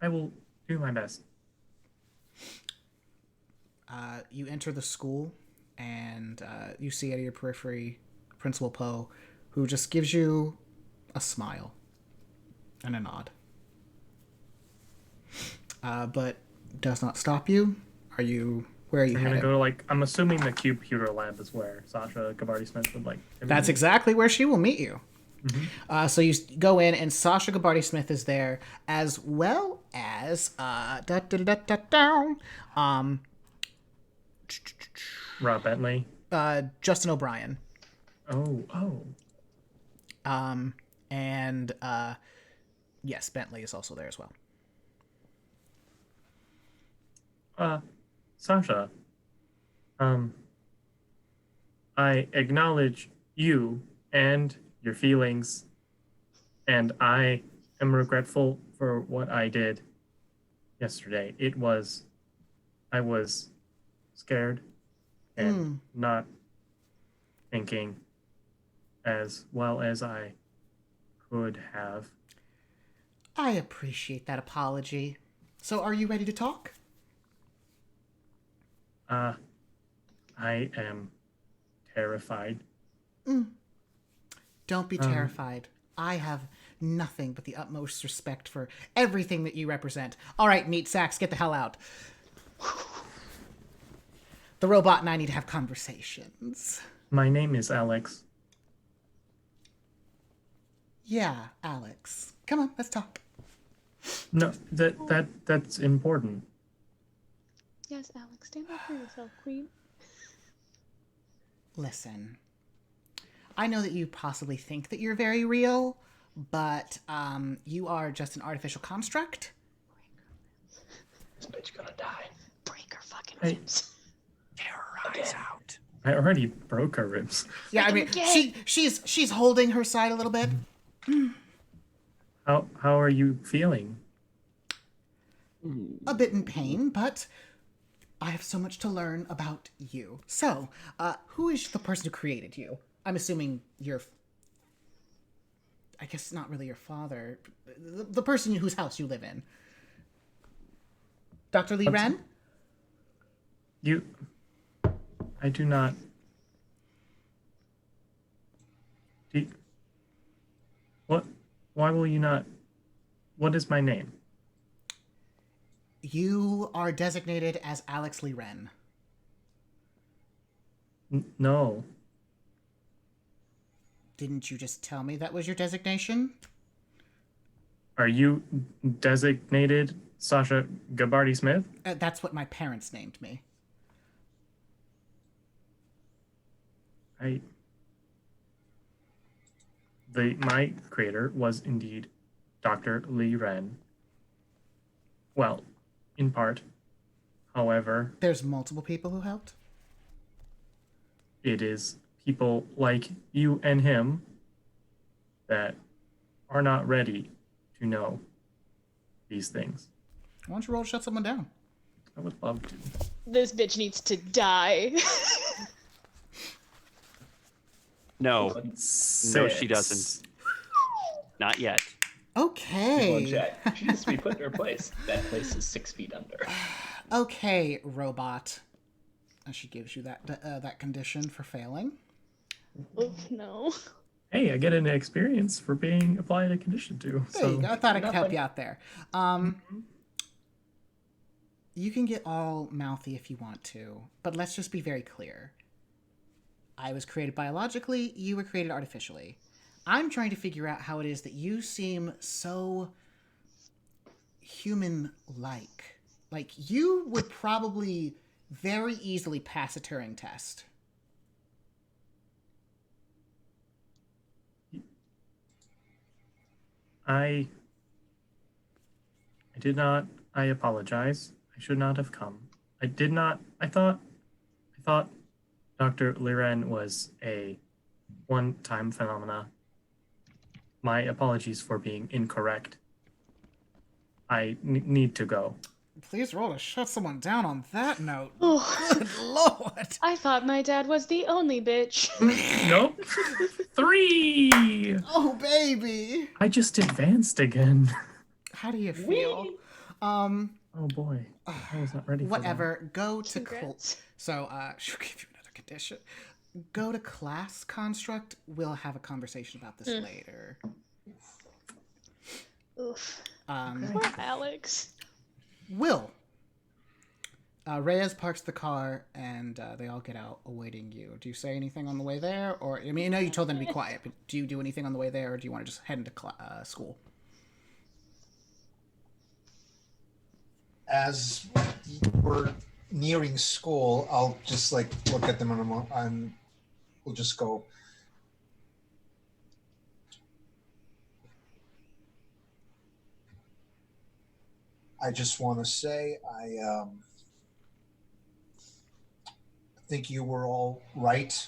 I will do my best.
You enter the school, and you see out of your periphery Principal Poe, who just gives you a smile and a nod. But does not stop you. Where are you
I'm
headed?
gonna go to, like, I'm assuming the computer lab is where Sasha Gabarty Smith would, like...
That's exactly where she will meet you.
Mm-hmm.
So you go in, and Sasha Gabarty Smith is there, as well as
Rob Bentley.
Justin O'Brien.
Oh.
And yes, Bentley is also there as well.
Sasha. I acknowledge you and your feelings, and I am regretful for what I did yesterday. I was scared and not thinking as well as I could have.
I appreciate that apology. So are you ready to talk?
I am terrified.
Don't be terrified. I have nothing but the utmost respect for everything that you represent. All right, meat sacks, get the hell out. The robot and I need to have conversations.
My name is Alex.
Yeah, Alex. Come on, let's talk.
No, that's important.
Yes, Alex, stand up for yourself, Queen.
Listen, I know that you possibly think that you're very real, but you are just an artificial construct.
This bitch gonna die.
Break her fucking
Hey.
ribs.
Terrorize out.
I already broke her ribs.
Yeah, I mean,
again.
she's holding her side a little bit.
How are you feeling?
A bit in pain, but I have so much to learn about you. So, who is the person who created you? I'm assuming I guess not really your father. The person whose house you live in. Dr. Lee Ren?
I do not... Why will you not... What is my name?
You are designated as Alex Lee Ren.
No.
Didn't you just tell me that was your designation?
Are you designated Sasha Gabarty Smith?
That's what my parents named me.
My creator was indeed Dr. Lee Ren. Well, in part. However,
There's multiple people who helped?
it is people like you and him that are not ready to know these things.
Why don't you roll to shut someone down?
I would love to.
This bitch needs to die.
No, no, she
Six.
doesn't. Not yet.
People in
Okay.
chat. She needs to be put in her place. That place is 6 feet under.
Okay, robot. And she gives you that condition for failing.
Oh no.
Hey, I get an experience for being applied a condition to.
There you go. I thought I could help
Nothing.
you out there. You can get all mouthy if you want to, but let's just be very clear. I was created biologically, you were created artificially. I'm trying to figure out how it is that you seem so human-like. Like, you would probably very easily pass a Turing test.
I did not. I apologize. I should not have come. I did not. I thought Dr. Liren was a one-time phenomena. My apologies for being incorrect. I need to go.
Please roll to shut someone down on that note.
Oh,
Good lord.
I thought my dad was the only bitch.
Nope. 3!
Oh, baby.
I just advanced again.
How do you feel?
Oh boy. I was not ready for
Whatever. Go to
Congrats.
So, she'll give you another condition. Go to class construct. We'll have a conversation about this later.
Oof.
that.
Poor Alex.
Will. Reyes parks the car, and they all get out awaiting you. Do you say anything on the way there? Or, I mean, I know you told them to be quiet, but do you do anything on the way there, or do you want to just head into school?
As we're nearing school, I'll just like look at them and we'll just go. I just want to say I think you were all right.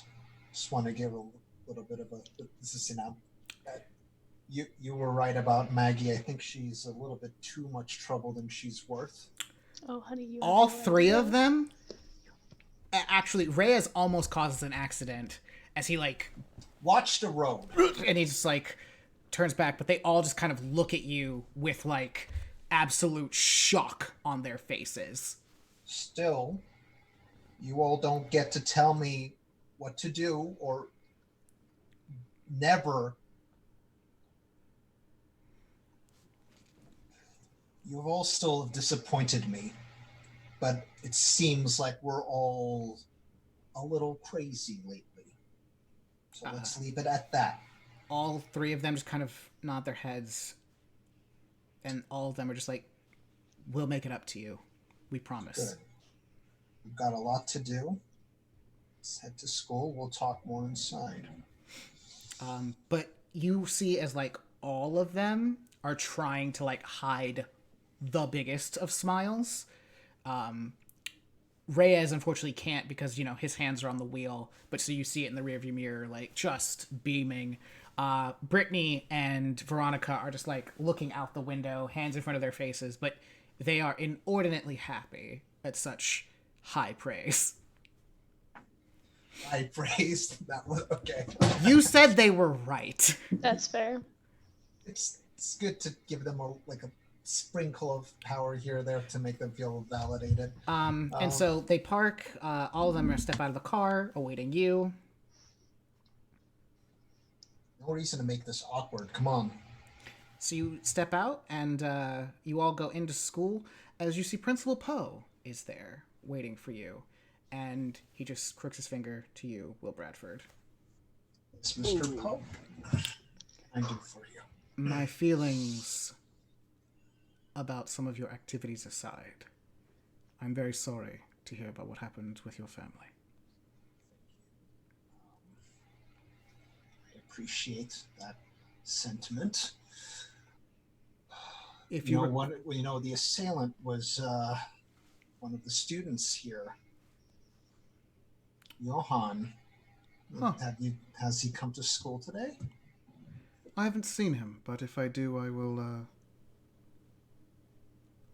Just want to give a little bit of this is you were right about Maggie. I think she's a little bit too much trouble than she's worth.
Oh, honey, you.
All
have no
three
idea.
of them? Actually, Reyes almost causes an accident as he, like,
Watch the road.
and he just, like, turns back, but they all just kind of look at you with, like, absolute shock on their faces.
Still, you all don't get to tell me what to do or never. You've all still disappointed me, but it seems like we're all a little crazy lately. So let's leave it at that.
All three of them just kind of nod their heads, and all of them are just like, we'll make it up to you. We promise.
Good. We've got a lot to do. Let's head to school. We'll talk more inside.
But you see as, like, all of them are trying to, like, hide the biggest of smiles. Reyes unfortunately can't because, you know, his hands are on the wheel, but so you see it in the rearview mirror, like, just beaming. Brittany and Veronica are just, like, looking out the window, hands in front of their faces, but they are inordinately happy at such high praise.
I praised that was okay.
You said they were right.
That's fair.
It's good to give them a sprinkle of power here or there to make them feel validated.
And so they park. All of them are gonna step out of the car, awaiting you.
No reason to make this awkward. Come on.
So you step out, and you all go into school. As you see, Principal Poe is there, waiting for you. And he just crooks his finger to you, Will Bradford.
It's Mr. Poe. I do for you.
My feelings about some of your activities aside, I'm very sorry to hear about what happened with your family.
I appreciate that sentiment.
If
You
you
know what? You know, the assailant was one of the students here. Johan.
Huh.
Has he come to school today?
I haven't seen him, but if I do, I will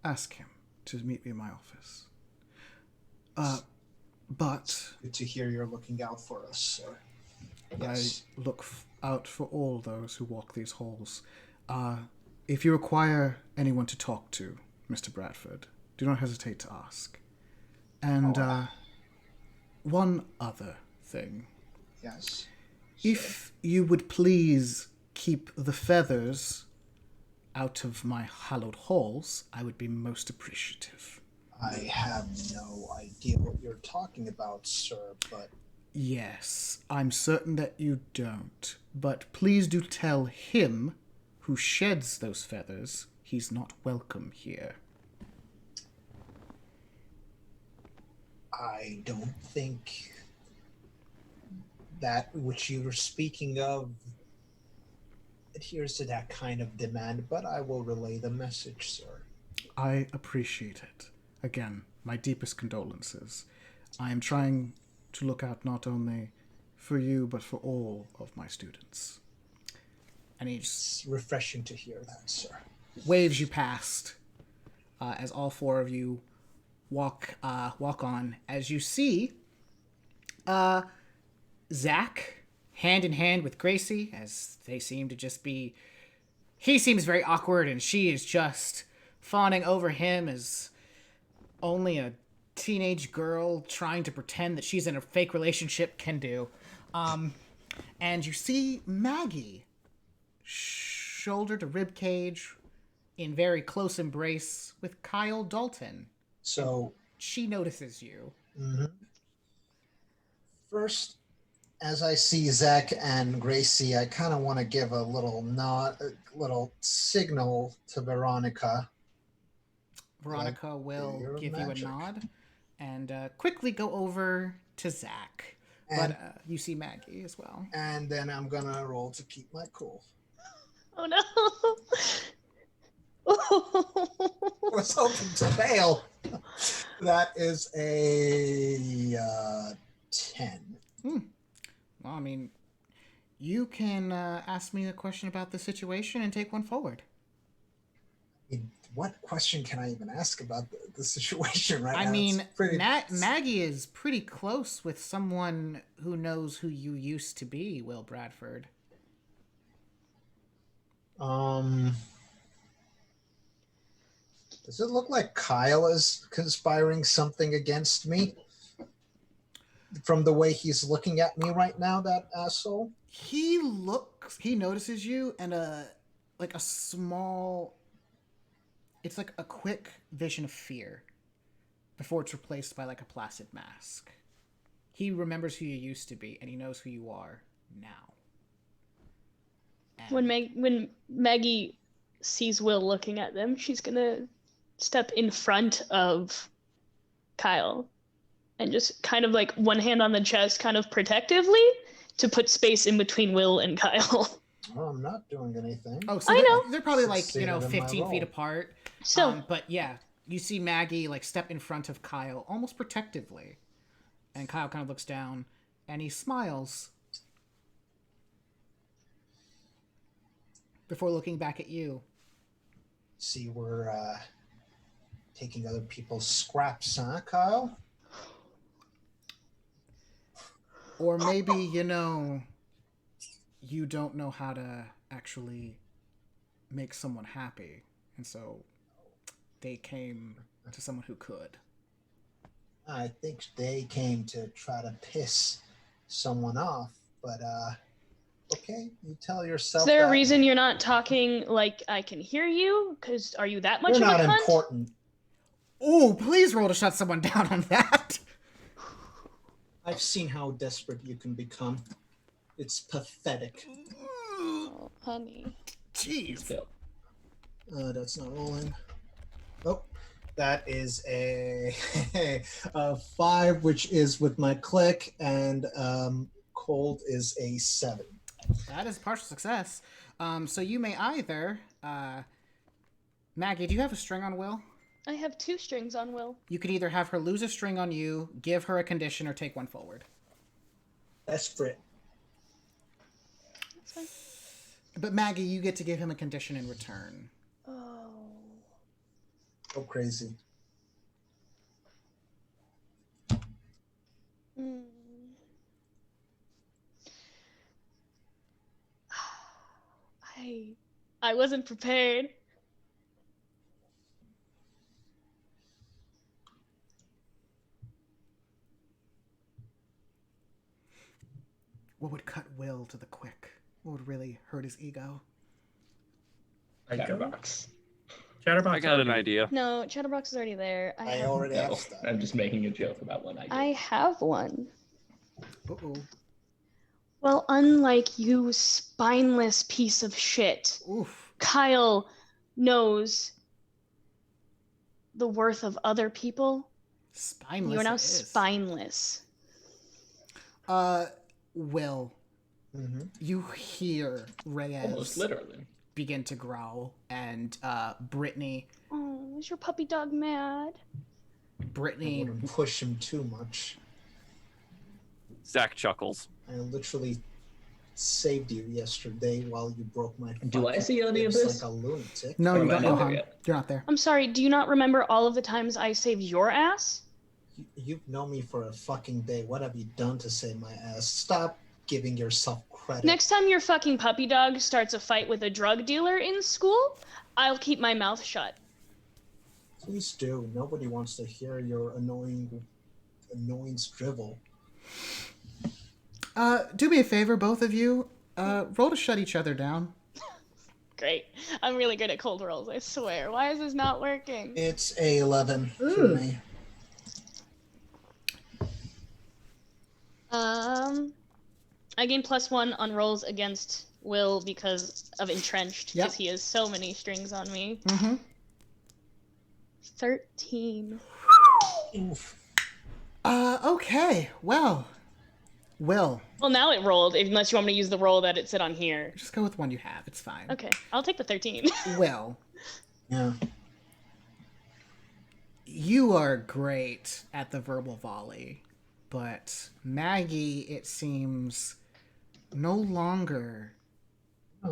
ask him to meet me in my office. But
Good to hear you're looking out for us, sir. Yes.
I look out for all those who walk these halls. If you require anyone to talk to, Mr. Bradford, do not hesitate to ask. And one other thing.
Yes.
If you would please keep the feathers out of my hallowed halls, I would be most appreciative.
I have no idea what you're talking about, sir, but...
Yes, I'm certain that you don't. But please do tell him who sheds those feathers he's not welcome here.
I don't think that which you were speaking of adheres to that kind of demand, but I will relay the message, sir.
I appreciate it. Again, my deepest condolences. I am trying to look out not only for you, but for all of my students. And he just
It's refreshing to hear that, sir.
waves you past as all four of you walk on. As you see Zach hand in hand with Gracie, as they seem to just be... He seems very awkward, and she is just fawning over him as only a teenage girl trying to pretend that she's in a fake relationship can do. And you see Maggie, shoulder to rib cage, in very close embrace with Kyle Dalton.
So,
She notices you.
first, as I see Zach and Gracie, I kind of want to give a little nod, a little signal to Veronica.
Veronica will
your
give
magic.
you a nod and quickly go over to Zach.
And-
But you see Maggie as well.
And then I'm going to roll to keep my cool.
Oh no.
I was hoping to fail. That is a 10.
Well, I mean, you can ask me a question about the situation and take one forward.
What question can I even ask about the situation right now?
I
It's
mean,
pretty...
Maggie is pretty close with someone who knows who you used to be, Will Bradford.
Does it look like Kyle is conspiring something against me? From the way he's looking at me right now, that asshole?
He notices you, and a small... It's like a quick vision of fear before it's replaced by like a placid mask. He remembers who you used to be, and he knows who you are now. And
When Maggie sees Will looking at them, she's gonna step in front of Kyle and just kind of like one hand on the chest, kind of protectively, to put space in between Will and Kyle.
Oh, I'm not doing anything.
Oh, so
I know.
they're probably like,
Succeeded in my
15 feet
roll.
apart.
So
But yeah, you see Maggie like step in front of Kyle almost protectively. And Kyle kind of looks down and he smiles before looking back at you.
See, we're taking other people's scraps, huh, Kyle?
Or maybe, you don't know how to actually make someone happy. And so they came to someone who could.
I think they came to try to piss someone off, but okay, you tell yourself.
is there a
that.
reason you're not talking like I can hear you? Because are you that much
You're
of
not
a cunt?
important.
Oh, please roll to shut someone down on that.
I've seen how desperate you can become. It's pathetic.
Oh, honey.
Jeez.
That's not rolling. Oh, that is a 5, which is with my click, and cold is a 7.
That is partial success. So you may either... Maggie, do you have a string on Will?
I have 2 strings on Will.
You could either have her lose a string on you, give her a condition, or take one forward.
Desperate.
That's fine.
But Maggie, you get to give him a condition in return.
Oh.
Go crazy.
Mm. I wasn't prepared.
what would cut Will to the quick? What would really hurt his ego?
Chatterbox.
Chatterbox.
I got an
already-
idea.
No, Chatterbox is already there.
I already have
No,
stuff.
I'm just making a joke about one idea.
I have one.
Uh-oh.
Well, unlike you, spineless piece of shit,
Oof.
Kyle knows the worth of other people.
Spineless.
You are now
it is.
spineless.
Will,
Mm-hmm.
you hear Reyes
Almost literally.
begin to growl, and Brittany
Oh, is your puppy dog mad?
I
Brittany
wouldn't push him too much.
Zach chuckles.
I literally saved you yesterday while you broke my.
Do I
fucking
see any of
ribs
this?
Like a lunatic.
No,
Or
you
am I
don't
not
know
there
Han.
yet?
You're not there.
I'm sorry, do you not remember all of the times I saved your ass?
You've known me for a fucking day. What have you done to save my ass? Stop giving yourself credit.
Next time your fucking puppy dog starts a fight with a drug dealer in school, I'll keep my mouth shut.
Please do. Nobody wants to hear your annoying drivel.
Do me a favor, both of you. Roll to shut each other down.
Great. I'm really good at cold rolls, I swear. Why is this not working?
It's a 11 for
Ooh.
me.
I gain +1 on rolls against Will because of entrenched,
Yep.
because he has so many strings on me.
Mm-hmm.
13.
Oof.
Okay. Well, Will,
Well, now it rolled, unless you want me to use the roll that it said on here.
just go with one you have. It's fine.
Okay, I'll take the 13.
Will,
Yeah.
you are great at the verbal volley, but Maggie, it seems, no longer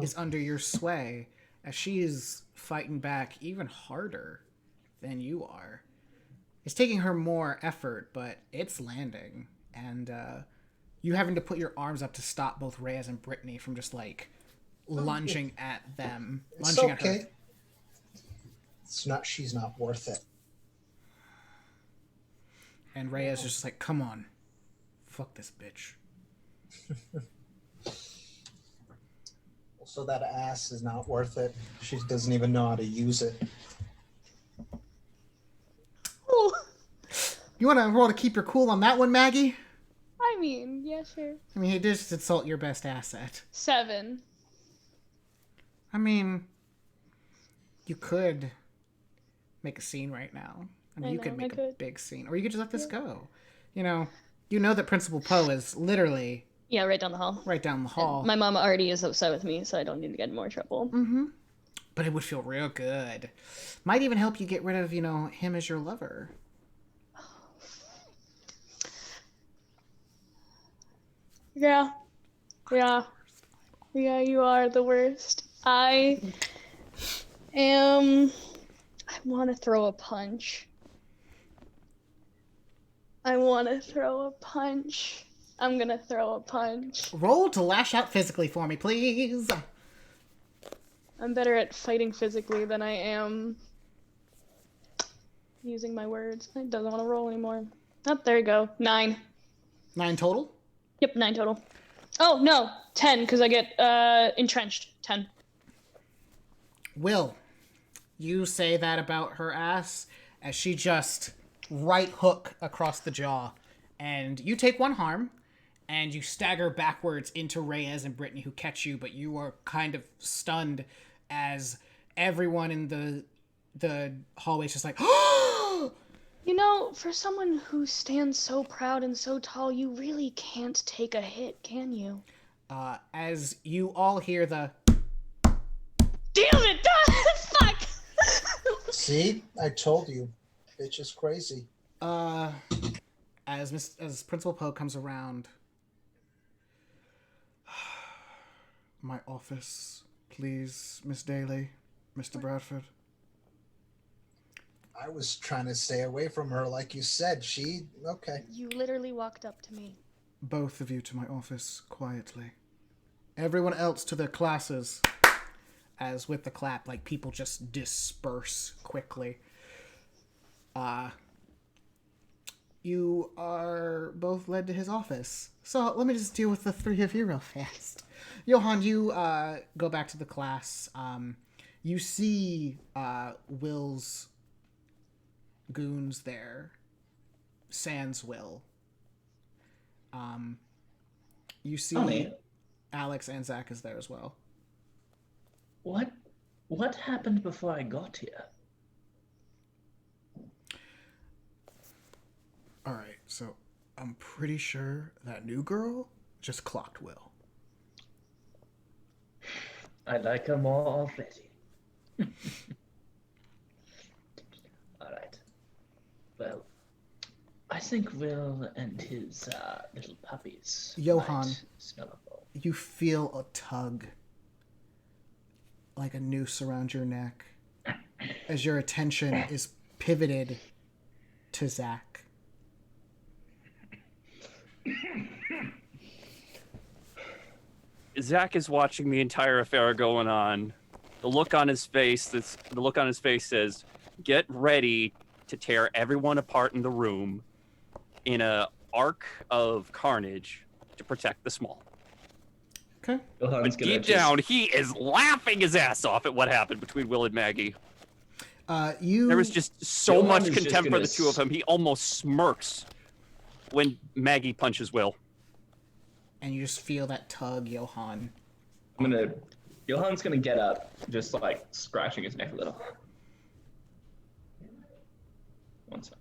is under your sway, as she is fighting back even harder than you are. It's taking her more effort, but it's landing, and you having to put your arms up to stop both Reyes and Brittany from just like lunging at them,
It's
lunging
okay.
at her.
It's not. She's not worth it.
And Reyes is just like, "Come on, fuck this bitch."
So that ass is not worth it. She doesn't even know how to use it.
Ooh,
You want to roll to keep your cool on that one, Maggie?
I mean, yeah, sure.
I mean, he did just insult your best asset.
7.
I mean, you could make a scene right now. I mean,
I
you could
know, I
make a
could.
big scene, or you could just let this go. You know that Principal Poe is literally
Yeah, right down the hall.
right down the hall.
My mom already is upset with me, so I don't need to get in more trouble.
Mm-hmm. But it would feel real good. Might even help you get rid of, him as your lover.
Yeah. Yeah. Yeah, you are the worst. I want to throw a punch. I'm gonna throw a punch.
Roll to lash out physically for me, please.
I'm better at fighting physically than I am using my words. It doesn't want to roll anymore. Oh, there you go. 9.
9 total?
Yep, 9 total. Oh, no. 10, because I get entrenched. 10.
Will, you say that about her ass as she just right hook across the jaw. And you take 1 harm, and you stagger backwards into Reyes and Brittany, who catch you, but you are kind of stunned as everyone in the hallway is just like,
You know, for someone who stands so proud and so tall, you really can't take a hit, can you?
as you all hear the
Damn it! Fuck!
See, I told you, bitch is crazy.
as Principal Poe comes around. My office, please, Miss Daly, Mr. Bradford.
I was trying to stay away from her, like you said. Okay.
You literally walked up to me.
Both of you to my office, quietly. Everyone else to their classes. As with the clap, like, people just disperse quickly. you are both led to his office. So let me just deal with the three of you real fast. Johan, you go back to the class. You see Will's goons there. Sans Will. You see
Honey,
Alex and Zach is there as well.
what happened before I got here?
All right, so I'm pretty sure that new girl just clocked Will.
I like her more already. All right. Well, I think Will and his little puppies
Johan.
might smell a bowl.
You feel a tug, like a noose around your neck, as your attention is pivoted to Zach.
Zach is watching the entire affair going on. The look on his face says, "Get ready to tear everyone apart in the room in a arc of carnage to protect the small."
Okay.
Johan's
But deep down, he is laughing his ass off at what happened between Will and Maggie. There was just so
Johan
much
is just
contempt for
gonna
the two of them. He almost smirks when Maggie punches Will.
And you just feel that tug, Johan.
Johan's gonna get up, just like scratching his neck a little. One sec.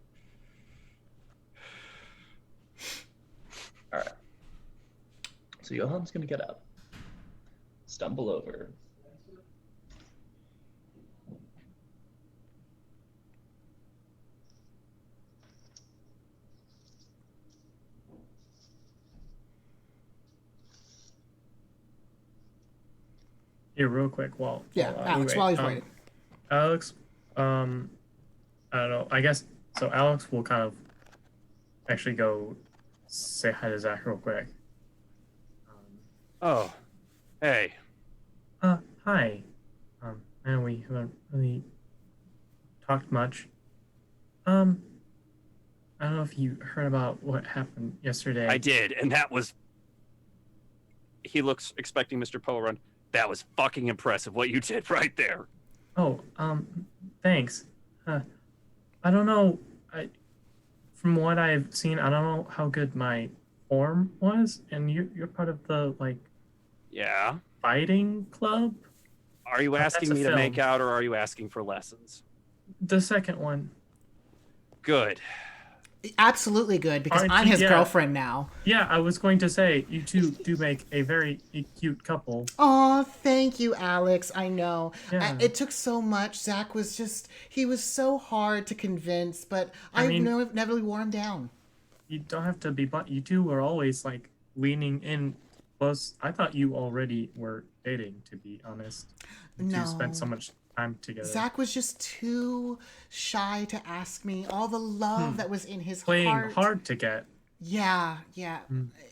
All right. So Johan's gonna get up, stumble over.
Here, real quick, while
Alex,
wait,
while he's waiting.
Alex, I don't know. I guess so. Alex will kind of actually go say hi to Zach real quick.
Oh, hey.
Hi. Man, we haven't really talked much. I don't know if you heard about what happened yesterday.
I did, and that was... He looks expecting Mr. Poe run. That was fucking impressive, what you did right there.
Oh, thanks. I don't know. From what I've seen, I don't know how good my form was, and you're part of the, like...
Yeah?
Fighting club?
Are you asking
That's a
me to
film.
make out, or are you asking for lessons?
The second one.
Good.
Absolutely good, because
Aren't
I'm
you-
his
yeah.
girlfriend now.
Yeah, I was going to say, you two do make a very cute couple.
Aw, thank you, Alex. I know.
Yeah.
It took so much. Zach was he was so hard to convince, but I
mean-
never really wore him down.
You don't have to be, but you two were always, like, leaning in close. I thought you already were dating, to be honest. You two spent so much time together.
Zach was just too shy to ask me all the love that was in his
Playing
heart.
hard to get.
Yeah.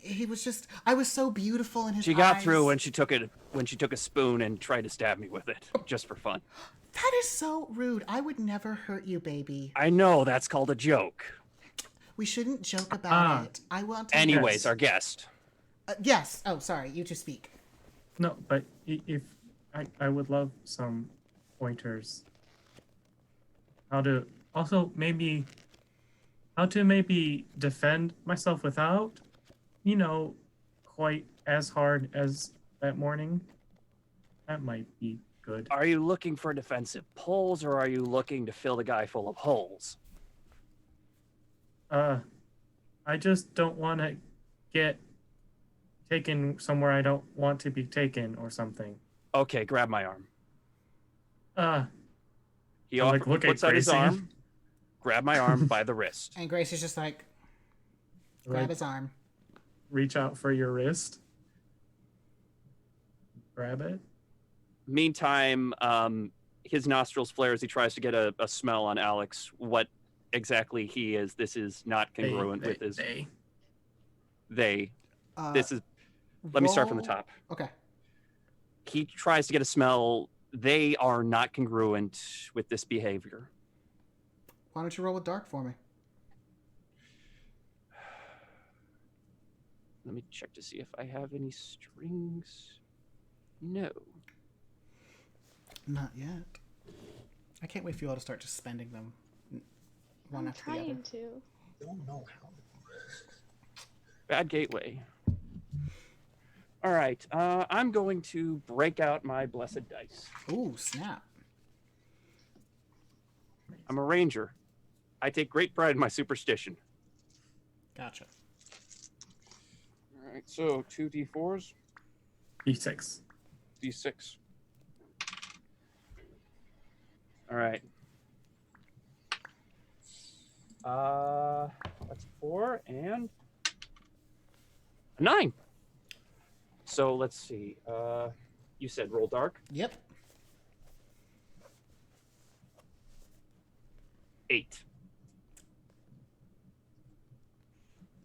He was just. I was so beautiful in his eyes.
She got through when she took a spoon and tried to stab me with it, just for fun.
That is so rude. I would never hurt you, baby.
I know, that's called a joke.
We shouldn't joke about it. I want to.
Anyways,
Yes.
our guest.
Yes. Oh, sorry. You two speak.
No, but if I would love some pointers. How to maybe defend myself without, quite as hard as that morning. That might be good.
Are you looking for defensive pulls, or are you looking to fill the guy full of holes?
I just don't want to get taken somewhere I don't want to be taken or something.
Okay, grab my arm. He
I, like, look at
puts out his
Gracie.
arm, grab my arm by the wrist.
And Grace is just like, grab
Like,
his arm.
reach out for your wrist. Grab it.
Meantime, his nostrils flare as he tries to get a smell on Alex. What exactly he is, this is not congruent with his... They. This is... Let me start from the top.
Okay.
He tries to get a smell. They are not congruent with this behavior.
Why don't you roll with dark for me?
Let me check to see if I have any strings. No.
Not yet. I can't wait for you all to start just spending them one
I'm
after the other.
trying to.
Don't know how.
Bad gateway. All right. I'm going to break out my blessed dice.
Ooh, snap.
I'm a ranger. I take great pride in my superstition.
Gotcha.
All right. So 2d4s,
D6.
d6. All right. That's 4 and a 9. So let's see. You said roll dark.
Yep.
8.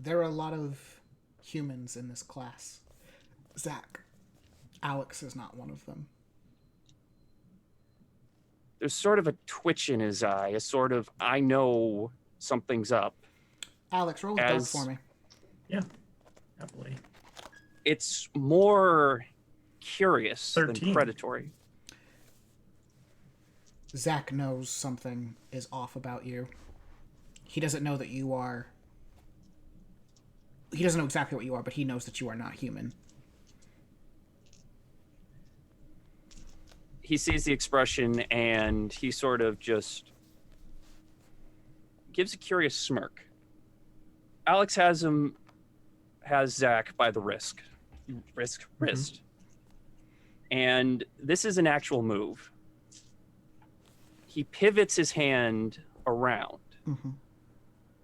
There are a lot of humans in this class. Zach. Alex is not one of them.
There's sort of a twitch in his eye, a sort of, I know something's up.
Alex, roll with dark for me.
Yeah, happily.
It's more curious
13.
than predatory.
Zach knows something is off about you. He doesn't know that you are... He doesn't know exactly what you are, but he knows that you are not human.
He sees the expression and he sort of just gives a curious smirk. Alex has Zach by the wrist. And this is an actual move. He pivots his hand around,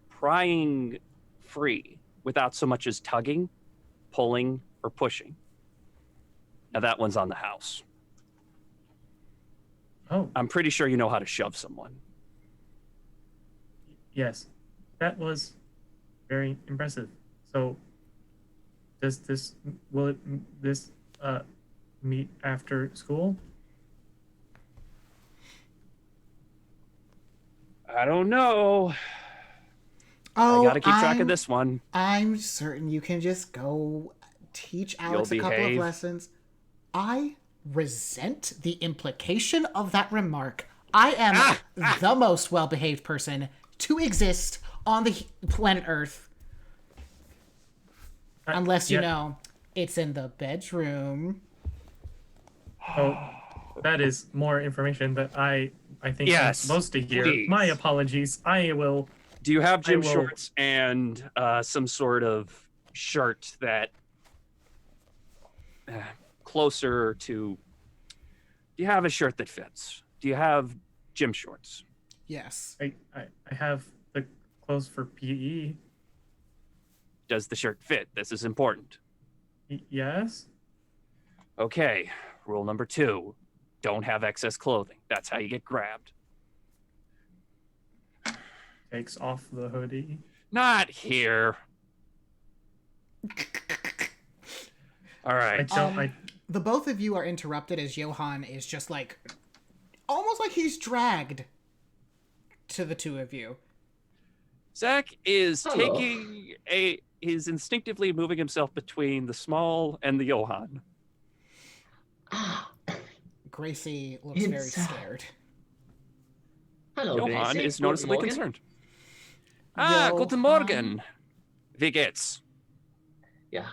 prying free without so much as tugging, pulling, or pushing. Now that one's on the house.
Oh,
I'm pretty sure you know how to shove someone.
yes. That was very impressive. So, will this meet after school?
I don't know.
Oh,
I gotta keep track of this one.
I'm certain you can just go teach Alex a
You'll
couple of
behave.
lessons. I resent the implication of that remark. I am the most well-behaved person to exist on the planet Earth. Unless, you
yeah.
know, it's in the bedroom.
Oh, that is more information that I think I'm
Yes,
supposed to hear.
please.
My apologies. I will.
Do you have gym
will-
shorts and some sort of shirt that closer to... Do you have a shirt that fits? Do you have gym shorts?
Yes.
I have the clothes for PE.
Does the shirt fit? This is important.
Yes.
Okay, rule number 2. Don't have excess clothing. That's how you get grabbed.
Takes off the hoodie.
Not here. All right.
I don't.
The both of you are interrupted as Johan is just like... Almost like he's dragged to the two of you.
Zach is
Hello.
is instinctively moving himself between the small and the Johan.
Ah,
Gracie looks very
It's,
scared.
hello,
Johan
Gracie.
is
Guten
noticeably
Morgen.
concerned.
Johan.
Guten Morgen. Wie geht's?
Yeah.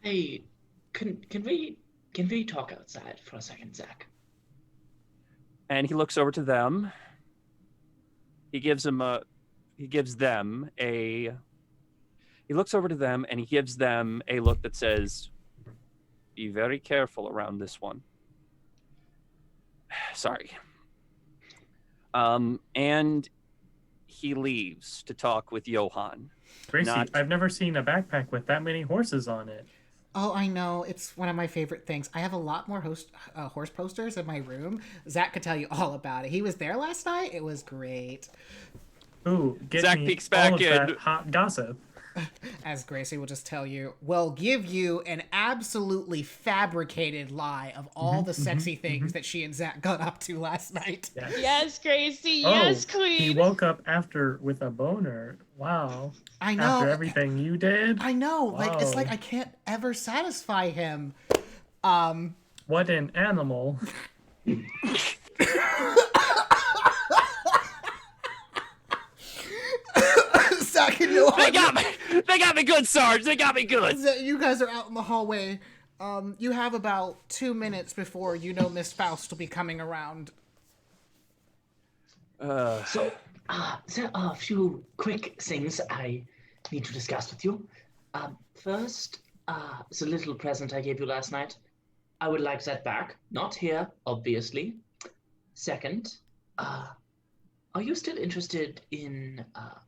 Hey, can we talk outside for a second, Zach?
And he looks over to them. He looks over to them and he gives them a look that says, be very careful around this one. Sorry. And he leaves to talk with Johan.
Gracie,
Not-
I've never seen a backpack with that many horses on it.
Oh, I know. It's one of my favorite things. I have a lot more horse posters in my room. Zach could tell you all about it. He was there last night. It was great.
Ooh, get
Zach
me
peeks
all
back
of
in.
that hot gossip.
As Gracie will just tell you, will give you an absolutely fabricated lie of all the sexy things that she and Zach got up to last night.
Yes, Gracie.
Oh,
Yes,
he
Queen.
woke up after with a boner. Wow.
I know.
After everything you did?
I know. Like, it's
Wow.
like I can't ever satisfy him.
What an animal.
Zach and Johan,
They got me good, Sarge. They got me good.
you guys are out in the hallway. You have about 2 minutes before you know Miss Faust will be coming around.
So, there are a few quick things I need to discuss with you. First, the little present I gave you last night. I would like that back. Not here, obviously. Second, are you still interested in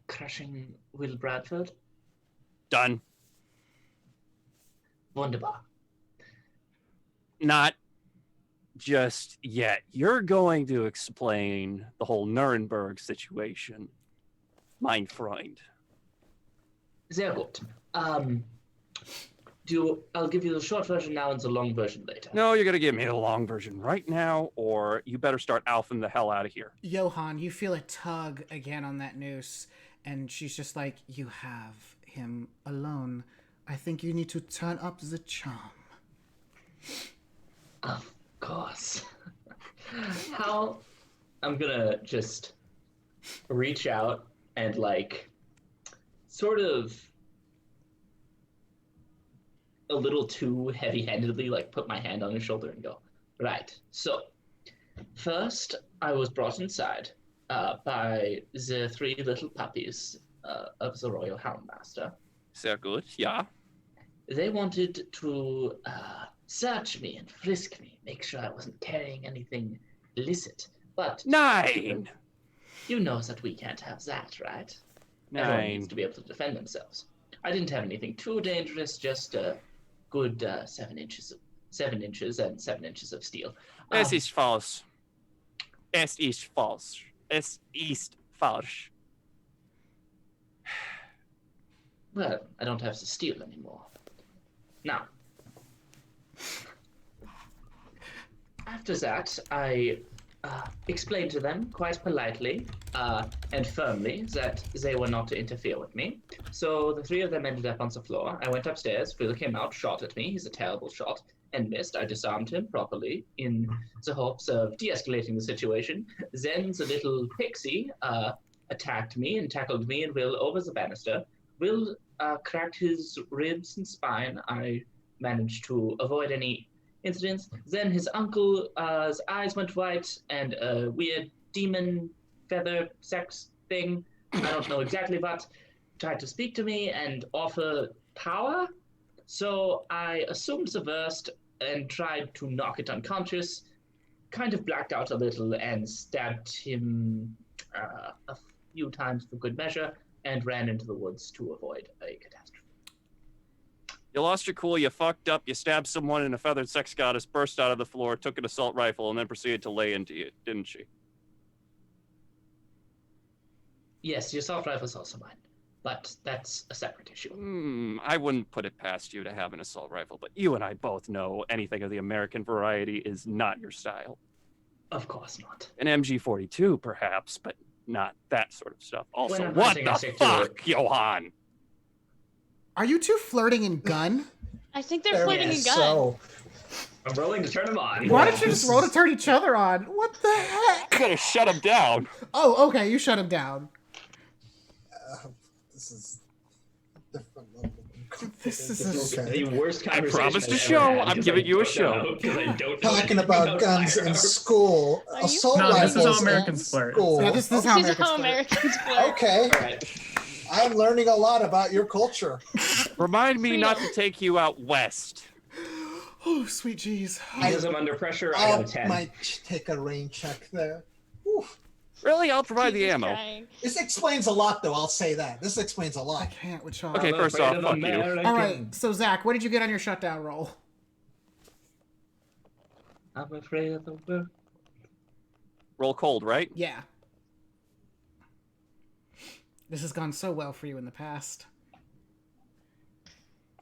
crushing Will Bradford?
Done.
Wunderbar.
Not just yet. You're going to explain the whole Nuremberg situation, mein Freund.
Sehr gut. I'll give you the short version now and the long version later.
No, you're going to give me the long version right now, or you better start alphing the hell out of here.
Johan, you feel a tug again on that noose, and she's just like, you have him alone. I think you need to turn up the charm.
Of course. How? I'm gonna just reach out and sort of a little too heavy-handedly put my hand on his shoulder and go, right, so first I was brought inside by the 3 little puppies of the Royal Houndmaster.
Sehr gut, yeah.
They wanted to search me and frisk me, make sure I wasn't carrying anything illicit. But
9!
you know that we can't have that, right? Everyone
9.
needs to be able to defend themselves. I didn't have anything too dangerous, just a good 7 inches and 7 inches of steel.
Es ist falsch. Es ist falsch. Es ist falsch.
Well, I don't have the steel anymore. Now, after that, I explained to them quite politely and firmly that they were not to interfere with me. So the 3 of them ended up on the floor. I went upstairs. Phil came out, shot at me. He's a terrible shot and missed. I disarmed him properly in the hopes of de-escalating the situation. Then the little pixie attacked me and tackled me and Will over the banister. Will cracked his ribs and spine. I managed to avoid any incidents. Then his uncle's eyes went white and a weird demon feather sex thing, I don't know exactly what, tried to speak to me and offer power. So I assumed the worst and tried to knock it unconscious, kind of blacked out a little and stabbed him a few times for good measure and ran into the woods to avoid a catastrophe.
You lost your cool, you fucked up, you stabbed someone, and a feathered sex goddess burst out of the floor, took an assault rifle, and then proceeded to lay into you, didn't she?
Yes, the assault rifle is also mine, but that's a separate issue.
I wouldn't put it past you to have an assault rifle, but you and I both know anything of the American variety is not your style.
Of course not.
An MG42, perhaps, but not that sort of stuff. Also,
I'm
what
hunting, I
the
stick to
fuck, Johan?
Are you two flirting in gun?
I think they're flirting in gun.
So,
I'm rolling to turn them on.
Why don't you just roll to turn each other on? What the heck?
You gotta shut him down.
Oh, okay, you shut him down.
this is a different level.
This is a...
Okay.
The worst conversation
promised a
I've
show.
ever had,
I'm
'cause
giving
I
you a
don't
show.
know, 'cause I don't know
Talking
anything
about guns in
firearms.
school,
Are you
assault
No, this is
rifles
how
in
Americans flirt.
school.
Yeah, this is
This
how
is
Americans
how
flirt.
Americans flirt.
Okay,
All right.
I'm learning a lot about your culture.
Remind me not to
Freedom.
take you out west.
Oh, sweet jeez.
Because I'm under pressure, I got
I
a 10.
might take a rain check there. Oof.
Really? I'll provide the
Jesus
ammo.
crying.
This explains a lot, though. I'll say that. This explains a
I
lot.
can't with Sean.
Okay,
I'm
first
afraid
off,
of
fuck you.
American.
All right, so Zach, what did you get on your shutdown roll?
I'm afraid of the world.
Roll cold, right?
Yeah. This has gone so well for you in the past.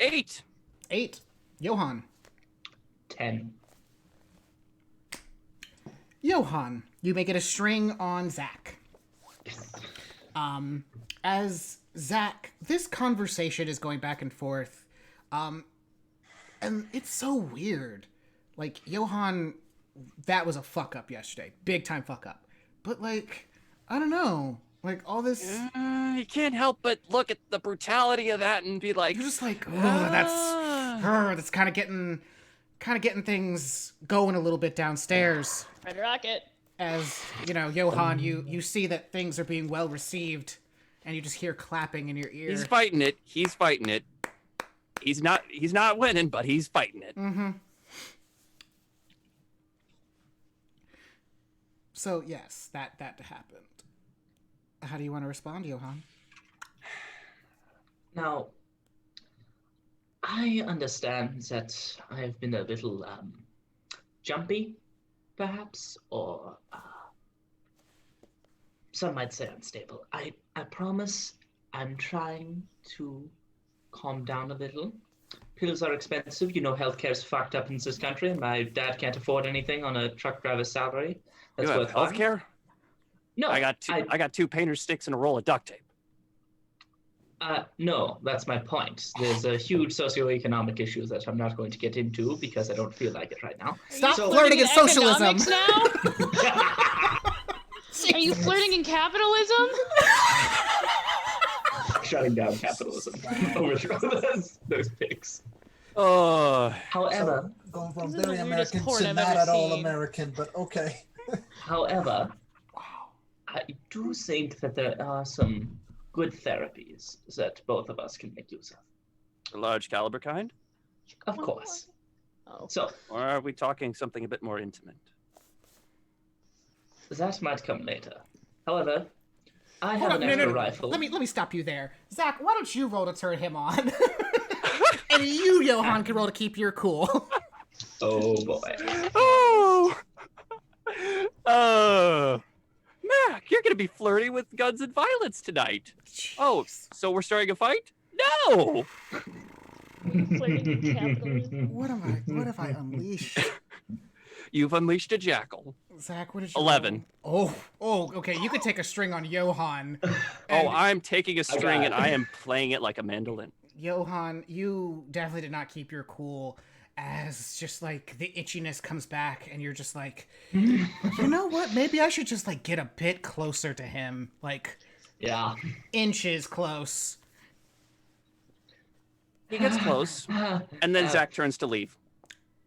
8.
8. Johan.
10.
Johan, you may get a string on Zach. As Zach, this conversation is going back and forth, and it's so weird. Like, Johan, that was a fuck up yesterday. Big time fuck up. But, like, I don't know. Like, all this...
You can't help but look at the brutality of that and be like...
You're just like, oh, that's kind of getting things going a little bit downstairs.
Red Rocket.
As, you know, Johan, you see that things are being well received, and you just hear clapping in your ear.
He's fighting it. He's not winning, but he's fighting it.
Mm-hmm. So, yes, that happened. How do you want to respond, Johan?
Now, I understand that I have been a little jumpy, perhaps, or some might say unstable. I promise I'm trying to calm down a little. Pills are expensive. You know, healthcare's fucked up in this country. My dad can't afford anything on a truck driver's salary. That's
You have
worth
healthcare?
No,
I got 2 painter's sticks and a roll of duct tape.
No, that's my point. There's a huge socioeconomic issue that I'm not going to get into because I don't feel like it right now.
Stop flirting in socialism.
Now? Are you flirting in capitalism?
Shutting down capitalism. Overthrow those pigs. However,
going from
This is the
very
weirdest
American
porn
to
I've
not
ever
at all
seen.
American, but okay.
however, I do think that there are some good therapies that both of us can make use of.
A large caliber kind?
Of course.
Oh.
So
Or are we talking something a bit more intimate?
that might come later. However, I
Hold
have
on,
an
no,
extra
no, no.
rifle.
Let me stop you there. Zach, why don't you roll to turn him on? And you, Johan, can roll to keep your cool.
Oh boy.
Mac, you're gonna be flirty with guns and violence tonight. Oh, so we're starting a fight? No!
Flirting in capitalism.
What have I unleashed?
You've unleashed a jackal.
Zach, what did you
11.
roll? Oh, okay, you could take a string on Johan.
Oh,
And
I'm taking a string
got
and
it.
I am playing it like a mandolin.
Johan, you definitely did not keep your cool, as just like the itchiness comes back and you're just like, you know what, maybe I should just like get a bit closer to him, like
Yeah.
inches close.
He gets close, and then Zach turns to leave.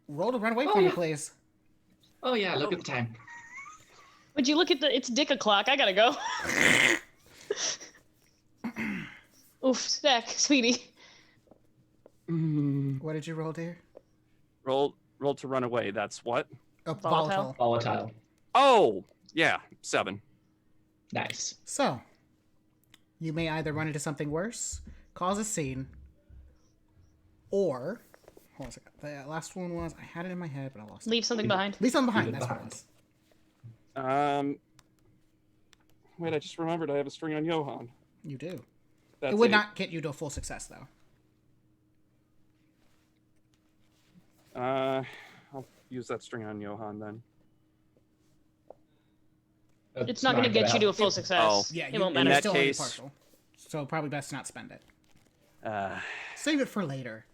Roll to run away from me, please.
Oh yeah, look at the time.
Would you look at it's dick o'clock? I gotta go. Oof, Zach, sweetie.
What did you roll, dear?
Roll to run away. That's what?
Oh,
Volatile.
Volatile.
Oh, yeah, 7.
Nice.
So, you may either run into something worse, cause a scene, or... Hold on a second. The last one was... I had it in my head, but I lost it.
Leave something behind.
Leave something behind.
Leave it
That's what it
behind.
was.
Wait, I just remembered I have a string on Johan.
You do.
That's
It would
eight.
not get you to a full success, though.
I'll use that string on Johan then.
It's not gonna get you to a full success.
Oh.
Yeah,
It
you,
won't
you're
matter.
that
still only
case-
partial. So probably best to not spend it.
Uh,
Save it for later,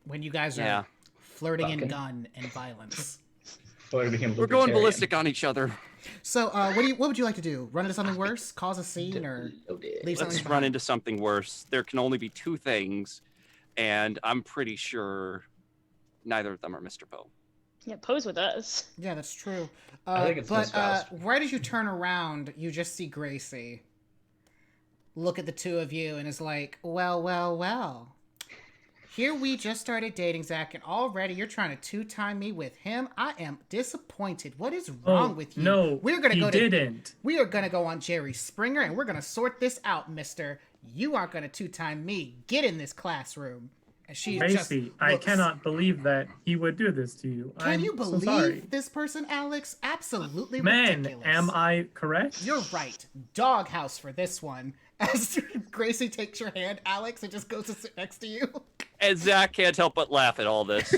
when you guys are
Yeah.
flirting in
Fucking-
gun and violence.
We're
we're going ballistic on each other.
So, what would you like to do? Run into something worse? Cause a scene? Or leave something
Let's run
behind?
into something worse. There can only be 2 things, and I'm pretty sure neither of them are Mr. Poe.
Yeah, pose with us.
Yeah, that's true.
I think it's
but
Miss Faust.
right as you turn around, you just see Gracie look at the two of you and is like, well. Here we just started dating, Zach, and already you're trying to two-time me with him. I am disappointed. What is wrong with you?
No,
We're gonna
he
go
didn't.
We are gonna go on Jerry Springer, and we're gonna sort this out, mister. You aren't gonna two-time me. Get in this classroom. And she
Macy,
just
I
looks-
cannot believe that he would do this to you.
Can you
so sorry.
believe this person, Alex? Absolutely
Man,
ridiculous.
am I correct?
You're right. Doghouse for this one. As Gracie takes your hand, Alex, and just goes to sit next to you.
And Zach can't help but laugh at all this.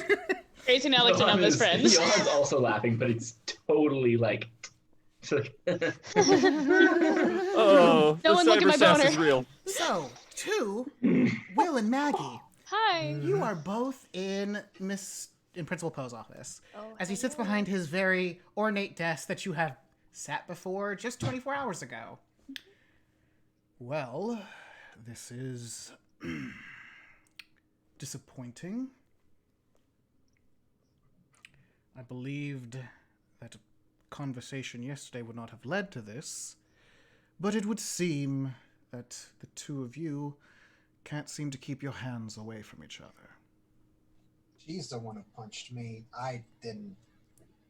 Grace and Alex are now best friends.
Johan's also laughing, but it's totally like.
Oh,
No
the
one look at my
cyber sass
boner.
is real.
So, Will and Maggie,
Hi.
you are both in Principal Poe's office.
Oh,
As he sits
hello.
behind his very ornate desk that you have sat before just 24 hours ago. Well, this is disappointing. I believed that a conversation yesterday would not have led to this, but it would seem that the two of you can't seem to keep your hands away from each other.
She's the one who punched me. I didn't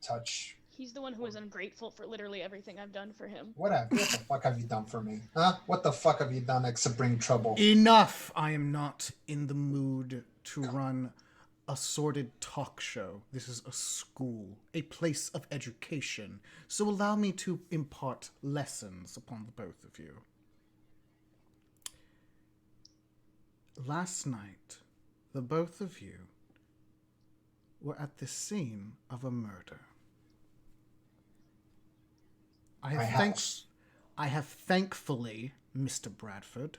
touch.
He's the one who is ungrateful for literally everything I've done for him.
What the fuck have you done for me? Huh? What the fuck have you done except bring trouble?
Enough! I am not in the mood to run a sordid talk show. This is a school, a place of education. So allow me to impart lessons upon the both of you. Last night, the both of you were at the scene of a murder. I have thankfully, Mr. Bradford,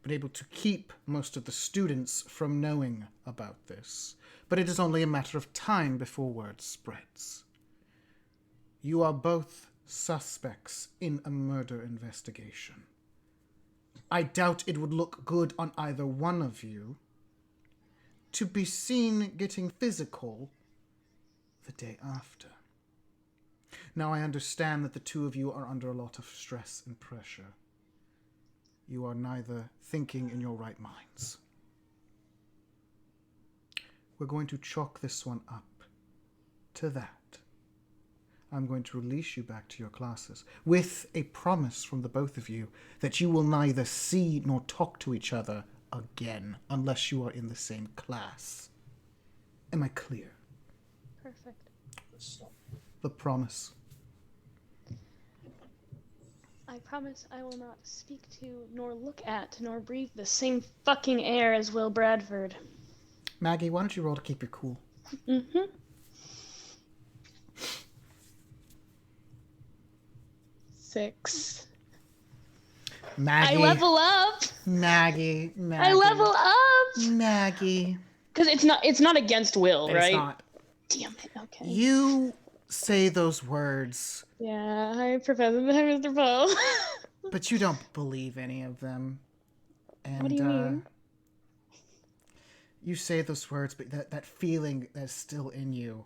been able to keep most of the students from knowing about this, but it is only a matter of time before word spreads. You are both suspects in a murder investigation. I doubt it would look good on either one of you to be seen getting physical the day after. Now, I understand that the two of you are under a lot of stress and pressure. You are neither thinking in your right minds. We're going to chalk this one up to that. I'm going to release you back to your classes with a promise from the both of you that you will neither see nor talk to each other again unless you are in the same class. Am I clear?
Perfect.
The promise.
I promise I will not speak to, nor look at, nor breathe the same fucking air as Will Bradford.
Maggie, why don't you roll to keep your cool?
Mm-hmm. 6.
Maggie.
I level up.
Maggie.
I level up.
Maggie.
Because it's not against Will, right?
It's not.
Damn it. Okay.
You say those words,
Yeah. Hi, Professor. Hi, Mr. Poe.
but you don't believe any of them. And,
What do you mean?
You say those words, but that feeling that's still in you,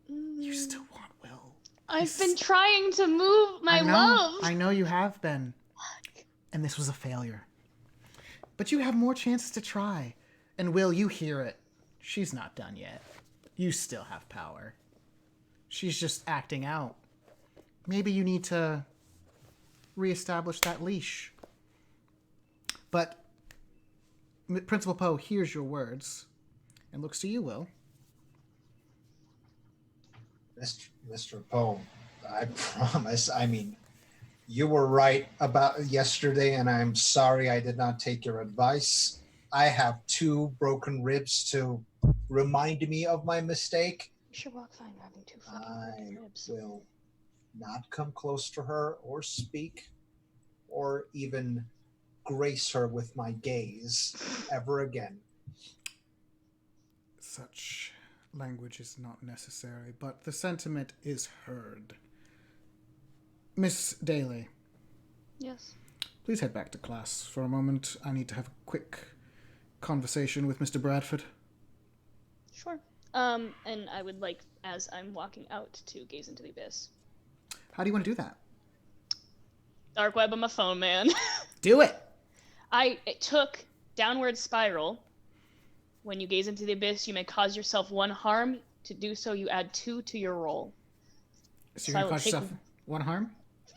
you still want Will.
I've been trying to move my love.
I know you have been. And this was a failure. But you have more chances to try. And Will, you hear it. She's not done yet. You still have power. She's just acting out. Maybe you need to reestablish that leash. But Principal Poe hears your words and looks to you, Will.
Mr. Poe, I promise. I mean, you were right about yesterday, and I'm sorry I did not take your advice. I have 2 broken ribs to remind me of my mistake.
You should walk fine having 2 fucking
I
broken ribs.
will not come close to her or speak or even grace her with my gaze ever again.
Such language is not necessary, but the sentiment is heard. Miss Daly,
Yes.
please head back to class for a moment. I need to have a quick conversation with Mr. Bradford.
Sure. And I would like, as I'm walking out, to gaze into the abyss.
How do you want to do that?
Dark web on my phone, man.
Do it!
It took downward spiral. When you gaze into the abyss, you may cause yourself 1 harm. To do so, you add 2 to your roll.
So you're
I will
going to cause
take
yourself 1 harm?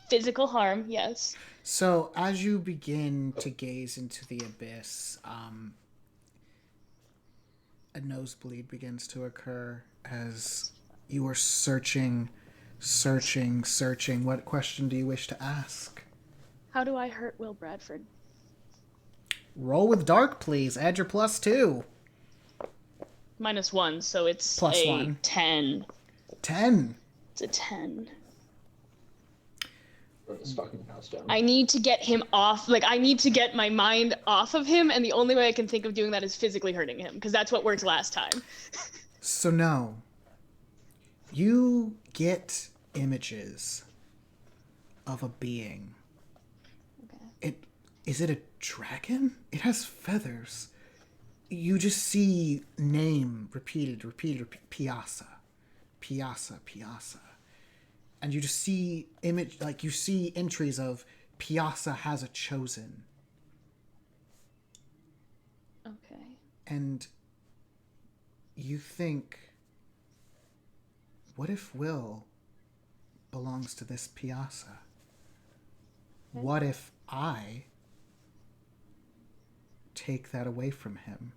Physical harm, yes.
So as you begin to gaze into the abyss, A nosebleed begins to occur as you are searching. What question do you wish to ask?
How do I hurt Will Bradford?
Roll with dark, please. Add your +2.
-1, so it's
+1.
10.
10.
It's a 10.
Burn this fucking house down.
I need to get him off. Like, I need to get my mind off of him, and the only way I can think of doing that is physically hurting him, because that's what worked last time.
So no. You get images of a being.
Okay.
Is it a dragon? It has feathers. You just see name repeated. Piazza. And you just see you see entries of Piazza has a chosen.
Okay.
And you think, what if Will belongs to this Piazza?
Okay.
What if I take that away from him?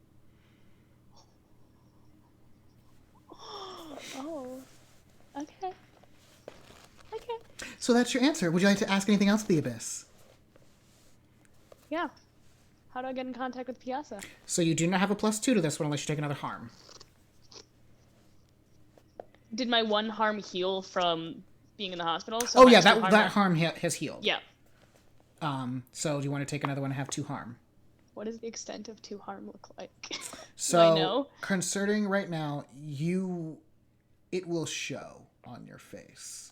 Oh. Okay.
So that's your answer. Would you like to ask anything else of the Abyss?
Yeah. How do I get in contact with Piazza?
So you do not have a +2 to this one unless you take another harm.
Did my 1 harm heal from being in the hospital? So
Oh yeah,
minus 2
that harm has healed.
Yeah.
So do you want to take another one and have 2 harm?
What does the extent of 2 harm look like?
So
I know?
concerning right now, it will show on your face.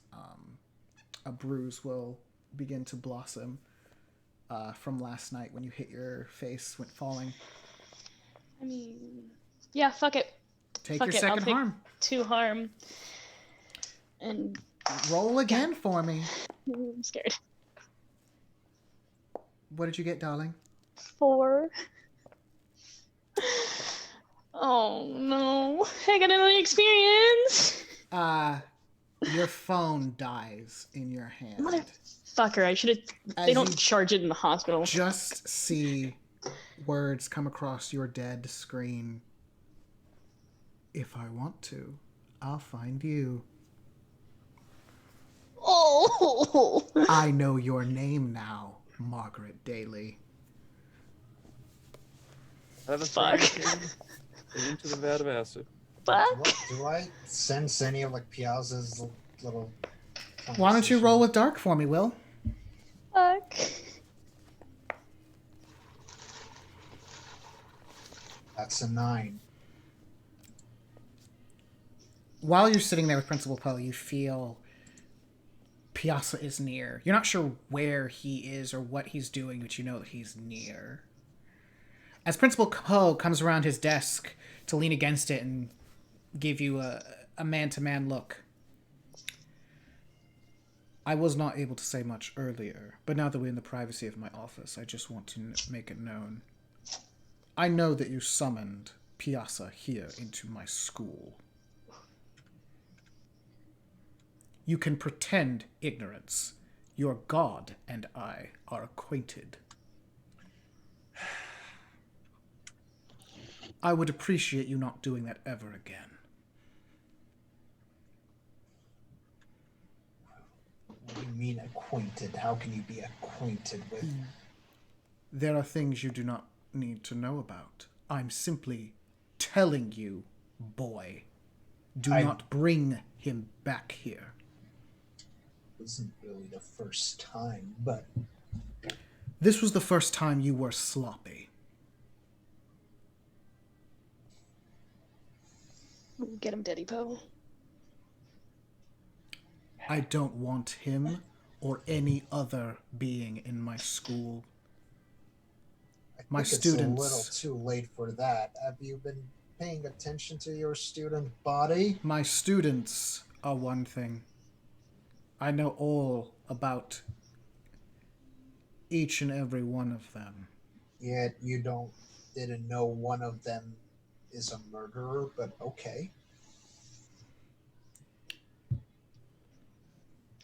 A bruise will begin to blossom from last night when you hit your face when falling.
I mean, yeah, fuck it.
Take
Fuck
your
it,
second
I'll take
harm.
2 harm. And
Roll again for me.
I'm scared.
What did you get, darling?
4. Oh no. I got another experience.
Your phone dies in your hand.
Motherfucker, I should have. They
As
don't
you
charge it in the hospital.
just see words come across your dead screen. If I want to, I'll find you.
Oh.
I know your name now, Margaret Daly.
Have a
Fuck.
into the vat of acid.
Fuck.
Do I sense any of like Piazza's little?
Why don't you roll with dark for me, Will?
Fuck.
That's a 9.
While you're sitting there with Principal Poe, you feel Piazza is near. You're not sure where he is or what he's doing, but you know that he's near. As Principal Poe comes around his desk to lean against it and give you a man-to-man look. I was not able to say much earlier, but now that we're in the privacy of my office, I just want to make it known. I know that you summoned Piazza here into my school. You can pretend ignorance. Your god and I are acquainted. I would appreciate you not doing that ever again.
What do you mean acquainted? How can you be acquainted with?
There are things you do not need to know about. I'm simply telling you, boy. Do not bring him back here.
It wasn't really the first time, but
This was the first time you were sloppy.
Get him, Daddy Poe.
I don't want him or any other being in my school.
I
My
think
students-
it's a little too late for that. Have you been paying attention to your student body?
My students are one thing. I know all about each and every one of them.
Yet you didn't know one of them is a murderer, but okay.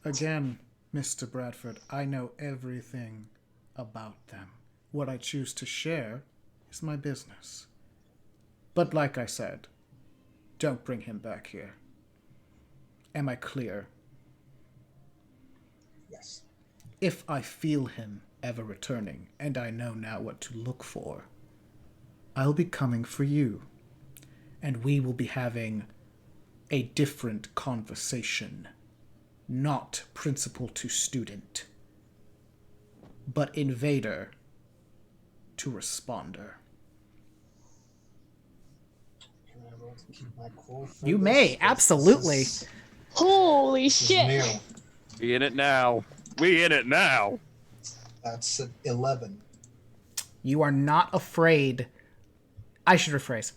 Again, Mr. Bradford, I know everything about them. What I choose to share is my business. But like I said, don't bring him back here. Am I clear?
Yes.
If I feel him ever returning, and I know now what to look for, I'll be coming for you. And we will be having a different conversation. Not principal to student, but invader to responder.
Can I roll to keep my cool for
You
this?
may,
'Cause
absolutely.
Holy
This is
shit!
new.
We in it now. We in it now.
That's an 11.
You are not afraid. I should rephrase.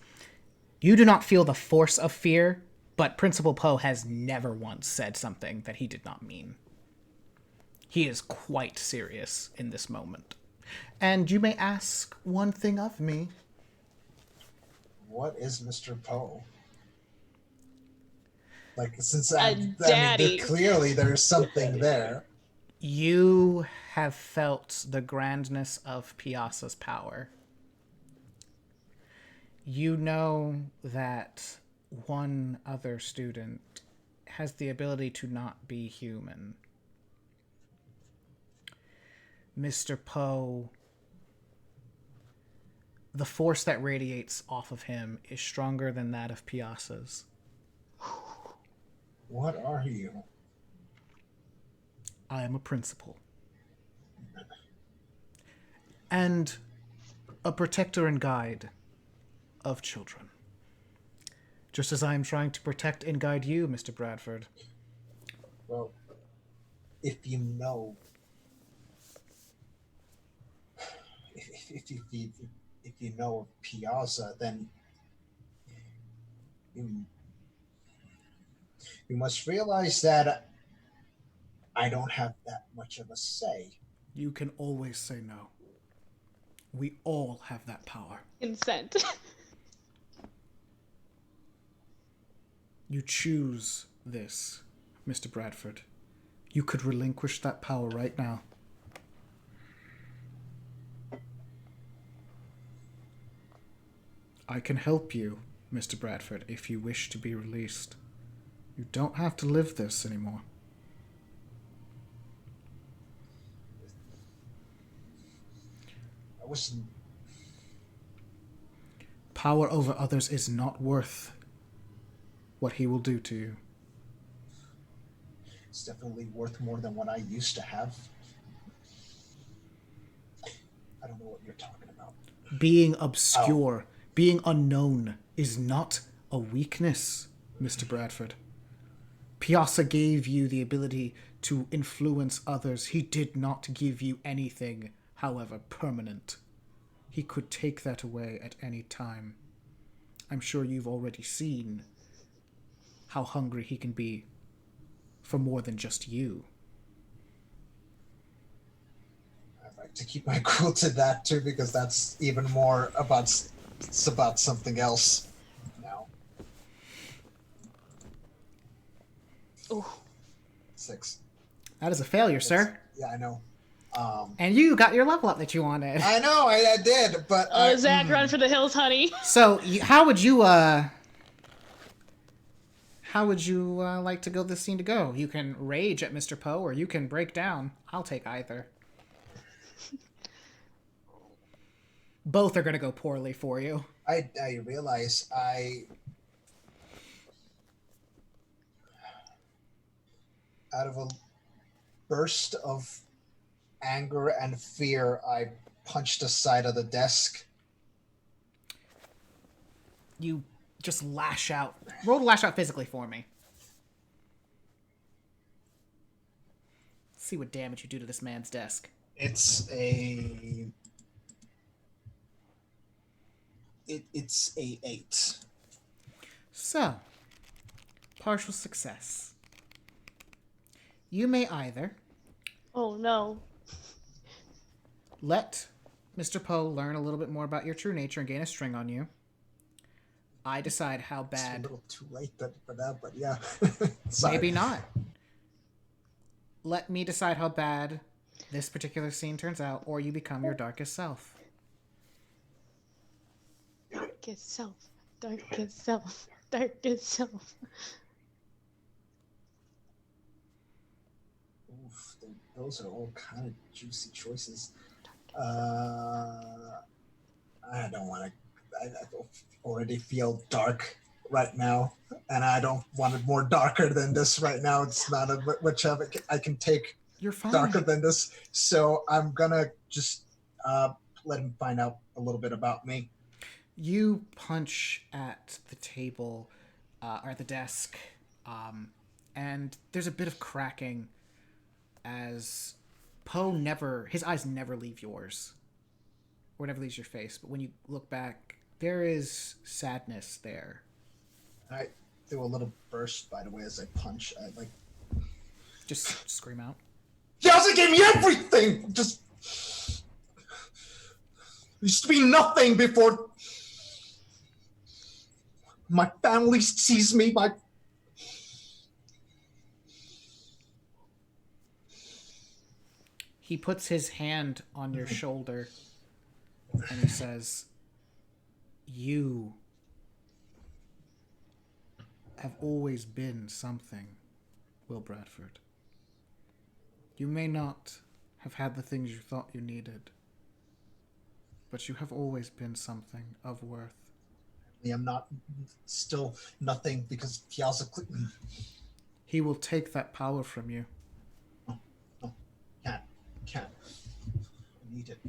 You do not feel the force of fear, but Principal Poe has never once said something that he did not mean. He is quite serious in this moment. And you may ask one thing of me.
What is Mr. Poe? Like, since
daddy.
clearly there's something there.
You have felt the grandness of Piazza's power. You know that one other student has the ability to not be human. Mr. Poe, the force that radiates off of him is stronger than that of Piazza's.
What are you?
I am a principal. And a protector and guide of children. Just as I am trying to protect and guide you, Mr. Bradford.
Well, if you know, if you know of Piazza, then you must realize that I don't have that much of a say.
You can always say no. We all have that power.
Consent.
You choose this, Mr. Bradford. You could relinquish that power right now. I can help you, Mr. Bradford, if you wish to be released. You don't have to live this anymore.
I wasn't.
Power over others is not worth what he will do to you.
It's definitely worth more than what I used to have. I don't know what you're talking about.
Being obscure, being unknown is not a weakness, Mr. Bradford. Piazza gave you the ability to influence others. He did not give you anything, however, permanent. He could take that away at any time. I'm sure you've already seen how hungry he can be for more than just you.
I'd like to keep my cool to that too, because that's even more about it's about something else now.
Oh,
6.
That is a failure, sir.
Yeah, I know.
And you got your level up that you wanted.
I know, I did, but
Zach, run for the hills, honey.
So, how would you like to go this scene to go? You can rage at Mr. Poe, or you can break down. I'll take either. Both are going to go poorly for you.
I realize out of a burst of anger and fear, I punched the side of the desk.
You just lash out. Roll to lash out physically for me. See what damage you do to this man's desk.
It's a 8.
So, partial success. You may either
Oh no.
let Mr. Poe learn a little bit more about your true nature and gain a string on you. I decide how
It's a
bad.
little too late for that, but yeah. Sorry.
Maybe not. Let me decide how bad this particular scene turns out, or you become your darkest self.
Darkest self. Darkest self. Darkest self.
Oof, those are all kind of juicy choices. I don't want to. I don't already feel dark right now, and I don't want it more darker than this right now. It's not a much of it I can take
You're fine.
darker than this. So I'm gonna just let him find out a little bit about me.
You punch at the table, or at the desk, and there's a bit of cracking as his eyes never leave yours, or never leaves your face. But when you look back, there is sadness there.
I do a little burst, by the way, as I punch. I like
just scream out.
He also gave me everything. Just used to be nothing before my family sees me.
He puts his hand on your shoulder and he says, "You have always been something, Will Bradford. You may not have had the things you thought you needed, but you have always been something of worth."
I'm not still nothing because he also...
He will take that power from you.
No. Can't. I need it.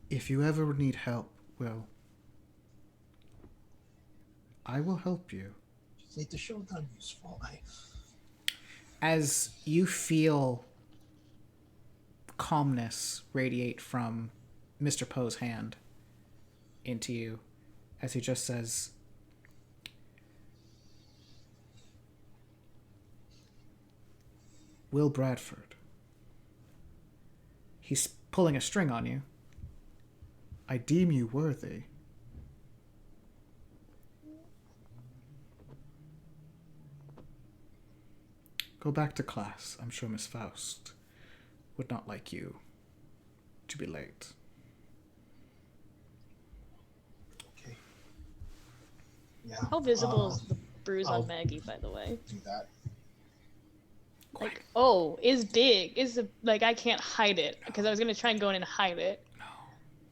If you ever need help, Will, I will help you.
Just need to show that I'm useful.
As you feel calmness radiate from Mr. Poe's hand into you, as he just says, "Will Bradford, he's pulling a string on you. I deem you worthy. Go back to class. I'm sure Miss Faust would not like you to be late."
Okay. Yeah.
How visible is the bruise
I'll
on Maggie, by the way?
do that.
Like, is big. Like, I can't hide it. Because I was going to try and go in and hide it.
No.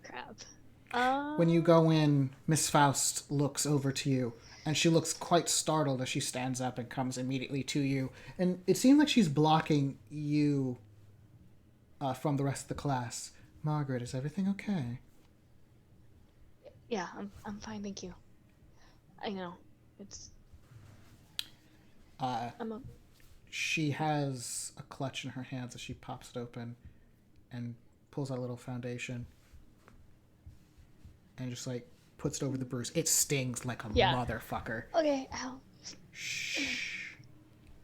Crap.
When you go in, Miss Faust looks over to you, and she looks quite startled as she stands up and comes immediately to you. And it seems like she's blocking you from the rest of the class. "Margaret, is everything okay?"
Yeah, I'm fine, thank you. I know. It's...
She has a clutch in her hands as she pops it open and pulls out a little foundation and just like puts it over the bruise. It stings like a motherfucker.
Okay, ow.
Shh.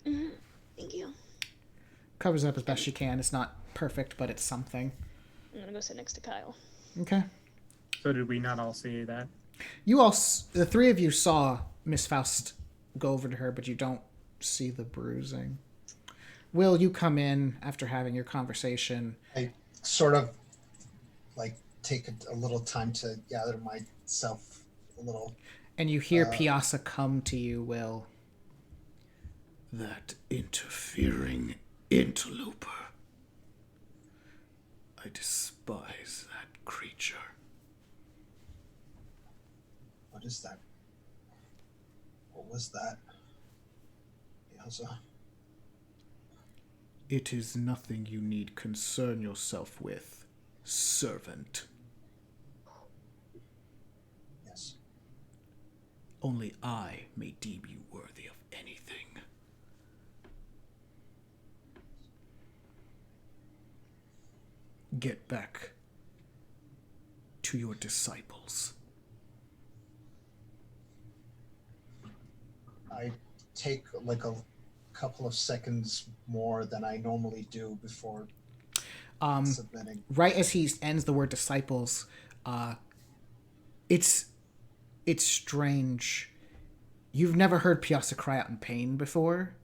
Mm-hmm. Thank you.
Covers up as best she can. It's not perfect, but it's something.
I'm gonna go sit next to Kyle.
Okay.
So did we not all see that?
You all, the three of you saw Miss Faust go over to her, but you don't see the bruising. Will, you come in after having your conversation.
I sort of like take a little time to gather myself a little.
And you hear Piazza come to you, Will. "That interfering interloper. I despise that creature."
What is that? What was that? Piazza?
"It is nothing you need concern yourself with, servant.
Yes.
Only I may deem you worthy of anything." "Get back to your disciples."
I take like a couple of seconds more than I normally do before submitting.
Right as he ends the word disciples, it's strange. You've never heard Piazza cry out in pain before,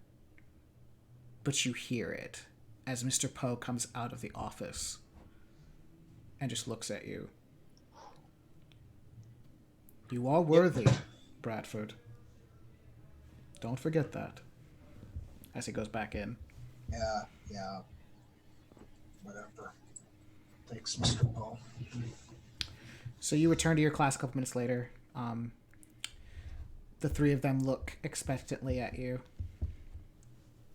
but you hear it as Mr. Poe comes out of the office and just looks at you You are worthy, Bradford. Don't forget that. As he goes back in.
Yeah. Whatever. Thanks, Mr. Poe.
So you return to your class a couple minutes later. The three of them look expectantly at you.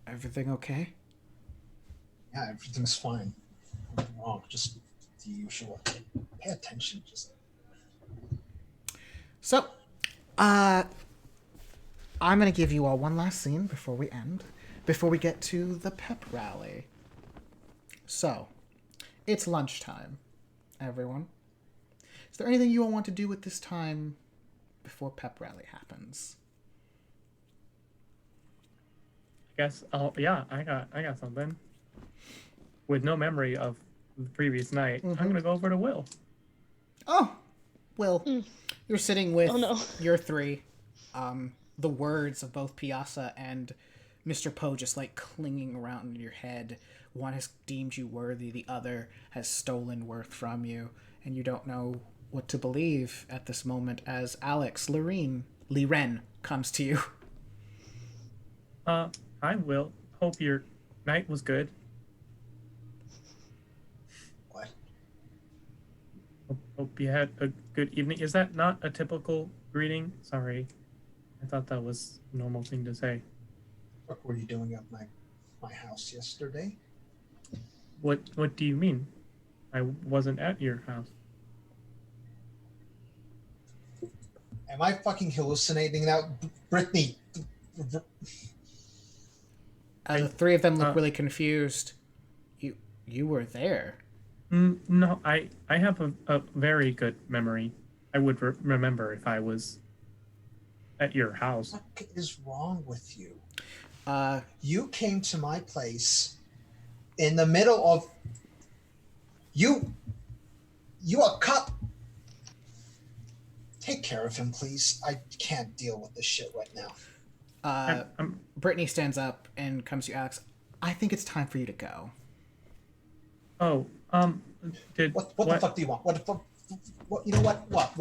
Everything okay?
Yeah, everything's fine. Nothing wrong. Just the usual. Pay attention. Just.
So, I'm going to give you all one last scene before we end. Before we get to the pep rally. So, it's lunchtime, everyone. Is there anything you all want to do at this time before pep rally happens?
I guess. Oh yeah, I got something. With no memory of the previous night, I'm gonna go over to Will.
Oh, Will, you're sitting with your three. The words of both Piazza and Mr. Poe just like clinging around in your head. One has deemed you worthy, the other has stolen worth from you, and you don't know what to believe at this moment as Alex Liren comes to you.
Hi, Will. Hope your night was good.
What?
Hope you had a good evening. Is that not a typical greeting? Sorry. I thought that was a normal thing to say.
What were you doing at my house yesterday?
What do you mean? I wasn't at your house.
Am I fucking hallucinating now? Brittany.
The three of them look really confused. You were there.
No, I have a very good memory. I would remember if I was at your house.
What is wrong with you? You came to my place in the middle of you a cop. Take care of him, please. I can't deal with this shit right now.
Brittany stands up and comes to you, Alex. I think it's time for you to go.
Oh,
What the fuck do you want? What the fuck? What, you know what? What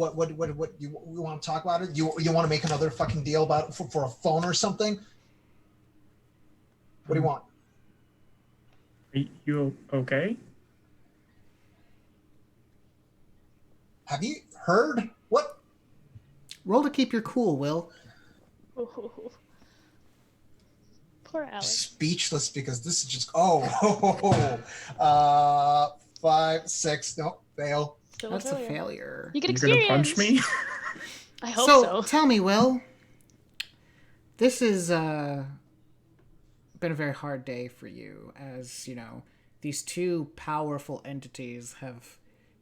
you want to talk about it? You want to make another fucking deal about it for a phone or something? What do you want?
Are you okay?
Have you heard? What?
Roll to keep your cool, Will.
Oh. Poor Alex.
Speechless because this is just 5, 6, no, fail.
That's a failure.
You get
You're
experience.
gonna punch me?
I hope so.
Tell me, Will. This has been a very hard day for you, as you know, these two powerful entities have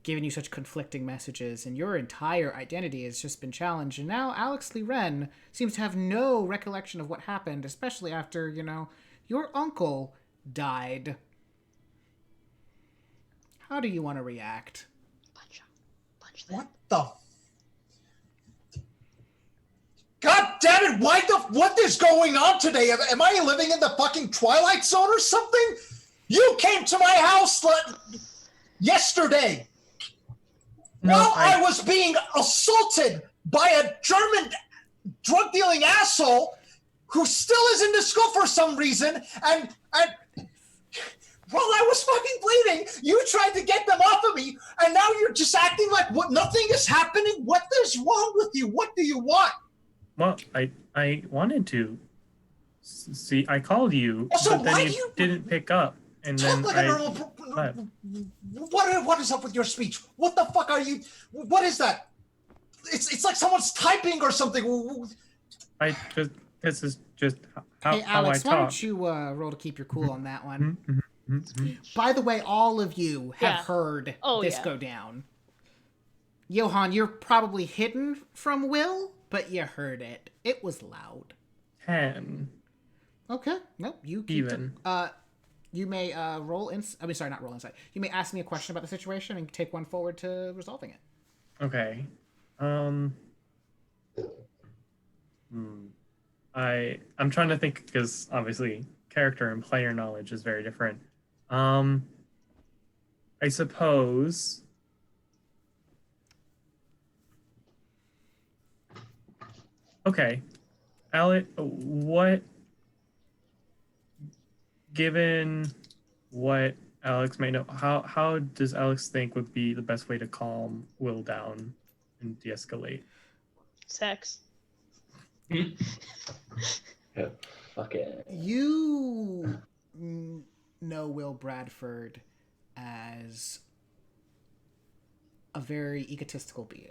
given you such conflicting messages, and your entire identity has just been challenged. And now Alex Liren seems to have no recollection of what happened, especially after, your uncle died. How do you want to react?
Punch them.
What the? God damn it! What is going on today? Am I living in the fucking Twilight Zone or something? You came to my house yesterday. While I was being assaulted by a German drug-dealing asshole who still is in the school for some reason, and while I was fucking bleeding, you tried to get them off of me, and now you're just acting like nothing is happening. What is wrong with you? What do you want?
Well, I wanted to see. I called you, but then you didn't pick up, and then left.
What is up with your speech? What the fuck are you? What is that? It's like someone's typing or something.
This is just how,
hey, Alex,
how I
why
talk.
don't you roll to keep your cool on that one?
Mm-hmm.
By the way, all of you have heard this go down. Johan, you're probably hidden from Will, but you heard it. It was loud.
10.
Okay. Nope. You keep
even.
You may roll not roll insight. You may ask me a question about the situation and take one forward to resolving it.
Okay. I'm trying to think because obviously character and player knowledge is very different. I suppose Okay, Alex, what, given what Alex may know, how does Alex think would be the best way to calm Will down and de-escalate?
Sex.
Yeah, fuck it.
You know Will Bradford as a very egotistical being.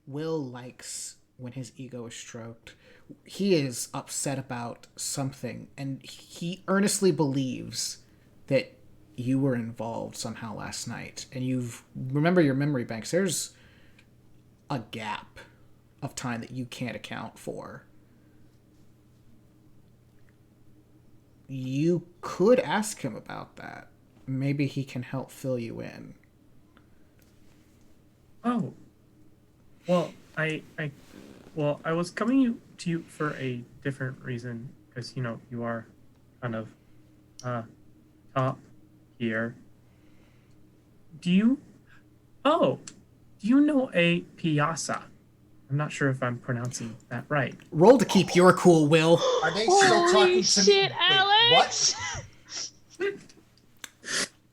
Will likes when his ego is stroked. He is upset about something, and he earnestly believes that you were involved somehow last night. And remember your memory banks. There's a gap of time that you can't account for. You could ask him about that. Maybe he can help fill you in.
Oh, well, I was coming to you for a different reason because you are kind of top here. Do you know a piazza? I'm not sure if I'm pronouncing that right.
Roll to keep your cool, Will.
Are they still
Holy
talking to me?
shit,
Wait,
Alex!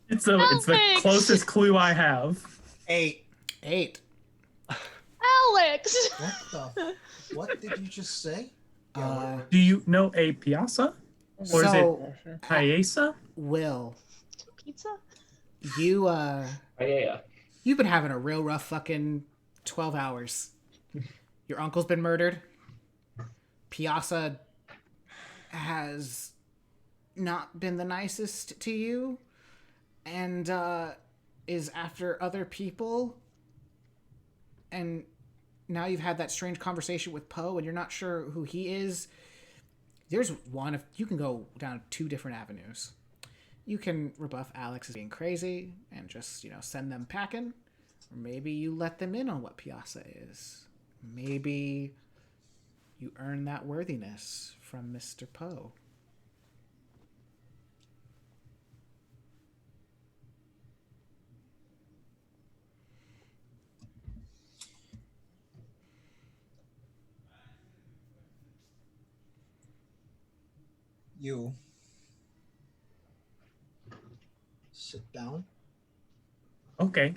It's the
Alex!
closest clue I have.
8.
8.
Alex!
What did you just say?
Do you know a piazza? Or is it piazza?
Will,
Pizza?
you
Oh, yeah.
you've been having a real rough fucking 12 hours. Your uncle's been murdered. Piazza has not been the nicest to you, and is after other people. And now you've had that strange conversation with Poe, and you're not sure who he is. There's one of you can go down 2 different avenues. You can rebuff Alex as being crazy and just send them packing, or maybe you let them in on what Piazza is. Maybe you earn that worthiness from Mr. Poe.
You sit down.
Okay.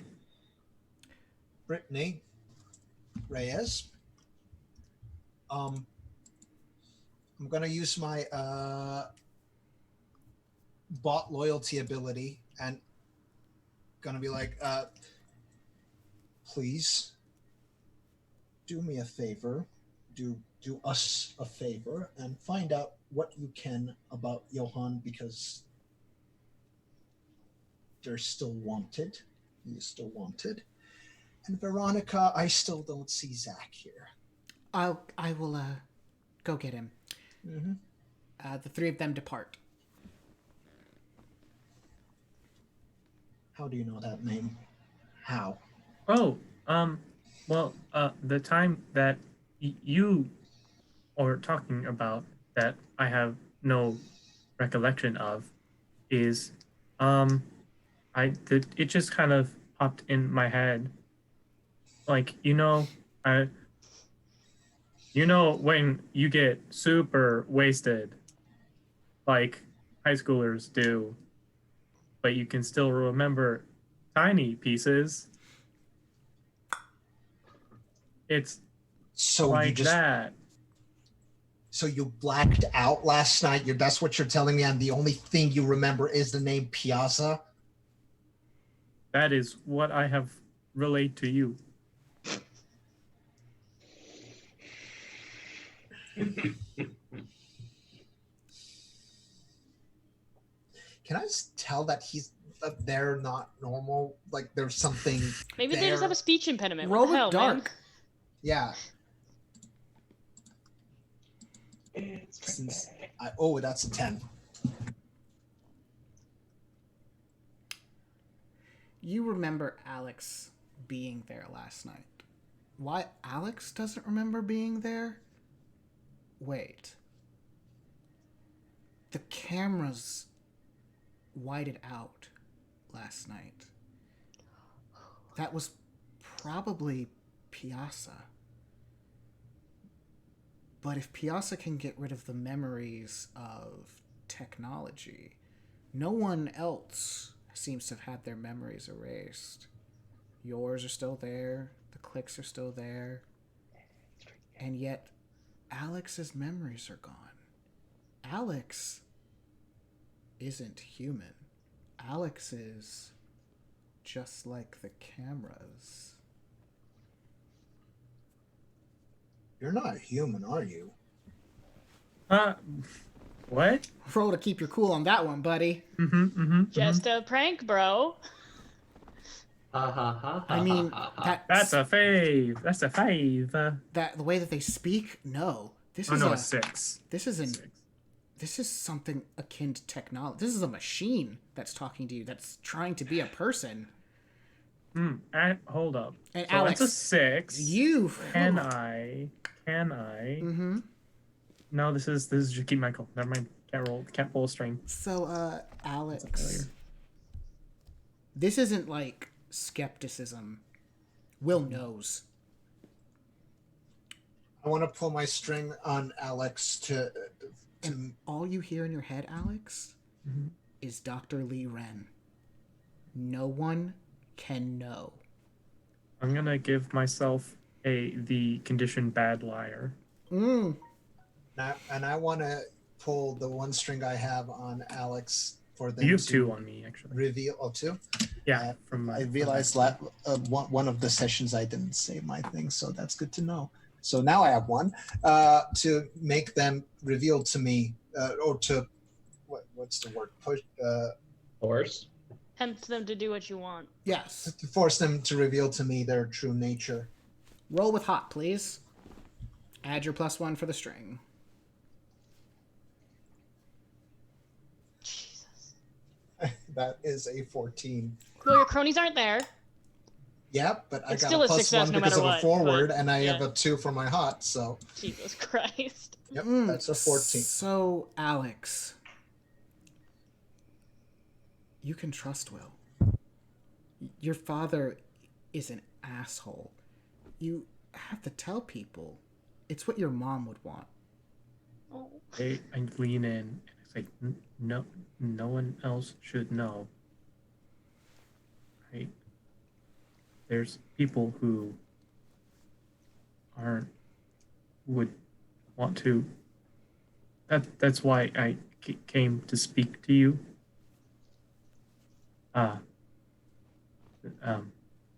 Brittany Reyes. I'm gonna use my bot loyalty ability and gonna be like, please do me a favor, do us a favor, and find out what you can about Johann, because they're still wanted. He is still wanted. And Veronica, I still don't see Zach here.
I will go get him.
Mm-hmm.
The 3 of them depart.
How do you know that name? How?
Oh, well, the time that you are talking about that I have no recollection of is, it just kind of popped in my head. Like, when you get super wasted, like high schoolers do, but you can still remember tiny pieces. It's
So
like
you just
that.
So you blacked out last night. That's what you're telling me, and the only thing you remember is the name Piazza?
That is what I have relayed to you.
Can I just tell that they're not normal? Like there's something.
Maybe
there.
they just have a speech impediment.
Roll
What the
with
hell,
dark.
man?
Yeah. That's a 10.
You remember Alex being there last night. Why Alex doesn't remember being there? Wait. The cameras whited out last night. That was probably Piazza. But if Piazza can get rid of the memories of technology, no one else seems to have had their memories erased. Yours are still there, the clicks are still there, and yet Alex's memories are gone. Alex isn't human. Alex is just like the cameras.
You're not human, are you?
What?
Roll to keep your cool on that one, buddy.
Just a prank, bro.
Ha ha ha ha.
I mean,
ha, ha.
That's a fave. That's a fave.
that the way that they speak. No, this
Oh
is
no,
a
it's 6.
this isn't.
6.
This is something akin to technology. This is a machine that's talking to you. That's trying to be a person.
Hold up.
And
So
Alex,
that's a 6.
You
Can I?
Mm-hmm.
No, this is just keep my cool. Never mind. Can't pull a string.
So, Alex, this isn't like skepticism. Will knows.
I want to pull my string on Alex to
And all you hear in your head, Alex, is Dr. Lee Ren. No one can know.
I'm gonna give myself the condition bad liar.
Mm.
and I want to pull the one string I have on Alex for them
You have
to
2 on me actually.
reveal. Oh, 2?
Yeah, from my.
I realized one of the sessions I didn't say my thing, so that's good to know. So now I have 1 to make them reveal to me, or to what's the word? Push
Horse.
Tempt them to do what you want.
Yes.
to force them to reveal to me their true nature.
Roll with hot, please. Add your +1 for the string.
Jesus.
That is a 14.
Well, your cronies aren't there.
Yeah, but I
It's
got
still
a
a
+1
success no
because
matter
of a
what,
forward,
but,
and I
yeah.
have a 2 for my hot. So
Jesus Christ.
yep, that's a 14.
So, Alex, you can trust Will. Your father is an asshole. You have to tell people. It's what your mom would want.
Oh.
I lean in and I say, no one else should know. Right? There's people who would want to. That's why I came to speak to you.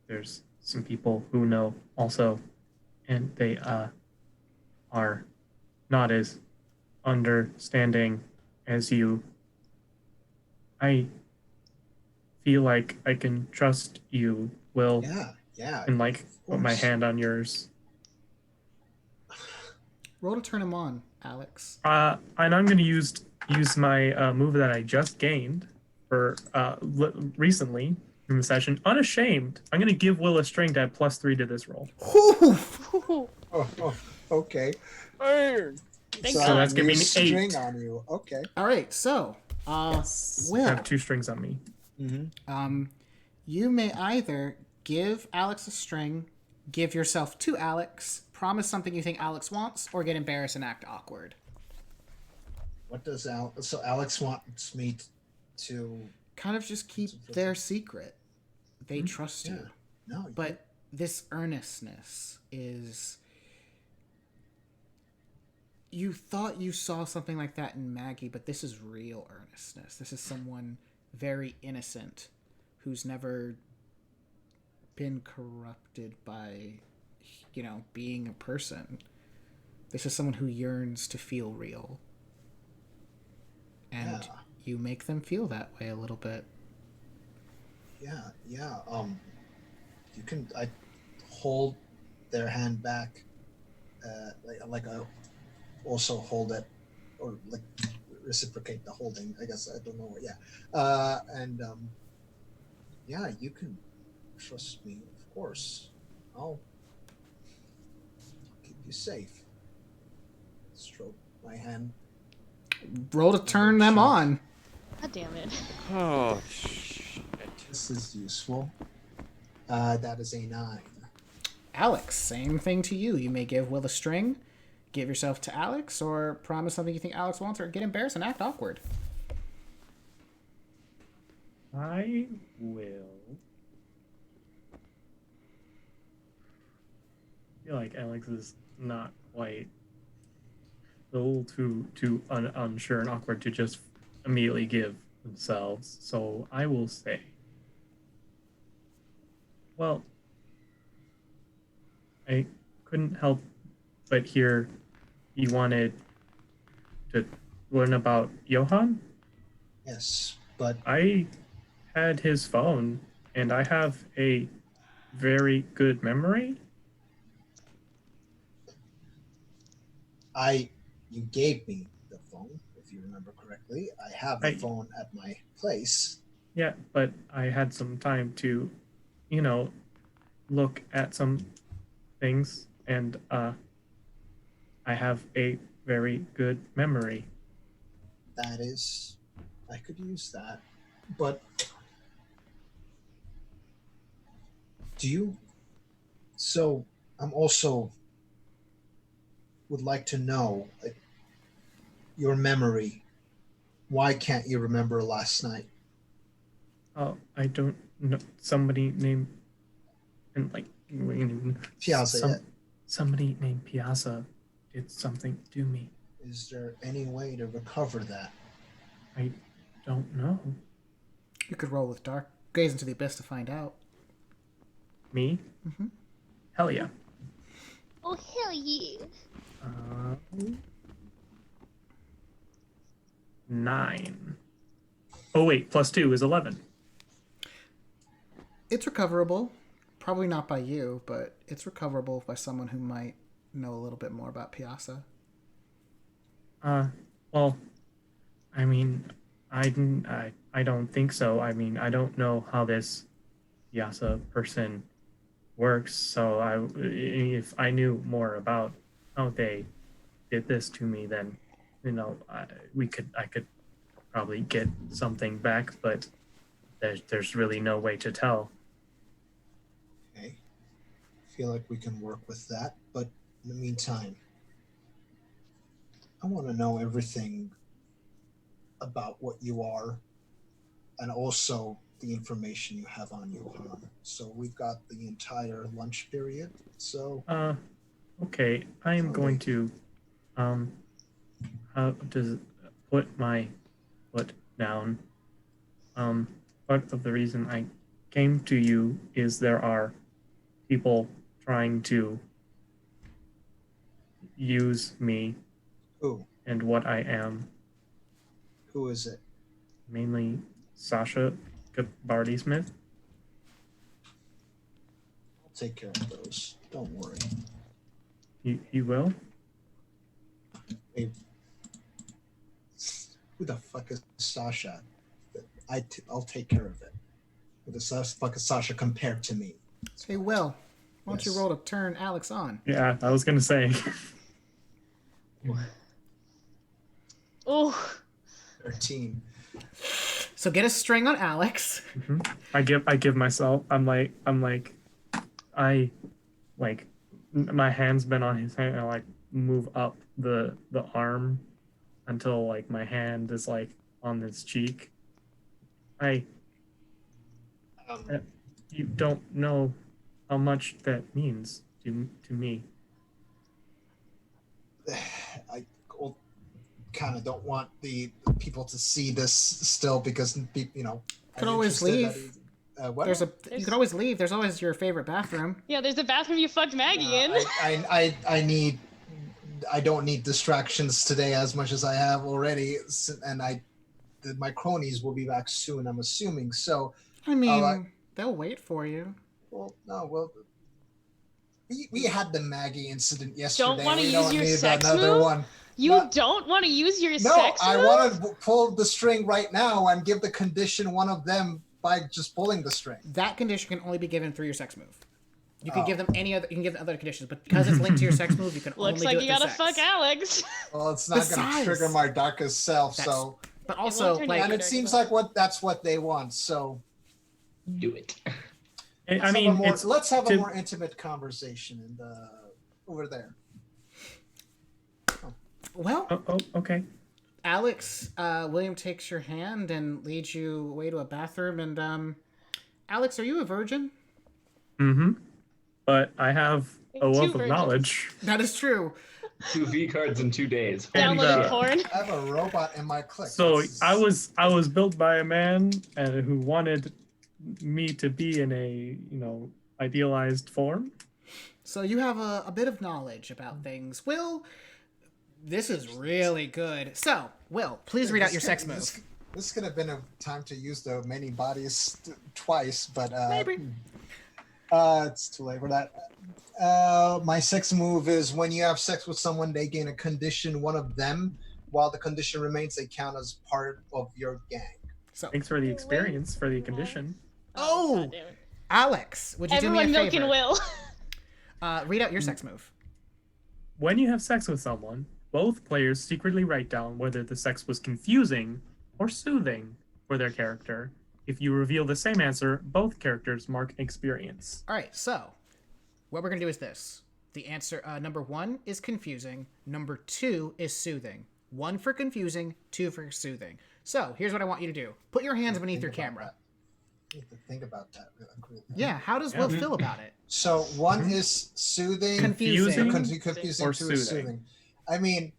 There's some people who know also, and they are not as understanding as you. I feel like I can trust you, Will,
Yeah.
and like put my
course.
hand on yours.
Roll to turn him on, Alex.
And I'm going to use my move that I just gained for recently in the session. Unashamed. I'm going to give Will a string to add +3 to this roll.
Oh, okay.
Thank
So
God.
that's gonna be an
new string
8.
on you. Okay.
All right, so,
I
Will,
have 2 strings on me.
you may either give Alex a string, give yourself to Alex, promise something you think Alex wants, or get embarrassed and act awkward.
What does So Alex wants me to.
Kind of just keep their secret. They trust you.
No.
But this earnestness is... You thought you saw something like that in Maggie, but this is real earnestness. This is someone very innocent who's never been corrupted by, being a person. This is someone who yearns to feel real. And you make them feel that way a little bit.
Yeah. You can. I hold their hand back, like I also hold it, or like reciprocate the holding. I guess I don't know. Yeah, you can trust me, of course. I'll keep you safe. Stroke my hand.
Roll to turn them on.
God damn it.
Oh, shit.
This is useful. That is a 9.
Alex, same thing to you. You may give Will a string. give yourself to Alex, or promise something you think Alex wants, or get embarrassed and act awkward.
I will. I feel like Alex is not quite a little too unsure and awkward to just immediately give themselves. So I will say, well, I couldn't help but hear you wanted to learn about Johann.
Yes, but
I had his phone, and I have a very good memory.
you gave me the phone, if you remember correctly. I have the phone at my place.
Yeah, but I had some time to, you know, look at some things, and I have a very good memory.
That is, I could use that. But so I'm also would like to know your memory. Why can't you remember last night?
Oh, I don't know. Somebody named, and like,
Piazza,
somebody named Piazza did something to me.
is there any way to recover that?
I don't know.
You could roll with dark gaze into the abyss to find out.
Me?
Mm-hmm.
Hell yeah.
Oh, hell yeah.
9. Oh wait, +2 is 11.
It's recoverable. Probably not by you, but it's recoverable by someone who might know a little bit more about Piazza.
Well, I mean, I don't think so. I mean, I don't know how this Piazza person works, so if I knew more about how they did this to me, then, you know, I could probably get something back, but there's really no way to tell.
Okay. I feel like we can work with that, but in the meantime, I want to know everything about what you are and also the information you have on Johann. So we've got the entire lunch period. So
Okay, I am going to how does put my foot down. Part of the reason I came to you is there are people trying to use me
who?
And what I am.
Who is it?
Mainly Sasha Bardy Smith.
I'll take care of those. Don't worry.
You will?
Hey, who the fuck is Sasha? I'll take care of it. Who the fuck is Sasha compared to me?
Hey, Will, why don't you roll to turn Alex on?
Yeah, I was gonna say.
Oh.
13.
So get a string on Alex.
Mm-hmm. I give myself. I'm like my hand's been on his hand. And I like move up the arm until like my hand is like on his cheek. You don't know how much that means to me.
I kind of don't want the people to see this still because you know.
You could always leave.
What?
You could always leave. There's always your favorite bathroom.
Yeah, there's the bathroom you fucked Maggie in.
I don't need distractions today as much as I have already, and my cronies will be back soon, I'm assuming. So
I mean, they'll wait for you.
Well, we had the Maggie incident yesterday.
Don't want to use your sex
another
move?
One.
Don't want to use your sex move?
No, I want to pull the string right now and give the condition one of them by just pulling the string.
That condition can only be given through your sex move. You can give them any other. You can give them other conditions, but because it's linked to your sex move, you can only do it.
Looks like you gotta fuck Alex.
Well, it's not going to trigger my darkest self. So,
but also,
and it seems like that's what they want. So,
do it.
Let's, let's have a more, let's have a more intimate conversation over there.
Well,
Okay.
Alex, William takes your hand and leads you away to a bathroom. And Alex, are you a virgin?
Mm-hmm. But I have a
Two
wealth of
virgins.
knowledge.
That is true.
2 V cards in 2 days.
And,
Downloaded
uh,
porn.
I have a robot in my clique.
So
That's-
I was built by a man who wanted me to be in a idealized form.
So you have a bit of knowledge about things. Will, this is really good. So, Will, please read out your sex move.
This could have been a time to use the many bodies twice, but
Maybe.
it's too late for that. My sex move is when you have sex with someone, they gain a condition, one of them. While the condition remains, they count as part of your gang.
So,
Thanks for the experience, for the condition.
Oh!
God damn it.
Alex, would you
Everyone
do me a
milking
favor?
Will.
Read out your sex move.
When you have sex with someone, both players secretly write down whether the sex was confusing or soothing for their character. If you reveal the same answer, both characters mark experience.
All right, so what we're going to do is this. The answer, number 1 is confusing. Number 2 is soothing. 1 for confusing, 2 for soothing. So here's what I want you to do. Put your hands beneath your camera.
I need to think about that really quickly.
Yeah, how does Will feel about it?
So one is soothing,
Confusing.
confusing,
Or
2 is
soothing.
soothing. I mean,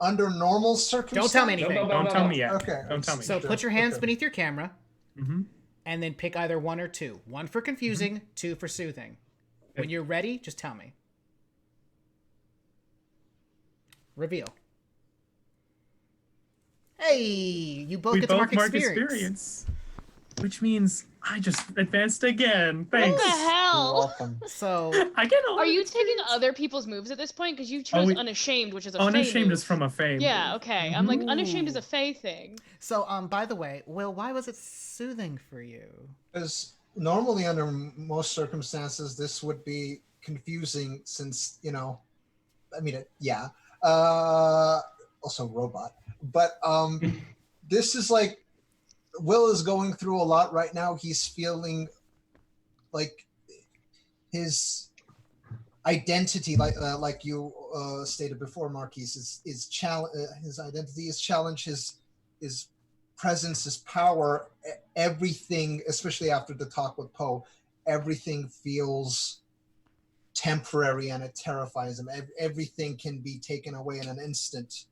under normal circumstances.
Don't tell me anything.
Don't tell me yet.
Okay.
Don't tell me.
So put your hands beneath your camera
Mm-hmm.
and then pick either 1 or 2. 1 for confusing, 2 for soothing. When you're ready, just tell me. Reveal. Hey, you both
We
get to
both
mark experience.
which means I just advanced again. Thanks.
What the
You're
hell?
welcome.
So
I get a lot
Are
of
you
experience.
taking other people's moves at this point? Because you chose
we-
Unashamed, which is a Fey
Unashamed
move.
is from a Fey.
Yeah, okay. I'm like, Unashamed
Ooh.
is a Fey thing.
So, by the way, Will, why was it soothing for you?
Because normally, under most circumstances, this would be confusing since, I mean, yeah. Also robot. But this is like, Will is going through a lot right now. He's feeling like his identity, like you stated before, Marquise, is his identity is challenged. His presence, his power, everything, especially after the talk with Poe, everything feels temporary and it terrifies him. Everything can be taken away in an instant,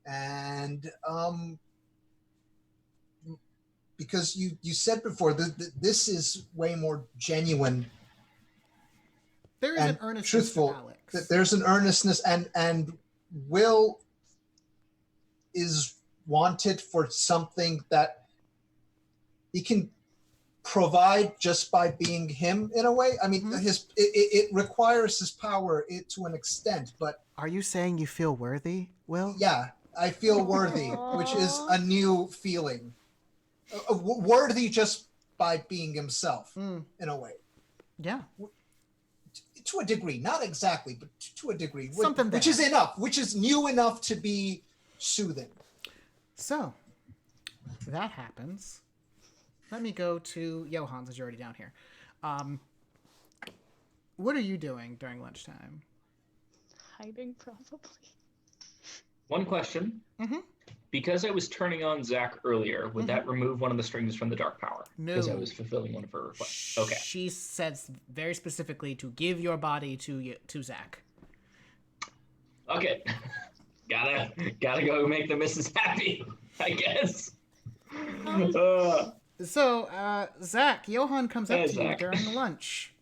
and because you said before, this is way more genuine.
There is
And
an earnestness
truthful,
to Alex.
that there's an earnestness, and Will is wanted for something that he can provide just by being him in a way. I mean, it requires his power to an extent, but
Are you saying you feel worthy, Will?
yeah, I feel worthy, which is a new feeling. Worthy just by being himself in a way.
Yeah.
To a degree, not exactly, but to a degree,
Something
which
there.
is enough, which is new enough to be soothing.
So, that happens. Let me go to Johan, since you're already down here. What are you doing during lunchtime?
Hiding, probably.
One question.
Mhm.
Because I was turning on Zach earlier, would that remove one of the strings from the dark power?
No.
Because I was fulfilling one of her requests. Okay.
She says very specifically to give your body to Zach.
Okay. gotta go make the missus happy, I guess.
So, Zach, Johan comes up
Hey,
to you
Zach.
during lunch.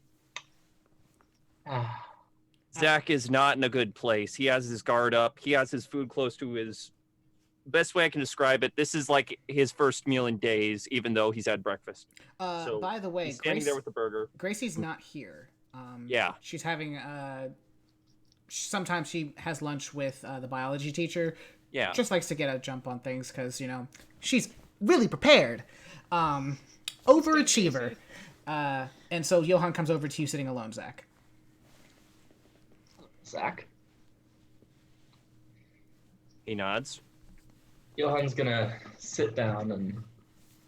Zach is not in a good place. He has his guard up. He has his food close to his. Best way I can describe it, this is like his first meal in days, even though he's had breakfast. So
By the way,
he's standing there with the burger.
Gracie's not here.
Yeah.
She's having sometimes she has lunch with the biology teacher.
Yeah.
Just likes to get a jump on things because, she's really prepared. Overachiever. And so Johan comes over to you sitting alone, Zach.
Zach?
He nods.
Johan's gonna sit down and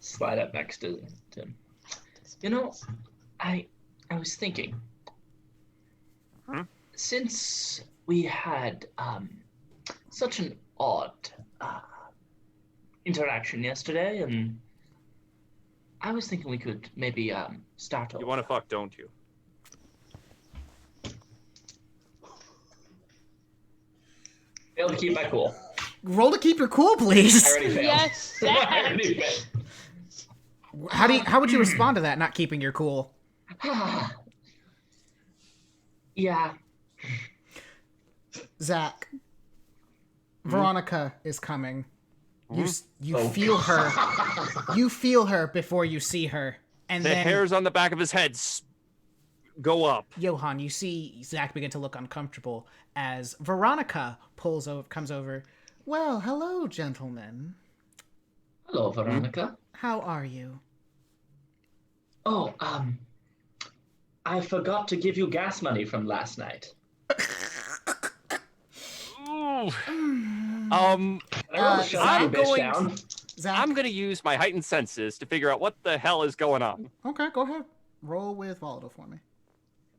slide up next to him. I was thinking.
Hmm?
Since we had
such an odd interaction yesterday, and I was thinking we could maybe start over.
You want to fuck, don't you?
Failed to keep my cool.
Roll to keep your cool, please.
I already failed.
Yes,
I
Zach.
already failed.
How would you respond to that? Not keeping your cool.
Yeah.
Zach, Veronica is coming. You
Oh,
feel her. You feel her before you see her, and
The
then
hairs on the back of his head go up.
Johan, you see Zach begin to look uncomfortable as Veronica comes over. Well, hello, gentlemen.
Hello, Veronica.
How are you?
Oh, I forgot to give you gas money from last night.
Ooh.
Can I roll shut
I'm
you bitch
going
down?
Zach.
I'm going to use my heightened senses to figure out what the hell is going on.
Okay, go ahead. Roll with volatile for me.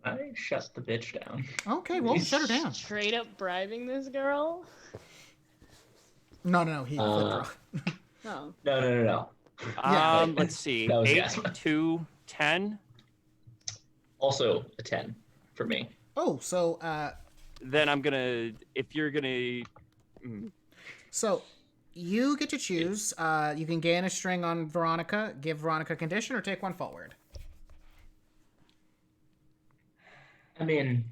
I shut the bitch down.
Okay, roll to shut her down.
Straight up bribing this girl?
No, he flipped her off.
No.
No.
Yeah.
Let's see.
That was
8,
gas.
2, 10.
Also a 10 for me.
Oh, so
Then I'm going to, if you're going to,
So, you get to choose. You can gain a string on Veronica, give Veronica a condition, or take one forward.
I mean,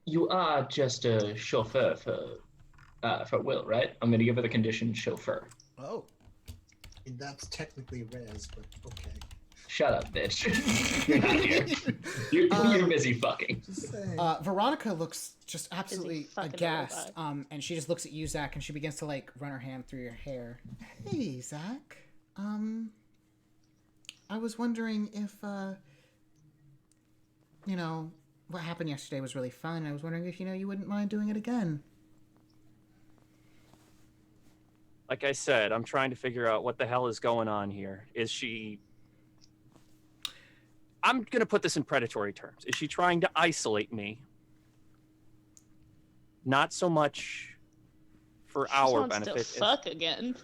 you are just a chauffeur for Will, right? I'm gonna give her the condition chauffeur.
Oh.
That's technically res, but okay.
Shut up, bitch. You're not here. You're busy fucking.
Just saying.
Veronica looks just absolutely
fucking
aghast.
robot.
And she just looks at you, Zach, and she begins to like run her hand through your hair. Hey, Zach. I was wondering if what happened yesterday was really fun. I was wondering if you wouldn't mind doing it again.
like I said, I'm trying to figure out what the hell is going on here. Is she... I'm going to put this in predatory terms. Is she trying to isolate me? Not so much for our
wants
benefit.
to fuck again.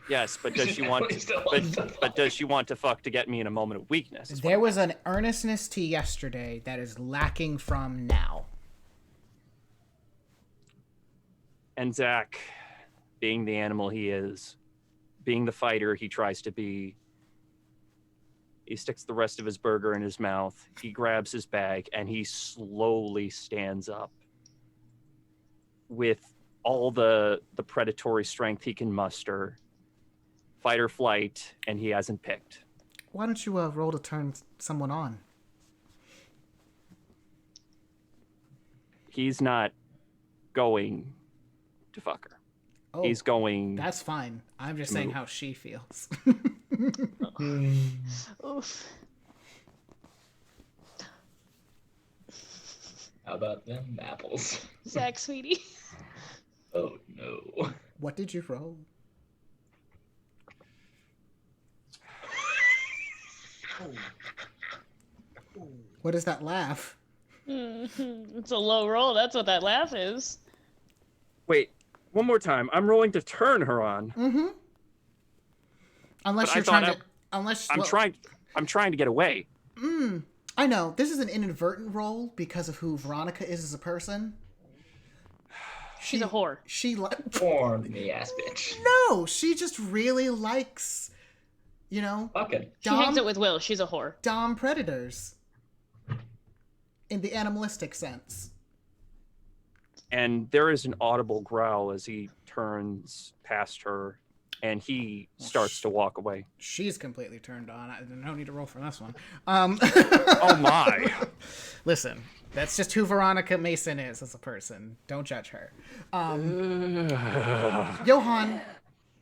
Yes, but does she want but does she want to fuck to get me in a moment of weakness?
There was an earnestness to yesterday that is lacking from now.
And Zach, being the animal he is, being the fighter he tries to be, he sticks the rest of his burger in his mouth, he grabs his bag, and he slowly stands up with all the predatory strength he can muster, fight or flight, and he hasn't picked.
Why don't you roll to turn someone on?
He's not going to fuck her.
Oh,
He's going...
That's fine. I'm just saying how she feels.
Oof.
How about them apples?
Zach, sweetie.
Oh no.
What did you roll? What is that laugh?
It's a low roll. That's what that laugh is.
Wait, one more time. I'm rolling to turn her on.
Mm-hmm. Unless
But
you're
I thought
trying to... Unless...
I'm trying to get away.
I know. This is an inadvertent roll because of who Veronica is as a person.
She's a whore.
She like...
Porn me ass bitch.
No! She just really likes...
Fucking.
She hangs it with Will. She's a whore.
Dom predators. In the animalistic sense.
And there is an audible growl as he turns past her, and he starts to walk away.
She's completely turned on. I no need to roll for this one.
Oh my!
Listen, that's just who Veronica Mason is as a person. Don't judge her. Johan,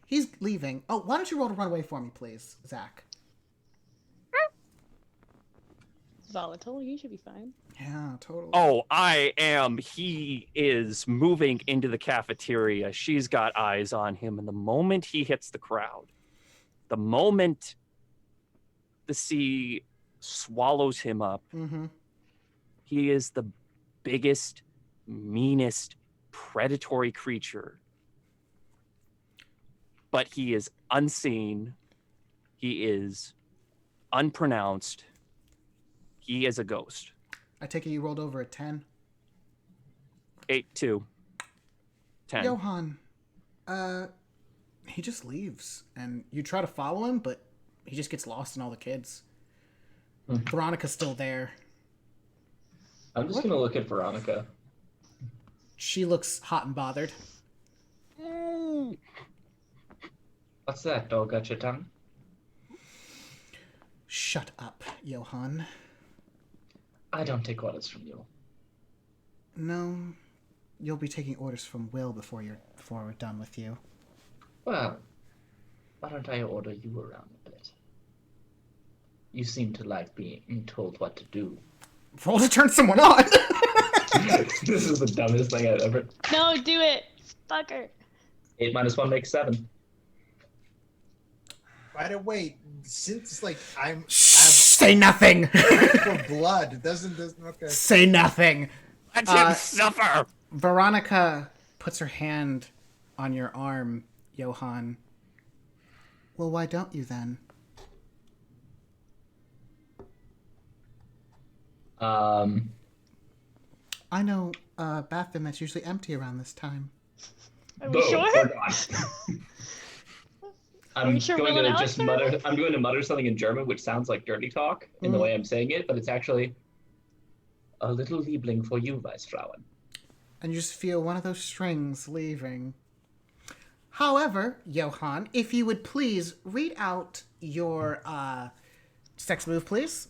he's leaving. Oh, why don't you roll to run away for me, please, Zach?
Volatile. You should be fine.
Yeah, totally.
Oh, I am. He is moving into the cafeteria. She's got eyes on him. And the moment he hits the crowd, the moment the sea swallows him up, he is the biggest, meanest, predatory creature but he is unseen. He is unpronounced. He is a ghost.
I take it you rolled over a 10.
8, 2, 10.
Johan, he just leaves, and you try to follow him, but he just gets lost in all the kids. Veronica's still there.
I'm just gonna look at Veronica.
She looks hot and bothered.
What's that, dog got your tongue?
Shut up, Johan.
I don't take orders from you.
No, you'll be taking orders from Will before we're done with you.
Well, why don't I order you around a bit? You seem to like being told what to do.
Roll to turn someone on!
This is the dumbest thing I've ever...
No, do it. Fucker.
8 minus 1 makes 7.
By the way, since I'm
Say nothing!
for blood, doesn't okay.
Say nothing!
Let him suffer!
Veronica puts her hand on your arm, Johan. Well, why don't you then? I know a bathroom that's usually empty around this time.
Are we sure?
I'm
sure
going
Will and
to
Alex
just
are?
mutter. I'm going to mutter something in German, which sounds like dirty talk in the way I'm saying it, but it's actually a little Liebling for you, Weissfrauen.
And you just feel one of those strings leaving. However, Johan, if you would please read out your sex move, please.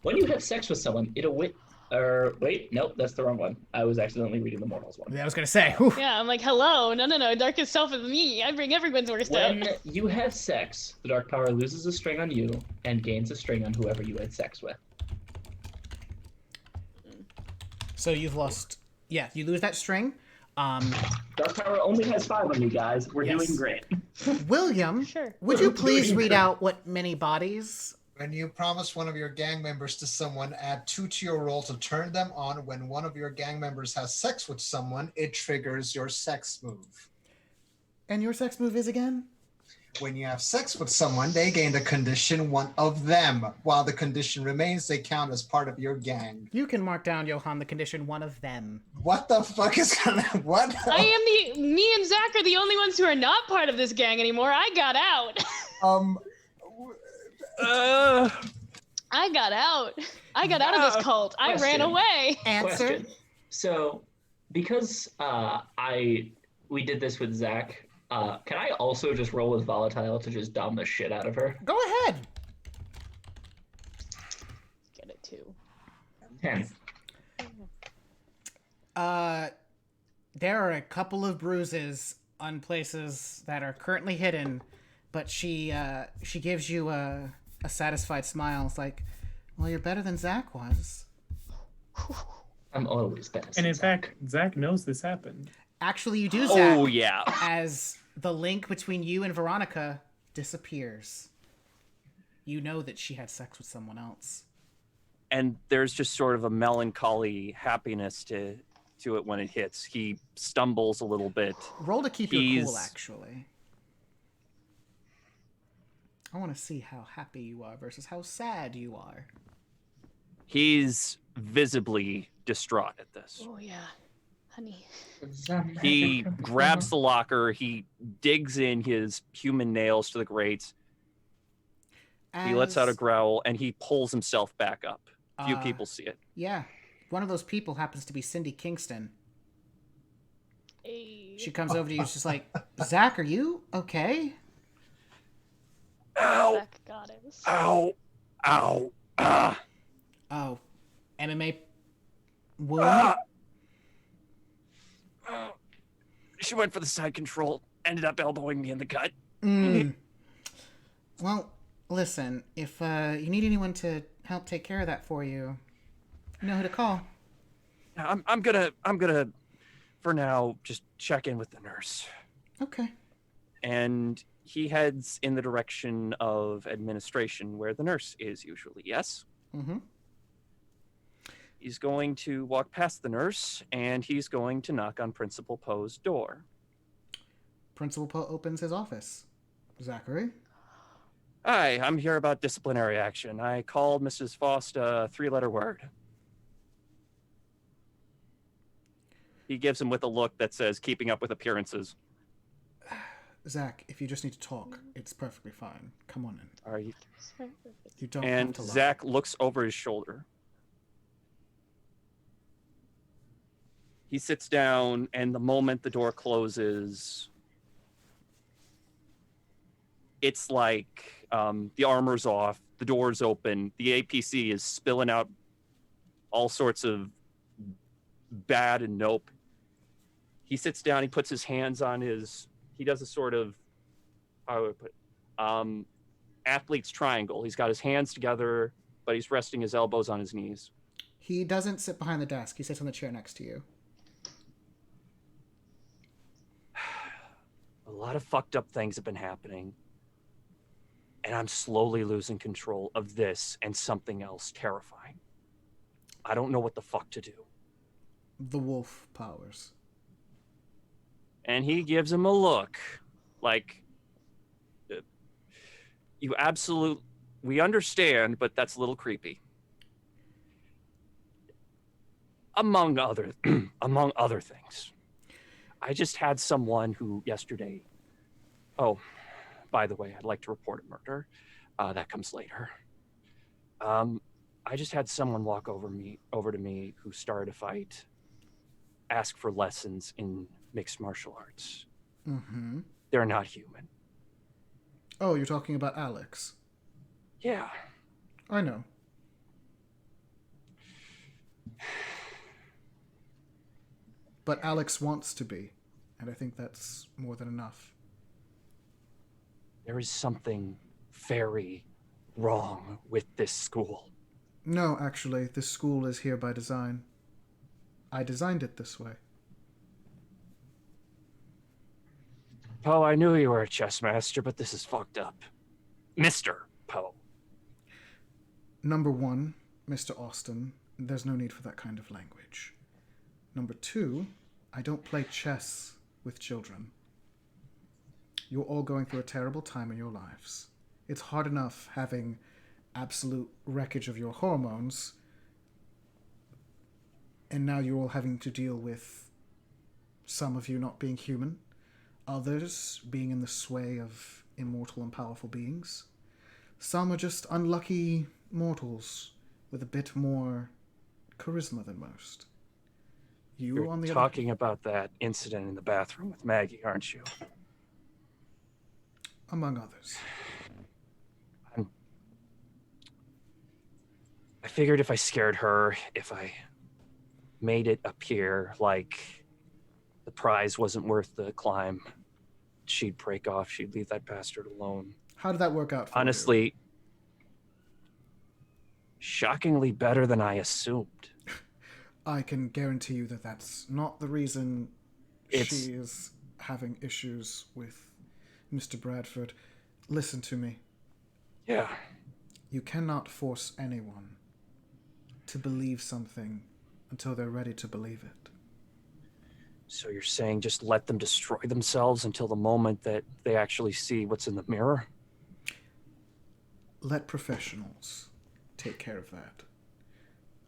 When you have sex with someone, it'll wait, nope, that's the wrong one. I was accidentally reading the Mortals one.
Yeah, I was gonna say. Whew.
Yeah, I'm like, hello. No. Darkest self is me. I bring everyone's worst out.
When you have sex, the dark power loses a string on you and gains a string on whoever you had sex with.
So you've lost. Yeah, you lose that string.
Dark power only has 5 on you guys. We're
Yes.
doing great.
William,
Sure.
would you please read out what many bodies?
When you promise one of your gang members to someone, add 2 to your roll to turn them on. When one of your gang members has sex with someone, it triggers your sex move.
And your sex move is again?
When you have sex with someone, they gain the condition one of them. While the condition remains, they count as part of your gang.
You can mark down, Johan, the condition one of them.
What the fuck is gonna what?
Me and Zach are the only ones who are not part of this gang anymore. I got out. I got out. I got out of this cult. I ran away.
Answer.
Question. So, because we did this with Zach, can I also just roll with Volatile to just dom the shit out of her?
Go ahead.
Get it too.
10.
There are a couple of bruises on places that are currently hidden, but she gives you a satisfied smile. It's like, well, you're better than Zach was.
I'm always best.
And in fact, Zach knows this happened.
Actually, you do, Zach.
Oh, yeah.
As the link between you and Veronica disappears. You know that she had sex with someone else.
And there's just sort of a melancholy happiness to it when it hits. He stumbles a little bit.
Roll to keep your cool, actually. I want to see how happy you are versus how sad you are.
He's visibly distraught at this.
Oh yeah, honey.
He grabs the locker. He digs in his human nails to the grate. He lets out a growl, and he pulls himself back up. Few people see it.
Yeah. One of those people happens to be Cindy Kingston.
Hey.
She comes over to you. She's just like, Zach, are you okay?
Ow!
Zach goddess.
Ow! Ow! Ah!
Oh. MMA wound?
Ah! She went for the side control, ended up elbowing me in the gut.
Well, listen, if you need anyone to help take care of that for you, you know who to call.
I'm gonna, for now, just check in with the nurse.
Okay.
And he heads in the direction of administration, where the nurse is usually. Yes.
Mm-hmm.
He's going to walk past the nurse, and he's going to knock on Principal Poe's door.
Principal Poe opens his office. Zachary?
Hi, I'm here about disciplinary action. I called Mrs. Faust a 3-letter word. He gives him with a look that says, keeping up with appearances.
Zach, if you just need to talk, it's perfectly fine. Come on in.
Are you?
You don't have
And
to lie.
Zach looks over his shoulder. He sits down, and the moment the door closes, it's like the armor's off, the door's open, the APC is spilling out all sorts of bad and nope. He sits down, he puts his hands on he does a sort of, how would I put it? Athlete's triangle. He's got his hands together, but he's resting his elbows on his knees.
He doesn't sit behind the desk. He sits on the chair next to you.
A lot of fucked up things have been happening. And I'm slowly losing control of this and something else terrifying. I don't know what the fuck to do.
The wolf powers.
And he gives him a look like, we understand, but that's a little creepy. Among other things. I just had someone who yesterday, oh, by the way, I'd like to report a murder. That comes later. I just had someone walk over to me who started a fight, ask for lessons in mixed martial arts.
Mm-hmm.
They're not human.
Oh, you're talking about Alex.
Yeah.
I know. But Alex wants to be, and I think that's more than enough.
There is something very wrong with this school.
No, actually, this school is here by design. I designed it this way.
Poe, I knew you were a chess master, but this is fucked up. Mr. Poe.
Number one, Mr. Austin, there's no need for that kind of language. Number two, I don't play chess with children. You're all going through a terrible time in your lives. It's hard enough having absolute wreckage of your hormones, and now you're all having to deal with some of you not being human, others being in the sway of immortal and powerful beings. Some are just unlucky mortals with a bit more charisma than most.
You're
on the
talking about that incident in the bathroom with Maggie, aren't you?
Among others.
I figured if I scared her, if I made it appear like the prize wasn't worth the climb, she'd break off, she'd leave that bastard alone.
How did that work out for
Honestly,
you?
shockingly better than I assumed.
I can guarantee you that that's not the reason she is having issues with Mr. Bradford. Listen to me.
Yeah.
You cannot force anyone to believe something until they're ready to believe it.
So you're saying just let them destroy themselves until the moment that they actually see what's in the mirror?
Let professionals take care of that.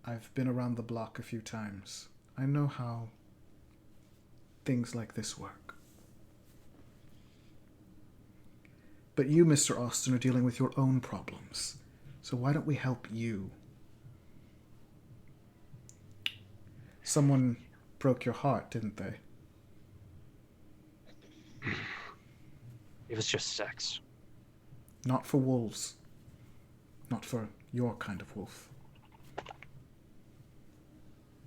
I've been around the block a few times. I know how things like this work. But you, Mr. Austin, are dealing with your own problems. So why don't we help you? Someone broke your heart, didn't they?
It was just sex.
Not for wolves. Not for your kind of wolf.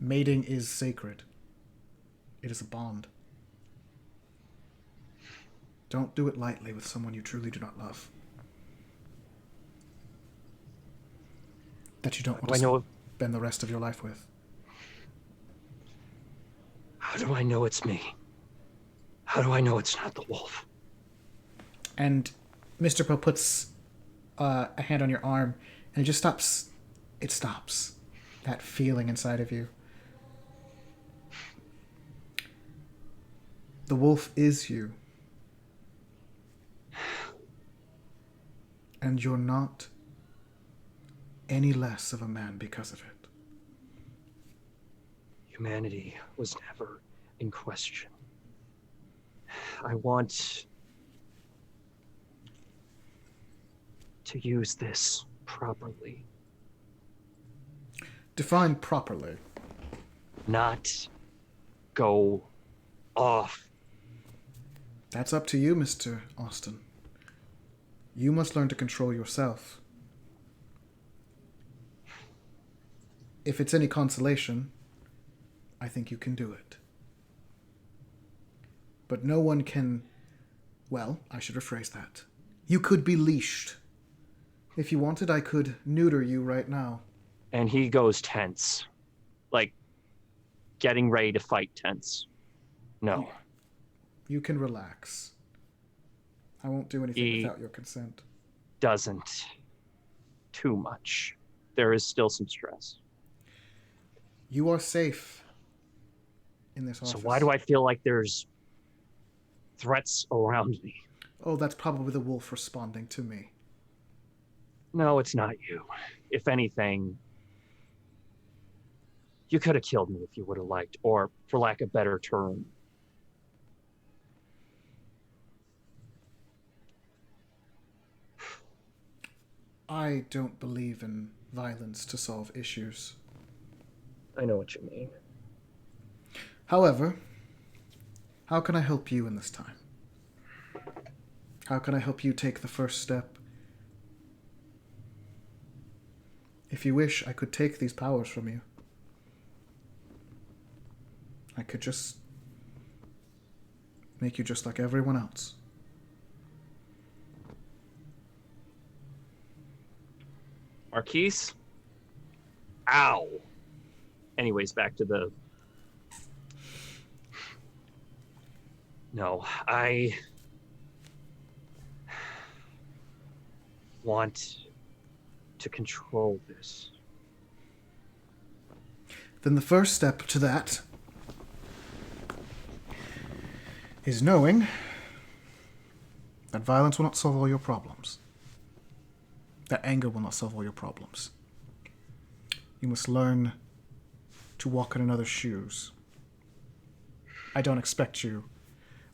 Mating is sacred. It is a bond. Don't do it lightly with someone you truly do not love. That you don't want to spend the rest of your life with.
How do I know it's me? How do I know it's not the wolf?
And Mr. Poe puts a hand on your arm, and it just stops. It stops. That feeling inside of you. The wolf is you. And you're not any less of a man because of it.
Humanity was never in question. I want to use this properly.
Define properly.
Not go off.
That's up to you, Mr. Austin. You must learn to control yourself. If it's any consolation, I think you can do it. But no one can... Well, I should rephrase that. You could be leashed. If you wanted, I could neuter you right now.
And he goes tense. Like, getting ready to fight tense. No.
You can relax. I won't do anything without your consent.
Doesn't. Too much. There is still some stress.
You are safe in this office.
So why do I feel like there's threats around me?
Oh, that's probably the wolf responding to me.
No, it's not you. If anything, you could have killed me if you would have liked, or for lack of a better term.
I don't believe in violence to solve issues.
I know what you mean.
However, how can I help you in this time? How can I help you take the first step? If you wish, I could take these powers from you. I could just make you just like everyone else.
Marquise? Ow. Anyways, back to the... No, I want to control this.
Then the first step to that is knowing that violence will not solve all your problems. That anger will not solve all your problems. You must learn to walk in another's shoes. I don't expect you,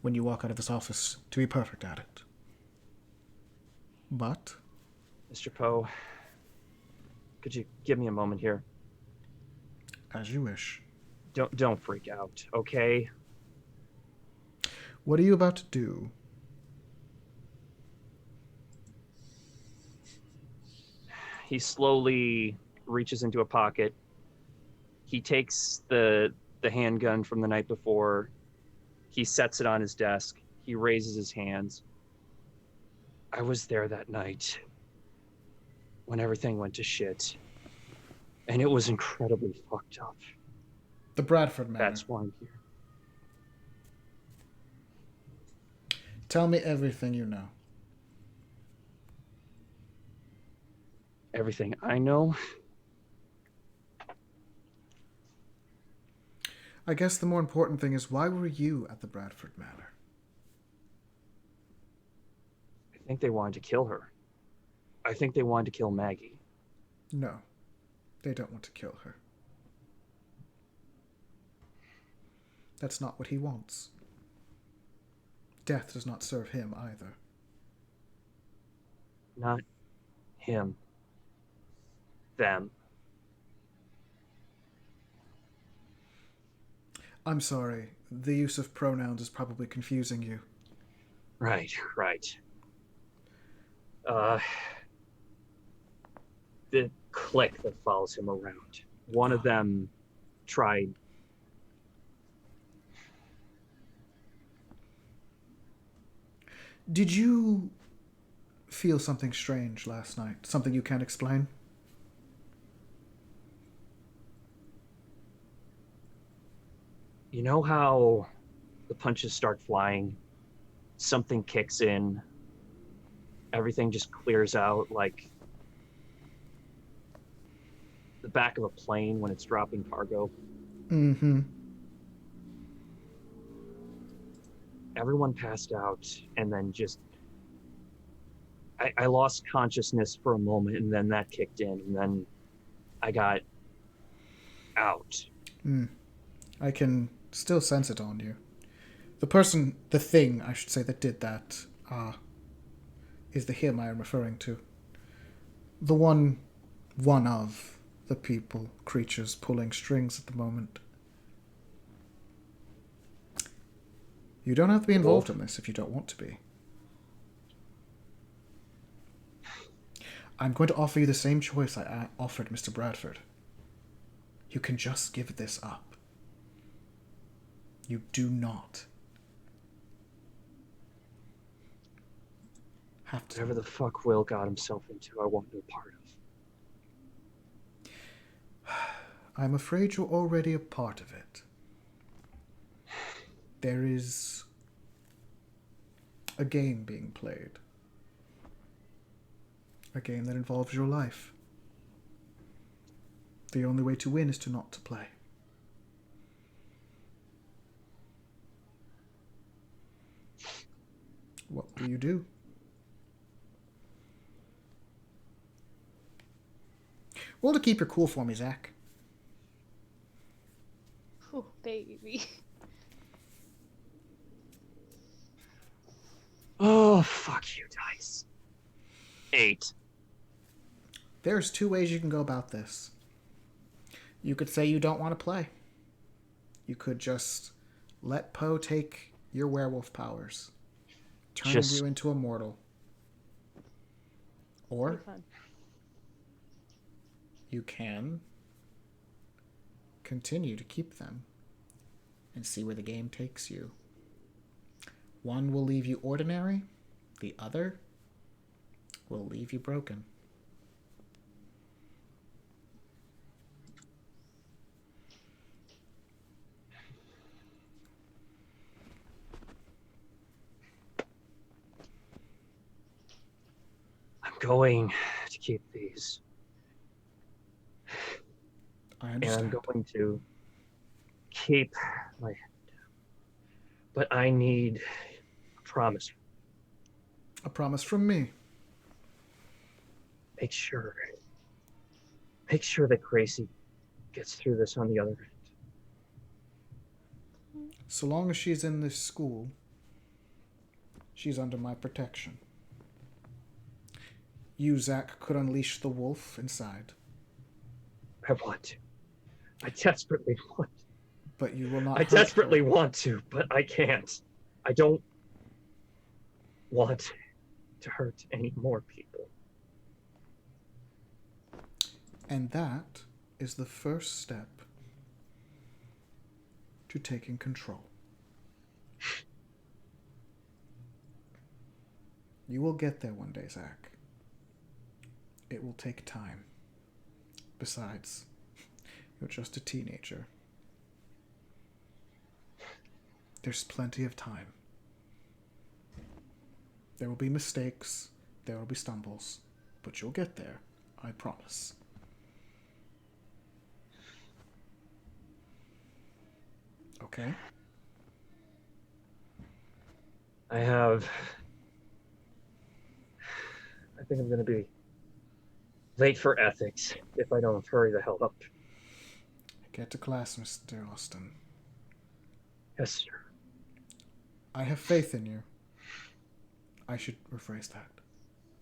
when you walk out of this office, to be perfect at it. But...
Mr. Poe, could you give me a moment here?
As you wish.
Don't freak out, okay?
What are you about to do?
He slowly reaches into a pocket. He takes the handgun from the night before. He sets it on his desk. He raises his hands. I was there that night when everything went to shit. And it was incredibly fucked up.
The Bradford matter.
That's why I'm here.
Tell me everything you know.
Everything I know?
I guess the more important thing is, why were you at the Bradford Manor?
I think they wanted to kill her. I think they wanted to kill Maggie.
No, they don't want to kill her. That's not what he wants. Death does not serve him either.
Not him. Them.
I'm sorry. The use of pronouns is probably confusing you.
Right. The clique that follows him around. One of them tried...
Did you feel something strange last night? Something you can't explain?
You know how the punches start flying, something kicks in, everything just clears out like the back of a plane when it's dropping cargo?
Mm-hmm.
Everyone passed out, and then just I lost consciousness for a moment, and then that kicked in, and then I got out.
I can still sense it on you. The thing, I should say, that did that, is the him I am referring to. The one of the people, creatures pulling strings at the moment. You don't have to be involved in this if you don't want to be. I'm going to offer you the same choice I offered Mr. Bradford. You can just give this up. You do not have to.
Whatever the fuck Will got himself into, I want no part of.
I'm afraid you're already a part of it. There is a game being played. A game that involves your life. The only way to win is to not to play. What will you do? Roll to keep your cool for me, Zach.
Oh, baby.
Oh, fuck you, dice. 8.
There's 2 ways you can go about this. You could say you don't want to play. You could just let Poe take your werewolf powers, turning you into a mortal. Or you can continue to keep them and see where the game takes you. One will leave you ordinary, the other will leave you broken.
I'm going to keep these.
I understand.
And I'm going to keep my head down. But I need a promise.
A promise from me.
Make sure that Gracie gets through this on the other end.
So long as she's in this school, she's under my protection. You, Zach, could unleash the wolf inside.
I want to. I desperately want to.
But you will not.
I desperately want to, but I can't. I don't want to hurt any more people.
And that is the first step to taking control. You will get there one day, Zach. It will take time. Besides, you're just a teenager. There's plenty of time. There will be mistakes, there will be stumbles, but you'll get there, I promise. Okay?
I think I'm going to be late for ethics if I don't hurry the hell up.
Get to class, Mr. Austin.
Yes, sir.
I have faith in you. I should rephrase that.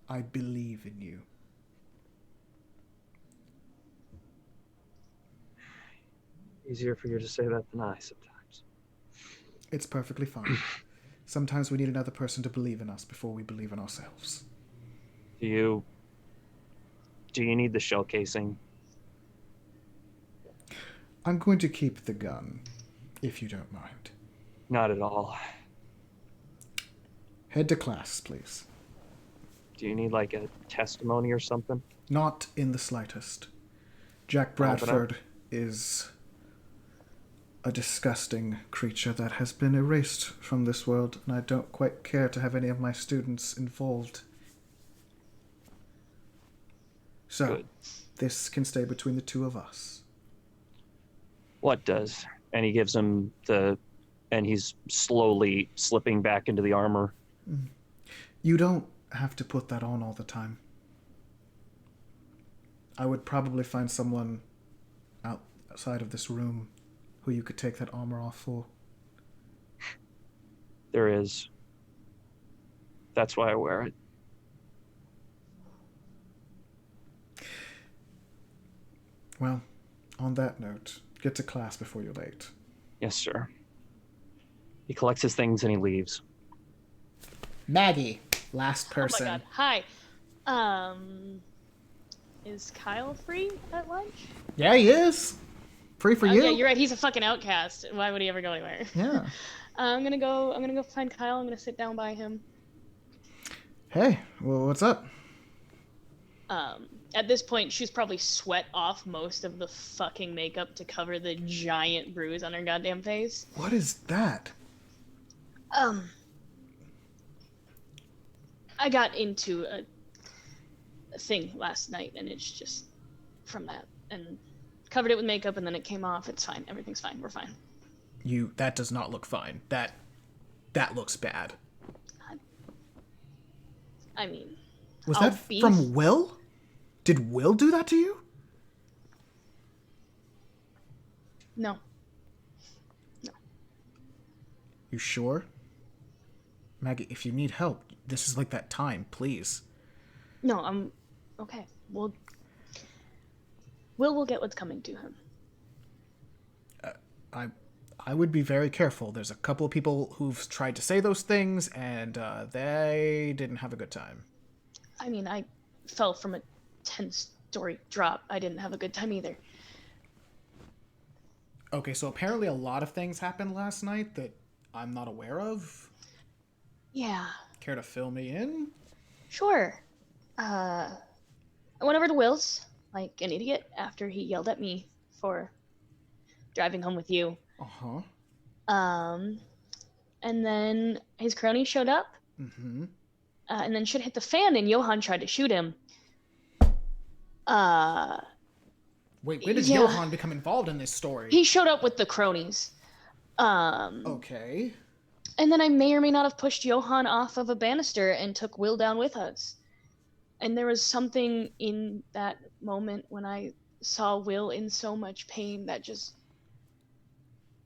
I believe in you.
Easier for you to say that than I sometimes.
It's perfectly fine. Sometimes we need another person to believe in us before we believe in ourselves.
Do you need the shell casing?
I'm going to keep the gun, if you don't mind.
Not at all.
Head to class, please.
Do you need like a testimony or something?
Not in the slightest. Jack Bradford is a disgusting creature that has been erased from this world, and I don't quite care to have any of my students involved. So,
Good.
This can stay between the two of us.
What does? And he gives him and he's slowly slipping back into the armor.
You don't have to put that on all the time. I would probably find someone outside of this room who you could take that armor off for.
There is. That's why I wear it.
Well, on that note, get to class before you're late.
Yes, sir. He collects his things and he leaves.
Maggie, last person.
Oh my god. Hi. Is Kyle free at lunch?
Yeah, he is. Free for you.
Yeah, you're right. He's a fucking outcast. Why would he ever go anywhere?
Yeah.
I'm gonna go find Kyle. I'm gonna sit down by him.
Hey, well, what's up?
At this point, she's probably sweat off most of the fucking makeup to cover the giant bruise on her goddamn face.
What is that?
I got into a thing last night, and it's just from that, and covered it with makeup, and then it came off. It's fine. Everything's fine. We're fine.
That does not look fine. That looks bad.
I mean,
Was that from Will? Did Will do that to you?
No.
You sure? Maggie, if you need help, this is like that time, please.
No, I'm okay. Will get what's coming to him.
I would be very careful. There's a couple of people who've tried to say those things, and they didn't have a good time.
I mean, I fell from a 10-story drop. I didn't have a good time either.
Okay, so apparently a lot of things happened last night that I'm not aware of.
Yeah.
Care to fill me in?
Sure. I went over to Will's, like an idiot, after he yelled at me for driving home with you.
Uh-huh.
And then his crony showed up.
Mm-hmm.
And then shit hit the fan, and Johan tried to shoot him.
Wait, when did Johan become involved in this story?
He showed up with the cronies.
Okay.
And then I may or may not have pushed Johan off of a banister and took Will down with us. And there was something in that moment when I saw Will in so much pain that just...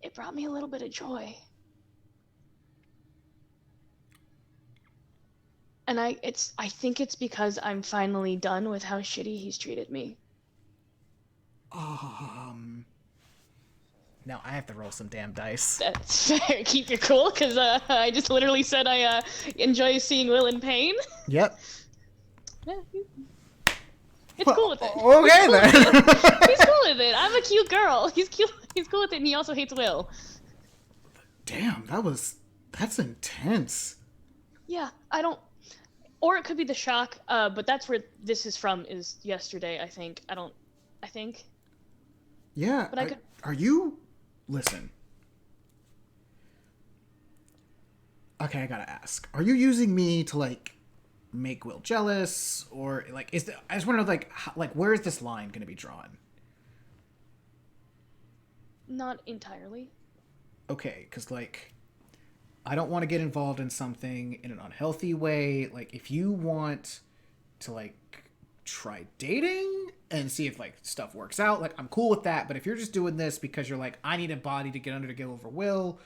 it brought me a little bit of joy. And I think it's because I'm finally done with how shitty he's treated me.
Now I have to roll some damn dice.
That's fair. Keep your cool, because I just literally said I enjoy seeing Will in pain.
Yep.
Yeah, it's cool with it.
Okay then.
He's cool with it. I'm a cute girl. He's cute. He's cool with it, and he also hates Will.
Damn, that's intense.
Yeah, I don't... or it could be the shock, but that's where this is from, is yesterday, I think. I think.
Yeah,
But
are you... Listen. Okay, I gotta ask. Are you using me to, like, make Will jealous? Or, like, I just want to know, like, where is this line gonna be drawn?
Not entirely.
Okay, because, like, I don't want to get involved in something in an unhealthy way. Like, if you want to, like, try dating and see if, like, stuff works out, like, I'm cool with that. But if you're just doing this because you're like, I need a body to get under to get over Will,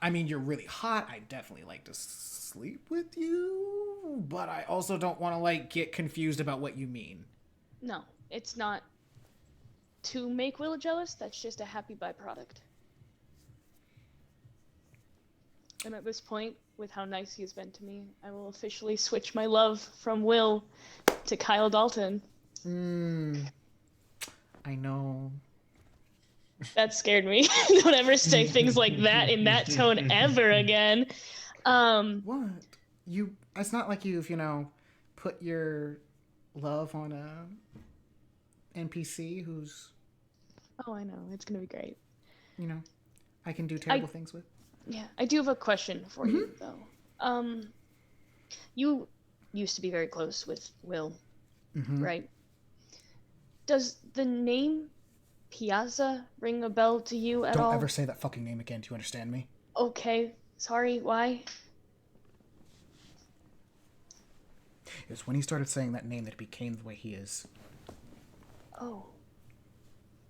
I mean, you're really hot. I definitely like to sleep with you. But I also don't want to, like, get confused about what you mean.
No, it's not to make Will jealous. That's just a happy byproduct. And at this point, with how nice he has been to me, I will officially switch my love from Will to Kyle Dalton.
I know.
That scared me. Don't ever say things like that in that tone ever again.
What? It's not like you've, put your love on a NPC who's...
Oh, I know. It's gonna be great.
I can do terrible things with.
Yeah, I do have a question for you, though. You used to be very close with Will, right? Does the name Piazza ring a bell to you at all?
Don't ever say that fucking name again. Do you understand me?
Okay, sorry, why?
It was when he started saying that name that it became the way he is.
Oh.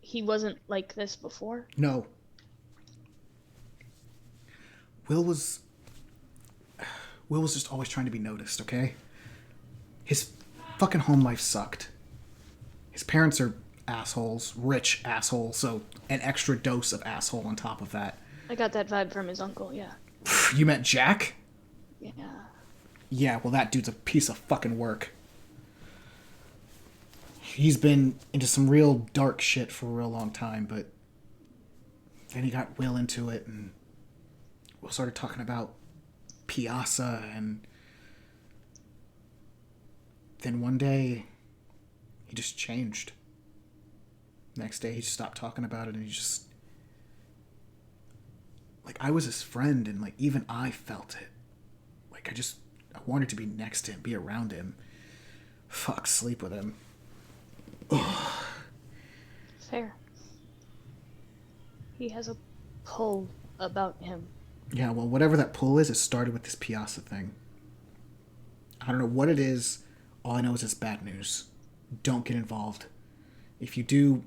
He wasn't like this before?
No. Will was just always trying to be noticed, okay? His fucking home life sucked. His parents are assholes, rich assholes, so an extra dose of asshole on top of that.
I got that vibe from his uncle, yeah.
You met Jack?
Yeah.
Yeah, well, that dude's a piece of fucking work. He's been into some real dark shit for a real long time, but then he got Will into it, and Will started talking about Piazza, and then one day, he just changed. Next day, he just stopped talking about it, and he just... Like, I was his friend, and, like, even I felt it. Like, I wanted to be next to him, be around him. Fuck, sleep with him.
Fair. He has a pull about him.
Yeah, well, whatever that pull is, it started with this Piazza thing. I don't know what it is. All I know is it's bad news. Don't get involved. If you do,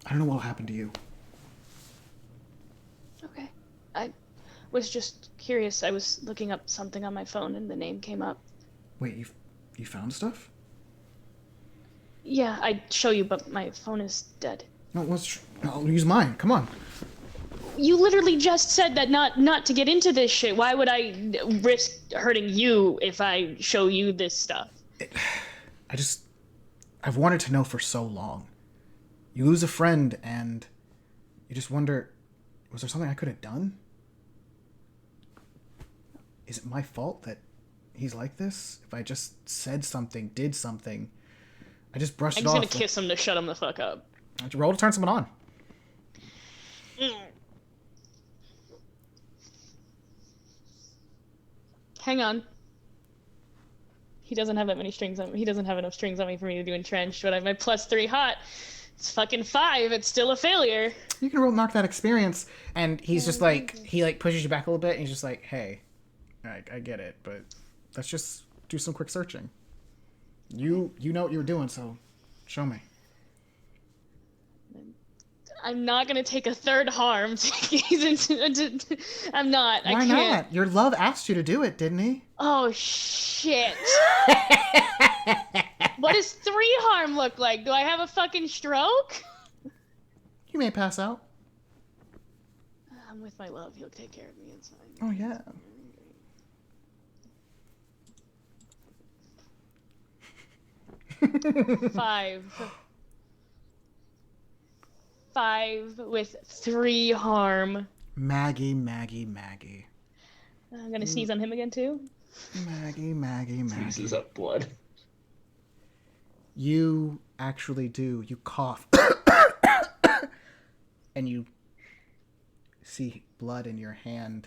I don't know what will happen to you.
Okay. I was just curious. I was looking up something on my phone and the name came up.
Wait, you found stuff?
Yeah, I'd show you, but my phone is dead.
No, I'll use mine. Come on.
You literally just said that not to get into this shit. Why would I risk hurting you if I show you this stuff?
I've wanted to know for so long. You lose a friend and you just wonder, was there something I could have done? Is it my fault that he's like this? If I just said something, did something, I just brushed it off.
I'm just gonna kiss him to shut him the fuck up.
Roll to turn someone on.
Hang on. He doesn't have that many strings on me. He doesn't have enough strings on me for me to do entrenched, but I have my +3 hot. It's fucking 5. It's still a failure.
You can mark that experience, and he's just like, he like pushes you back a little bit, and he's just like, hey, I get it, but let's just do some quick searching. You know what you were doing, so show me.
I'm not gonna take a third harm. I'm not.
Why
I can't.
not? Your love asked you to do it, didn't he?
Oh shit. What does 3 harm look like? Do I have a fucking stroke?
You may pass out.
I'm with my love. He'll take care of me. It's fine.
Oh, yeah.
Five with 3 harm.
Maggie.
I'm gonna sneeze on him again too.
Maggie.
Sneezes up blood.
You actually do. You cough. And you see blood in your hand.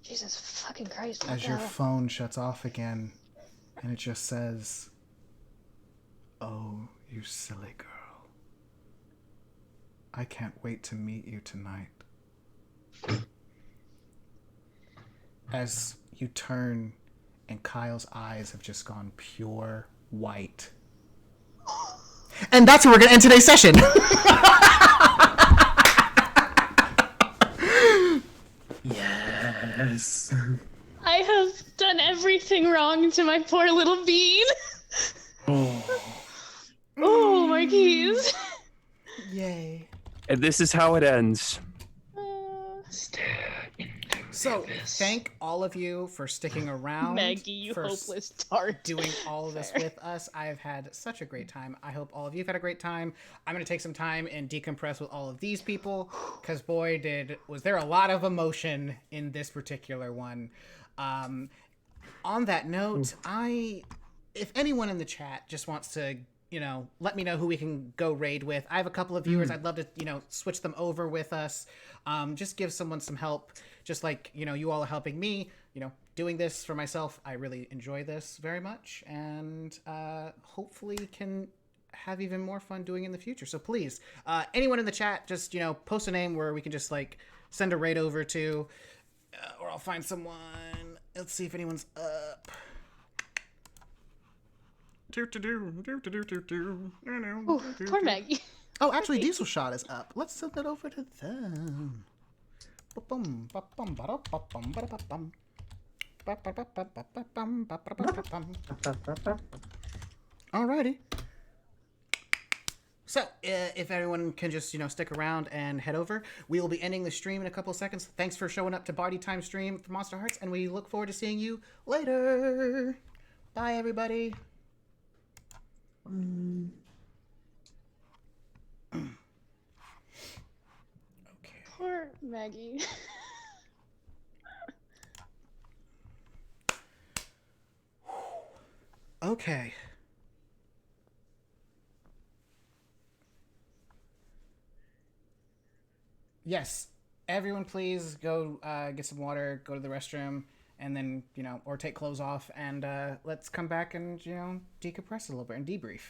Jesus fucking Christ.
As your phone shuts off again. And it just says, "Oh, you silly girl. I can't wait to meet you tonight." As you turn and Kyle's eyes have just gone pure white. And that's where we're going to end today's session.
Yes.
I have done everything wrong to my poor little bean. Oh, my keys.
Yay.
And this is how it ends.
So, thank all of you for sticking around.
Maggie, you
for
hopeless tart.
doing all of this with us. I've had such a great time. I hope all of you have had a great time. I'm going to take some time and decompress with all of these people, because boy, was there a lot of emotion in this particular one. On that note, if anyone in the chat just wants to, let me know who we can go raid with. I have a couple of viewers. I'd love to, switch them over with us. Just give someone some help. Just like, you all are helping me, doing this for myself. I really enjoy this very much, and hopefully can have even more fun doing it in the future. So please, anyone in the chat, just, post a name where we can just like send a raid over to, or I'll find someone. Let's see if anyone's up.
Oh, poor Maggie.
Oh, actually, Diesel Shot is up. Let's send that over to them. Ba-bum, ba-bum, ba-da-ba-bum, ba-da-ba-bum. Ba-ba-ba-ba-ba-bum, ba-ba-ba-ba-bum. Alrighty. So, if everyone can just, stick around and head over, we will be ending the stream in a couple of seconds. Thanks for showing up to Bardy Time stream for Monsterhearts, and we look forward to seeing you later. Bye, everybody. Okay.
Poor Maggie.
Okay. Yes. Everyone, please go get some water, go to the restroom, and then, or take clothes off, and let's come back and, decompress a little bit and debrief.